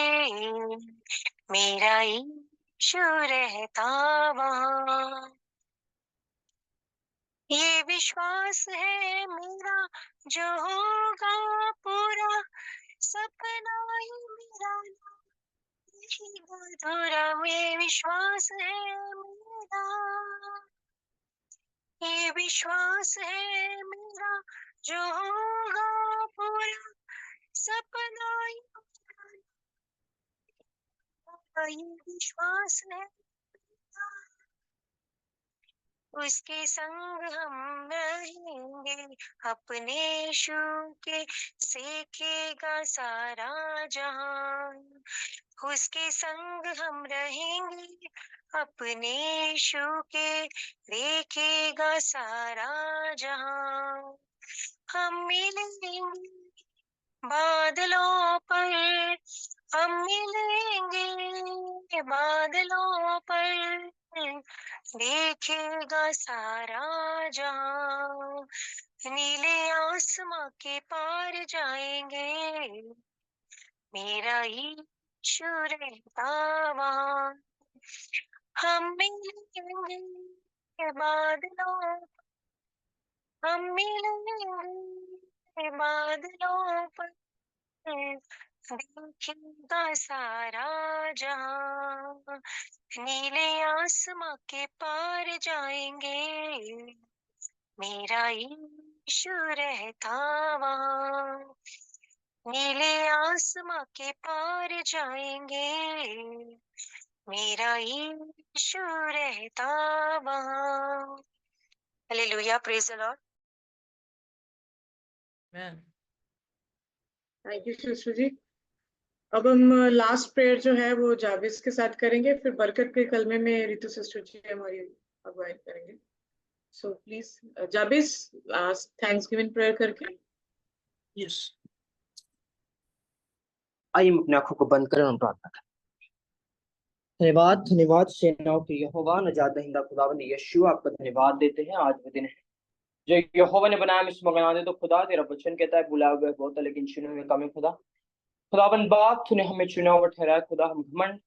मेरा यीशु रहता वहाँ। ये विश्वास है मेरा जो होगा पूरा, सपना ही मेरा नहीं अधूरा। ये विश्वास है मेरा, ये विश्वास है मेरा जो होगा पूरा, सपना ही मेरा। ये विश्वास है उसके संग हम रहेंगे, अपने यीशु के सीखेगा सारा जहां। उसके संग हम रहेंगे, अपने यीशु के देखेगा सारा जहां। हम मिलेंगे बादलों पर, हम मिलेंगे बादलों पर, देखेगा सारा जहां। नीले आसमां के पार जाएंगे, मेरा यीशु रहता वहाँ। हम मिलेंगे बादलों, हम मिलेंगे बादलों पर, देखेगा सारा जहां। नीले आसमां के पार जाएंगे, मेरा यीशु रहता वहाँ। नीले आसमां के पार जाएंगे, मेरा यीशु रहता वहाँ। Hallelujah, praise the Lord. Amen. Thank you sister ji. अब हम लास्ट प्रेयर जो है वो जाविस के साथ करेंगे, फिर बरकत के कलमे में रितु सिस्टर जी हमारी अगुवाई करेंगे। सो प्लीज जाविस लास्ट थैंक्सगिविंग प्रेयर करके। यस, आइए हम अपनी आंखों को बंद करें और प्रार्थना करें। धन्यवाद धन्यवाद सेनाओं के यहोवा नजात दहिंदा खुदावंद यीशु, आपका धन्यवाद देते हैं। आज वो दिन है जो यहोवा ने बनाया, हम इसमें बना दे। तो खुदा तेरा वचन कहता है बुलाए हुए बहुत है लेकिन चुने हुए कम है। खुदावंद बाप तूने हमें चुना हुआ ठहराया। खुदा हम घमंड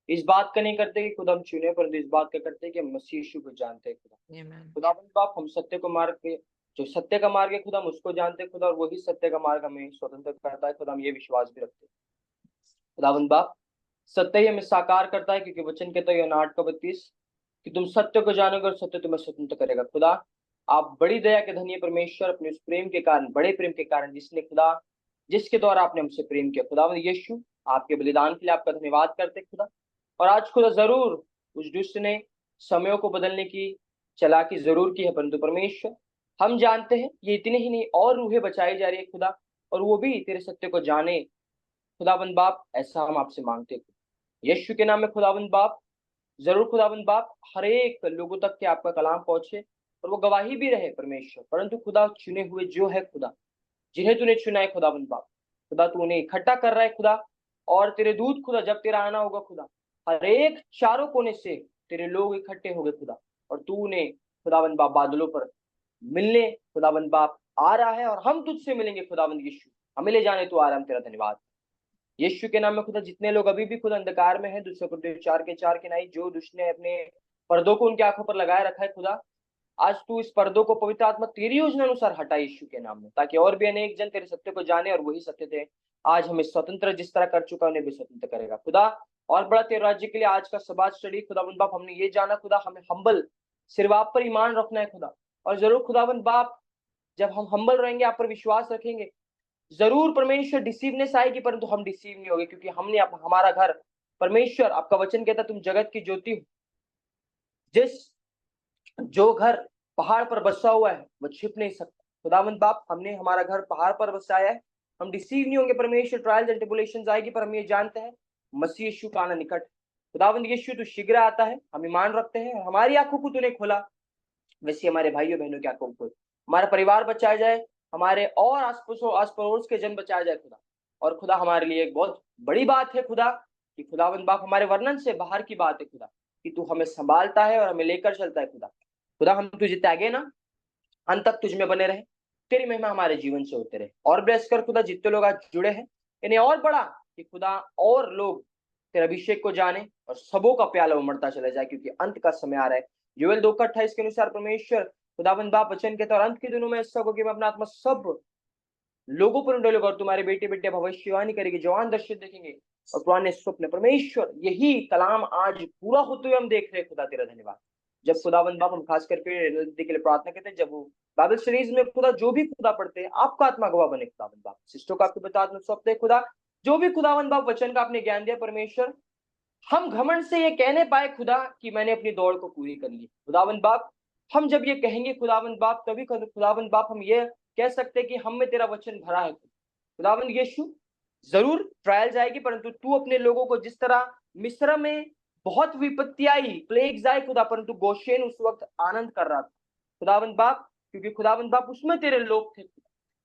इस बात का नहीं करते कि खुदा हम चुने, परंतु इस बात का करते हैं कि हम मसीह यीशु को जानते हैं। Amen. खुदावंद बाप हम सत्य को मार्ग के, जो सत्य का मार्ग है खुदा हम उसको जानते हैं खुदा, और वही सत्य का मार्ग हमें स्वतंत्र करता है खुदा। हम ये विश्वास भी रखते हैं खुदावंद बाप, सत्य ही हमें साकार करता है, क्योंकि वचन कहता है यूहन्ना 8:32 कि तुम सत्य को जानोगे और सत्य तुम्हें स्वतंत्र करेगा। खुदा आप बड़ी दया के धन्य परमेश्वर, अपने उस प्रेम के कारण, बड़े प्रेम के कारण जिसने खुदा, जिसके द्वारा आपने हमसे प्रेम किया। खुदावंद यीशु, आपके बलिदान के लिए आपका धन्यवाद करते खुदा। और आज खुदा जरूर उस दुष्ट ने समयों को बदलने की चालाकी जरूर की है, परंतु परमेश्वर हम जानते हैं ये इतने ही नहीं और रूहें बचाई जा रही है खुदा, और वो भी तेरे सत्य को जाने खुदावंद बाप। ऐसा हम आपसे मांगते हैं यीशु के नाम में खुदावंद बाप। जरूर खुदावंद बाप हर एक लोगों तक के आपका कलाम पहुंचे और वो गवाही भी रहे परमेश्वर। परंतु खुदा चुने हुए जो है खुदा, जिन्हें तूने चुना है खुदावंद बाप, खुदा तू उन्हें इकट्ठा कर रहा है खुदा। और तेरे दूत खुदा जब तेरा आना होगा खुदा, हर एक चारों कोने से तेरे लोग इकट्ठे हो गए खुदा, और तू उन्हें खुदावंद बाप बादलों पर मिलने खुदावंद बाप आ रहा है, और हम तुझसे मिलेंगे खुदावंद यीशु। हमें ले जाने तू आ रहा है, हम तेरा धन्यवाद यीशु के नाम में खुदा। जितने लोग अभी भी खुद अंधकार में हैं, दूसरे को 4 के 4 जो दुष्ट ने अपने पर्दों को उनकी आंखों पर लगाए रखा है खुदा, आज तू इस पर्दों को पवित्र आत्मा तेरी योजना अनुसार हटा यीशु के नाम में, ताकि और भी अनेक जन तेरे सत्य को जाने, और वही सत्य थे आज हमें स्वतंत्र जिस तरह कर चुका उन्हें भी स्वतंत्र करेगा खुदा। और बड़ा तेरे राज्य के लिए आज का सबात स्टडी खुदावंद बाप, हमने ये जाना खुदा हमें हम्बल सिर्फ आप पर ईमान रखना है खुदा। और जरूर खुदावंद बाप जब हम हम्बल रहेंगे, आप पर विश्वास रखेंगे, जरूर परमेश्वर डिसीवनेस आएगी, परंतु हम डिसीव नहीं होंगे, क्योंकि हमने हमारा घर परमेश्वर, आपका वचन कहता तुम जगत की ज्योति हो। जो घर पहाड़ पर बसा हुआ है वो छिप नहीं सकता खुदावंद बाप। हमने हमारा घर पहाड़ पर बसाया है, हम डिसीव नहीं होंगे परमेश्वर। ट्रायल्स एंड ट्रिबुलेशंस आएगी, पर हम ये जानते हैं मसीह यीशु का आना निकट। खुदावंद यीशु तू शीघ्र आता है, हम ईमान रखते हैं। हमारी आंखों को तूने खोला, वैसे हमारे भाइयों बहनों की आंखों को खोल। हमारा परिवार बचाया जाए, हमारे और आस पड़ोस के जन बचाया जाए खुदा। और खुदा हमारे लिए एक बहुत बड़ी बात है खुदा, कि खुदावंद बाप हमारे वर्णन से बाहर की बात है खुदा, कि तू हमें संभालता है और हमें लेकर चलता है खुदा। खुदा हम तुझे त्यागे ना, अंत तक तुझ में बने रहे, तेरी महिमा हमारे जीवन से होते रहे। और ब्लेस कर खुदा जितने लोग आज जुड़े हैं, इन्हें और बड़ा कि खुदा और लोग तेरे अभिषेक को जाने, और सबों का प्याला उमड़ता चला जाए, क्योंकि अंत का समय आ रहा है। योएल 2:28 के अनुसार परमेश्वर खुदावंद बाप वचन कहता है, और अंत के दिनों में ऐसा होगा कि मैं अपना आत्मा सब लोगों पर उंडेलूंगा, और तुम्हारे बेटे बेटे भविष्यवाणी करेंगे, जवान दर्शन देखेंगे और पुराने स्वप्न। परमेश्वर यही कलाम आज पूरा होते हुए हम देख रहे हैं खुदा, तेरा धन्यवाद। जब खुदावंद बाप हम खास करके नजदीक के लिए प्रार्थना करते हैं, जब वो बाइबल सीरीज में खुदा जो भी खुदा पढ़ते हैं, आपका आत्मा गवाह बने खुदावंद बाप। सिस्टों का आपके बता सौंपते हैं खुदा, जो भी खुदावंद बाप वचन का आपने ज्ञान दिया परमेश्वर, हम घमंड से ये कहने पाए खुदा कि मैंने अपनी दौड़ को पूरी कर ली खुदावंद बाप। हम जब ये कहेंगे खुदावंद बाप, तभी खुदावंद बाप हम ये कह सकते हैं कि हम में तेरा वचन भरा है खुदावंद यीशु। जरूर ट्रायल जाएगी, परंतु तू अपने लोगों को जिस तरह मिस्र में बहुत विपत्ति आई, प्लेग्स आए खुदा, परंतु गोशेन उस वक्त आनंद कर रहा था खुदावंद बाप, क्योंकि खुदावंद बाप उसमें तेरे लोग थे।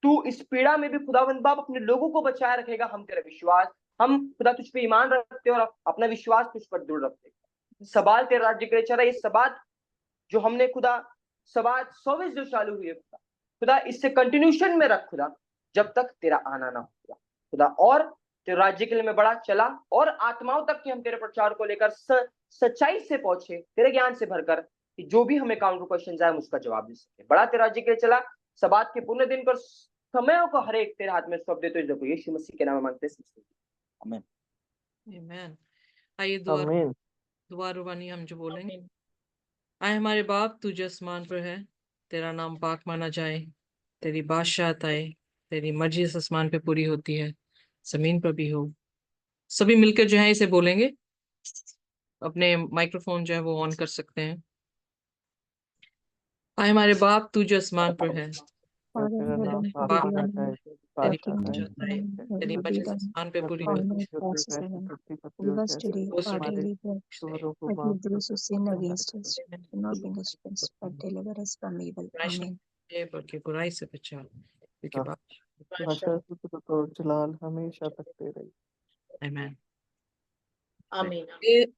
तू इस पीड़ा में भी खुदावंद बाप अपने लोगों को बचाए रखेगा, हम तेरा विश्वास, हम खुदा तुझ पे ईमान रखते और अपना विश्वास तुझ पर दृढ़ रखते। सवाल तेरे राज्य के लिए चला, ये सबात जो हमने खुदा सबात सर्विस जो चालू हुई है खुदा, इससे कंटिन्यूशन में रख खुदा, जब तक तेरा आना ना हो खुदा। और तेरे राज्य के लिए मैं बड़ा चला, और आत्माओं तक के हम तेरे प्रचार को लेकर सच्चाई से पहुंचे, तेरे ज्ञान से भरकर, कि जो भी हमें काउंटर क्वेश्चन आए हम उसका जवाब दे सके। बड़ा तेरे राज्य के लिए चला, सबात के पूर्ण दिन पर समयों को हर एक तेरे हाथ में सौंप देते हो, यीशु मसीह के नाम में मांगते हैं, आमीन। Amen. आइए आमीन। दुआ रुबानी हम जो बोलेंगे। आए हमारे बाप, तू जो आसमान पर है, तेरा नाम पाक माना जाए, तेरी बादशाहत आए, तेरी मर्जी इस आसमान पे पूरी होती है, जमीन पर भी हो। सभी मिलकर जो है इसे बोलेंगे। अपने माइक्रोफोन जो है वो ऑन कर सकते हैं। आए हमारे बाप, तू जो आसमान पर है, तेरा नाम पाक बाप माना जाए, तेरी बादशाह आए, बादशाहत आए, तेरी मर्जी इस आसमान पे पूरी होती है। धरती पर पूरी हो, जैसे हमारे शोरों को माफ कर। बल्कि बुराई से बचा, क्योंकि बादशाह तो जलाल हमेशा तक दे रही। आमीन। Amen.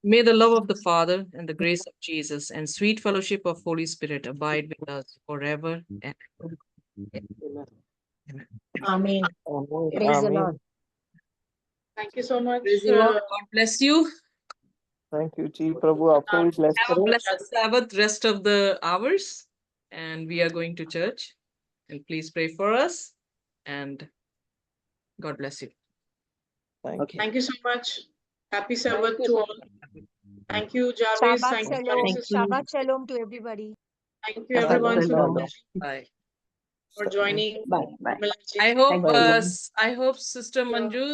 May the love of the Father and the grace of Jesus and sweet fellowship of Holy Spirit abide with us forever and ever. Amen. Praise the Amen. Lord. Thank you so much. Praise the Lord. God bless you. Thank you ji, प्रभु आपको भी ब्लेस Have a करे। blessed Sabbath rest of the hours. And we are going to church. And please pray for us. And God bless you. Thank Okay. Thank you so much. Happy Sabbath to all. Thank you, Jarvis. Shabbat Thank you, shalom. Genesis. Shabbat shalom to everybody. Thank you, Shabbat everyone, shalom. Bye. for joining. Bye. Bye. Vimalji. I hope Thank you. I hope Sister Manju